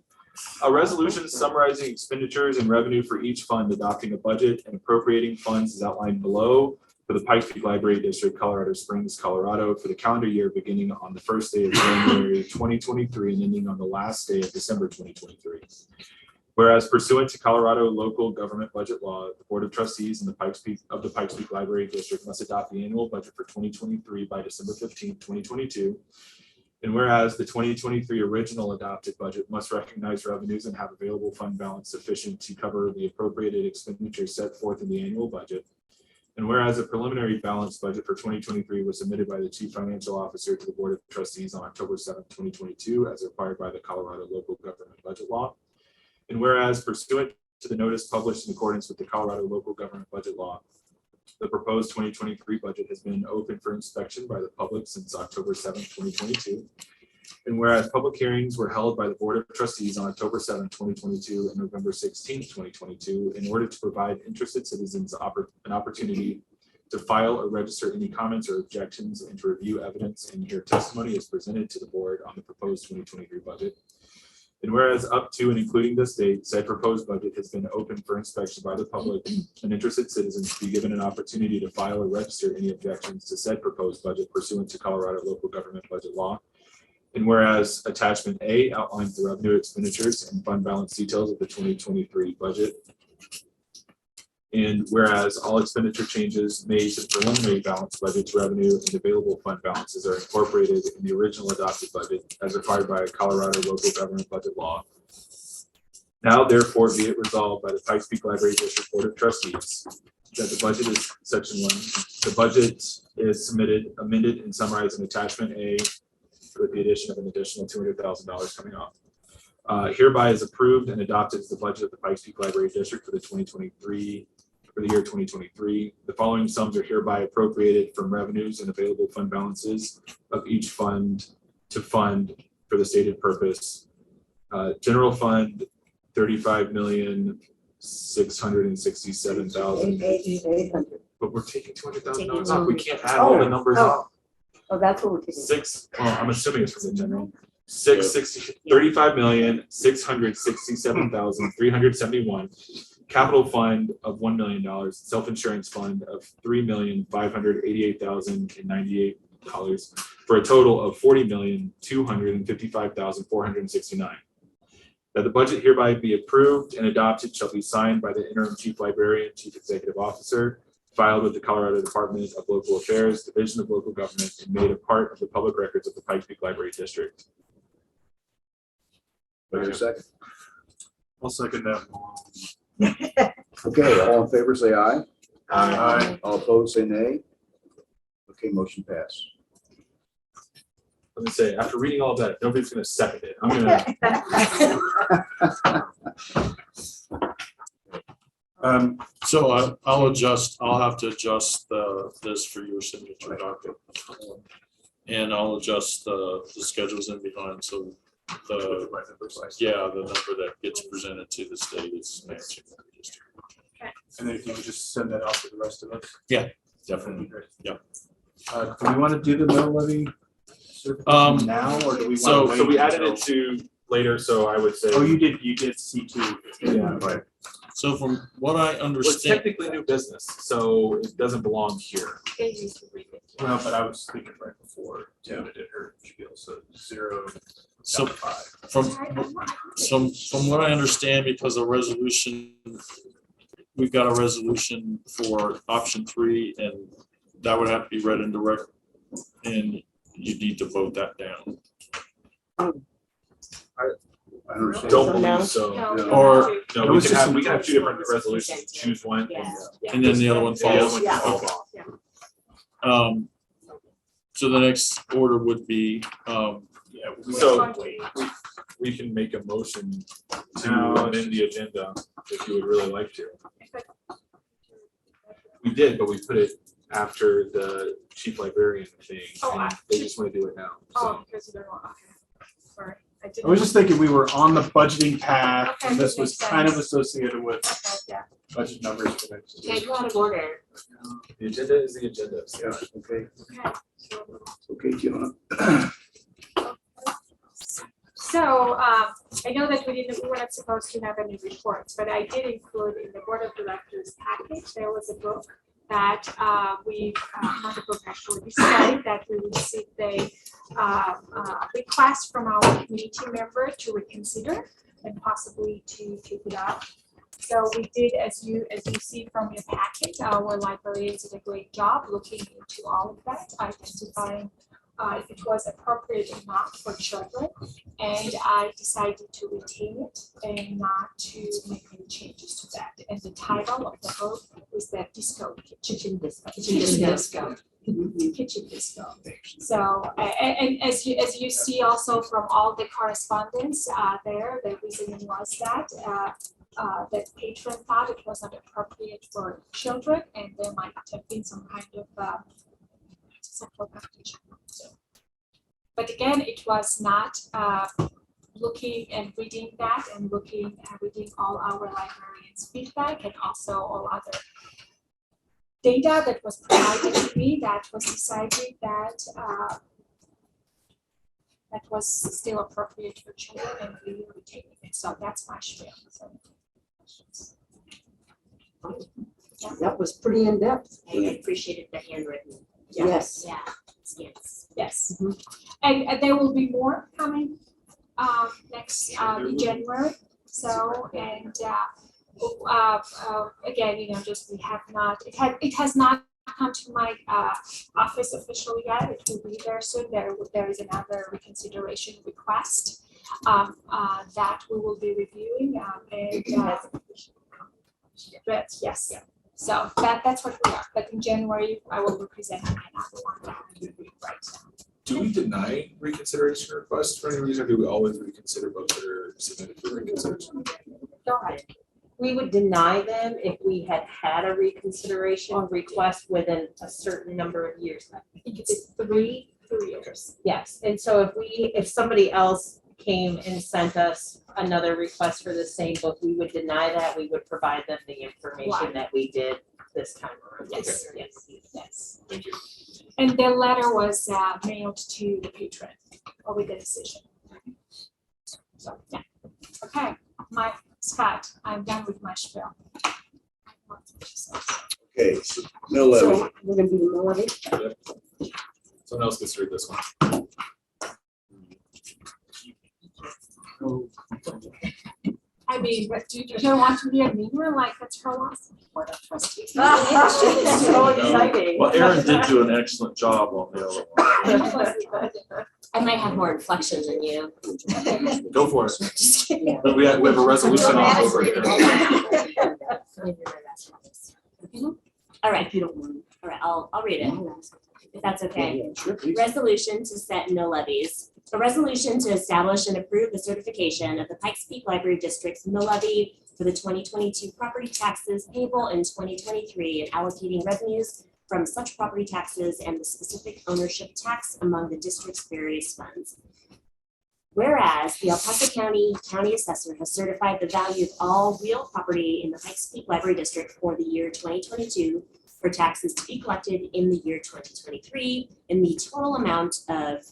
A resolution summarizing expenditures and revenue for each fund, adopting a budget and appropriating funds is outlined below for the Pikes Peak Library District, Colorado Springs, Colorado, for the calendar year beginning on the first day of January 2023 and ending on the last day of December 2023. Whereas pursuant to Colorado local government budget law, the Board of Trustees and the Pikes Peak Library District must adopt the annual budget for 2023 by December 15, 2022. And whereas the 2023 original adopted budget must recognize revenues and have available fund balance sufficient to cover the appropriated expenditures set forth in the annual budget. And whereas a preliminary balanced budget for 2023 was submitted by the Chief Financial Officer to the Board of Trustees on October 7, 2022, as required by the Colorado local government budget law. And whereas pursuant to the notice published in accordance with the Colorado local government budget law, the proposed 2023 budget has been open for inspection by the public since October 7, 2022. And whereas public hearings were held by the Board of Trustees on October 7, 2022 and November 16, 2022, in order to provide interested citizens an opportunity to file or register any comments or objections and to review evidence and hear testimony as presented to the board on the proposed 2023 budget. And whereas up to and including this date, said proposed budget has been open for inspection by the public and interested citizens to be given an opportunity to file or register any objections to said proposed budget pursuant to Colorado local government budget law. And whereas attachment A outlines the revenue expenditures and fund balance details of the 2023 budget. And whereas all expenditure changes made to the preliminary balance budget to revenue and available fund balances are incorporated in the original adopted budget as required by Colorado local government budget law. Now therefore be it resolved by the Pikes Peak Library District Board of Trustees that the budget is section 1. The budget is submitted, amended, and summarized in attachment A with the addition of an additional $200,000 coming off. Hereby is approved and adopted as the budget of the Pikes Peak Library District for the year 2023. The following sums are hereby appropriated from revenues and available fund balances of each fund to fund for the stated purpose. General fund, 35,667,000. But we're taking $200,000 off. We can't add all the numbers up. Oh, that's what we're taking. I'm assuming it's from the general. 35,667,371. Capital fund of $1 million. Self-insurance fund of $3,588,098 for a total of $40,255,469. That the budget hereby be approved and adopted shall be signed by the interim chief librarian, chief executive officer, filed with the Colorado Department of Local Affairs, Division of Local Government, and made a part of the public records of the Pikes Peak Library District. Wait a second. I'll second that. Okay, all in favor, say aye. Aye. All opposed, say nay. Okay, motion passed. Let me say, after reading all that, nobody's going to second it. I'm going to. So I'll have to adjust this for your signature, Doctor. And I'll adjust the schedules in behind, so the number that gets presented to the state is matching the district. And then if you could just send that out to the rest of us. Yeah, Definitely great. Yeah. Do we want to do the mill levy now, or do we want So to wait? we added until- it to later, so I would say. Oh, you did C2. Yeah. Right. So from what I It's understand, technically new business, so it doesn't belong here. Well, but I was thinking right before Tina did her spiel, so 0 so to 5. from what I understand, because a resolution, we've got a resolution for option 3, and that would have to be read into record, and you need to vote that down. I understand. Don't believe so. No. Or- No, It we was can just have, some- we can have 2 different resolutions, choose one. And then the other one The other falls. one can fall off. So the next order would be, Yeah. So we can make a motion to amend the agenda if you would really like to. We did, but we put it after the chief librarian thing, and they just want to do it now. Oh, because they're not, okay. Sorry. I was just thinking we were on the budgeting path, Okay, and this was makes kind of sense. associated with Okay, yeah. budget numbers for next year. Okay, you out of order. The agenda is the agenda. Yeah, okay, Okay. So- okay, Tiana. So, I know that we weren't supposed to have any reports, but I did include in the board of directors package, there was a book that not a book actually, we studied that we received a request from our community member to reconsider and possibly to take it up. So we did, as you see from your packet, our librarians did a great job looking into all of that, identifying if it was appropriate or not for children. And I decided to retain it and not to make any changes to that. And the title of the book is the Disco Kitchen Disco. Kitchen Disco. Kitchen Disco. So, and as you see also from all the correspondence there, the reasoning was that that patron thought it was not appropriate for children, and there might have been some kind of sexual confusion. So, but again, it was not looking and reading that and reading all our librarians' feedback and also all other data that was provided to me, that was decided that that was still appropriate for children, and we were taking it. So that's my spiel. So, That was pretty in-depth. I appreciated the handwritten. Yes. Yeah. Yes. yes. And there will be more coming next in January. So, and again, just we have not, it has not come to my office officially yet. It will be there soon. There is another reconsideration request that we will be reviewing, but yes. So that's what we are. But in January, I will be presenting another one that we read right now. Do we deny reconsideration requests for any reason, or do we always reconsider votes that are submitted for reconsideration? We would deny them if we had had a reconsideration request within a certain number of years. I think it's three years. Yes, and so if somebody else came and sent us another request for the same book, we would deny that. We would provide them the information that we did this time around. Yes. Yes. Thank you. And the letter was mailed to the patron with the decision. So, yeah. Okay, Scott, I'm done with my spiel. Okay, mill levy. So we're gonna do the mill levy. Someone else gets to read this one. I mean, but do you want to be a member like that's her last board of trustees? So exciting. Well, Aaron did do an excellent job on the other one. I might have more inflection than you. Go for it. Just kidding. But we have a resolution on over here. All right, all right, I'll read it, if that's okay. Resolution to set mill levies. A resolution to establish and approve the certification of the Pikes Peak Library District's mill levy for the 2022 property taxes payable in 2023 and allocating revenues from such property taxes and the specific ownership tax among the district's various funds. Whereas the El Paso County Assessor has certified the value of all real property in the Pikes Peak Library District for the year 2022 for taxes to be collected in the year 2023 in the total amount of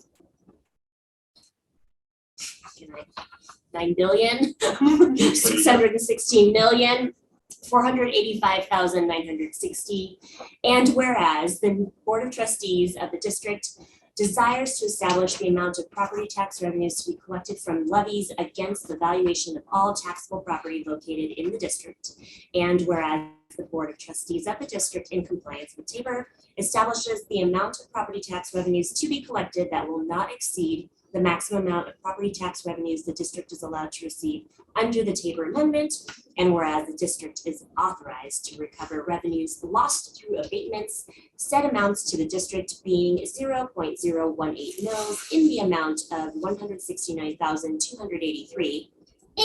$9,616,485,960. And whereas the Board of Trustees of the district desires to establish the amount of property tax revenues to be collected from levies against the valuation of all taxable property located in the district. And whereas the Board of Trustees of the district, in compliance with Tabor, establishes the amount of property tax revenues to be collected that will not exceed the maximum amount of property tax revenues the district is allowed to receive under the Tabor Amendment, and whereas the district is authorized to recover revenues lost through abatements, said amounts to the district being 0.018 mils in the amount of $169,283,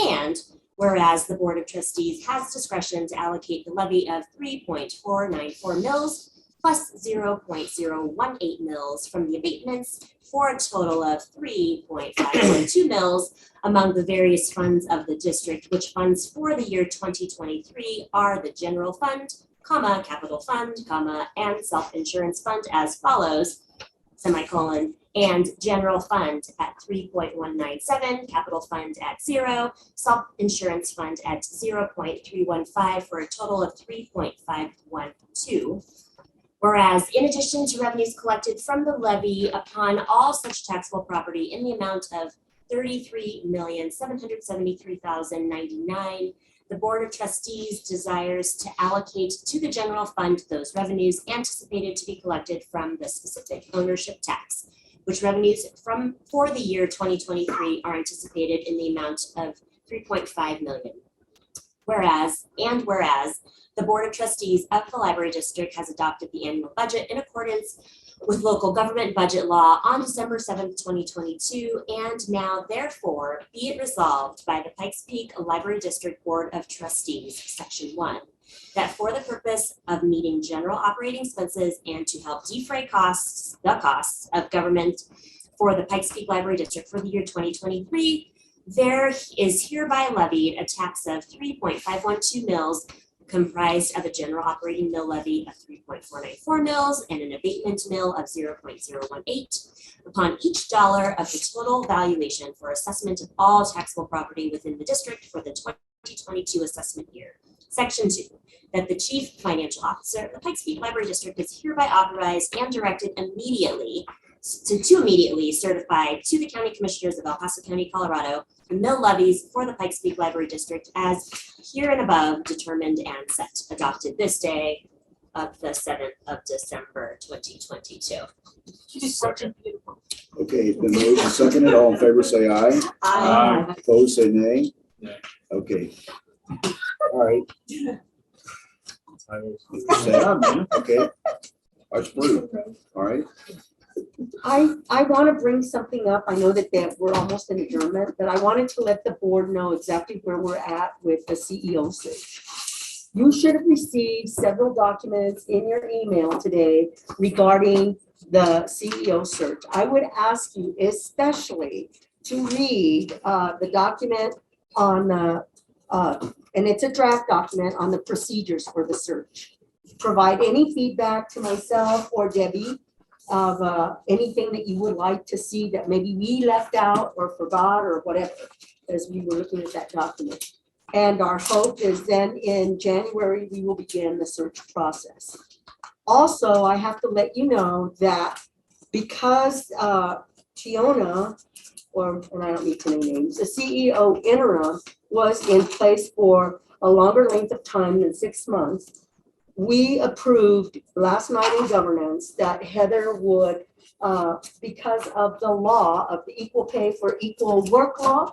and whereas the Board of Trustees has discretion to allocate the levy of 3.494 mils plus 0.018 mils from the abatements for a total of 3.512 mils among the various funds of the district, which funds for the year 2023 are the general fund, comma, capital fund, comma, and self-insurance fund as follows, semicolon, and general fund at 3.197, capital fund at 0, self-insurance fund at 0.315 for a total of 3.512. Whereas in addition to revenues collected from the levy upon all such taxable property in the amount of $33,773,099, the Board of Trustees desires to allocate to the general fund those revenues anticipated to be collected from the specific ownership tax, which revenues for the year 2023 are anticipated in the amount of $3.5 million. Whereas the Board of Trustees of the Library District has adopted the annual budget in accordance with local government budget law on December 7th, 2022, and now therefore be it resolved by the Pikes Peak Library District Board of Trustees, Section 1, that for the purpose of meeting general operating expenses and to help defray the costs of government for the Pikes Peak Library District for the year 2023, there is hereby levied a tax of 3.512 mils comprised of a general operating mill levy of 3.494 mils and an abatement mill of 0.018 upon each dollar of the total valuation for assessment of all taxable property within the district for the 2022 assessment year. Section 2, that the Chief Financial Officer of the Pikes Peak Library District is hereby authorized and directed immediately to immediately certify to the County Commissioners of El Paso County, Colorado, the mill levies for the Pikes Peak Library District as here and above determined and set, adopted this day of the 7th of December, 2022. Okay, it's been moved and seconded. All in favor, say aye. Aye. Opposed, say nay. Nay. Okay. All right. Say aye, man. Okay. That's approved. All right. I want to bring something up. I know that we're almost in adjournment, but I wanted to let the board know exactly where we're at with the CEO search. You should have received several documents in your email today regarding the CEO search. I would ask you especially to read the document on the, and it's a draft document on the procedures for the search. Provide any feedback to myself or Debbie of anything that you would like to see that maybe we left out or forgot or whatever, as we were looking at that document. And our hope is then in January, we will begin the search process. Also, I have to let you know that because Tiona, and I don't need to name names, the CEO interim was in place for a longer length of time than 6 months, we approved last night in governance that Heather would, because of the law of the equal pay for equal work law,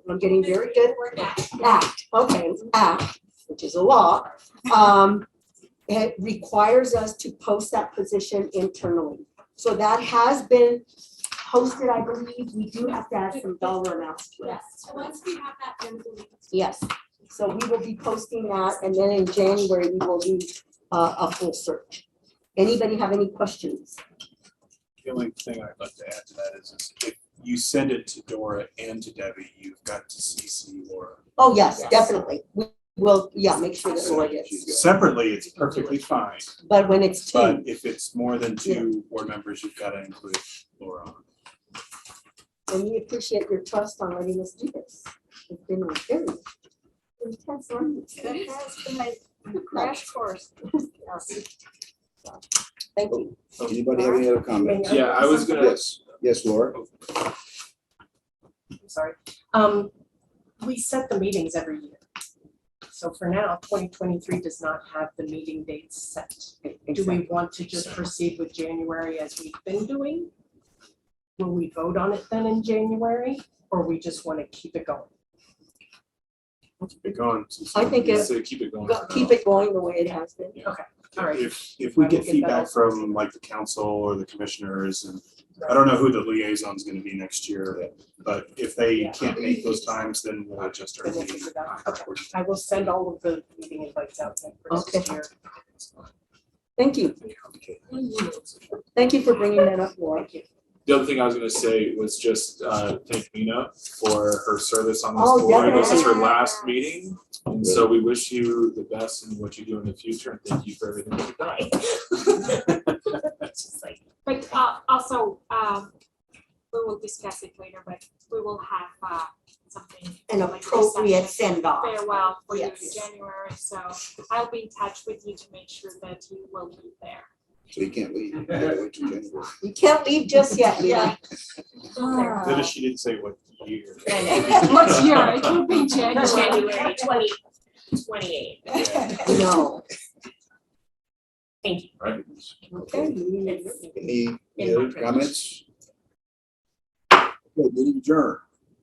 I'm getting very good. Act, okay, act, which is a law. It requires us to post that position internally. So that has been posted, I believe. We do have to add some dollar amounts to it. Yes, so once we have that, then we'll. Yes, so we will be posting that, and then in January, we will do a full search. Anybody have any questions? The only thing I'd like to add to that is if you send it to Dora and to Debbie, you've got to CC Laura. Oh, yes, definitely. We will, yeah, make sure that Laura gets. Separately, it's perfectly fine, But when it's but two, if it's more than two board members, you've got to include Laura on. and we appreciate your trust on letting us do this. It's been a very intense learning. That has been a crash course. Thank you. Anybody have any other comments? Yeah, I was gonna, Yes, Laura? I'm sorry. We set the meetings every year. So for now, 2023 does not have the meeting dates set. Do we want to just proceed with January as we've been doing? Will we vote on it then in January, or we just want to keep it going? Keep it going. I think it, so keep it going. for now. keep it going the way it has been. Okay, all right. If we I will get get feedback that. from like the council or the commissioners, and I don't know who the liaison is going to be next year, but if they can't make those times, then we'll adjust our Then we'll meeting. figure that out. Okay, I will send all of the meeting invites out then for next year. Thank you. Thank you for bringing that up, Laura. The other thing I was gonna say was just thank Mina for her service on this Oh, board. This is her definitely. last meeting. And so we wish you the best in what you do in the future, and thank you for everything that you've done. But also, we will discuss it later, but we will have something. An like a appropriate reception, send-off. Farewell for you in Yes. January, so I'll be in touch with you to make sure that you will be there. So you can't leave. You gotta wait till January. You can't leave just yet, Lena. Then she didn't say what year. What's your, it will be January. January 2028. No. Thank you. Right? Okay. Any In my other privilege. comments? Okay, meeting adjourned.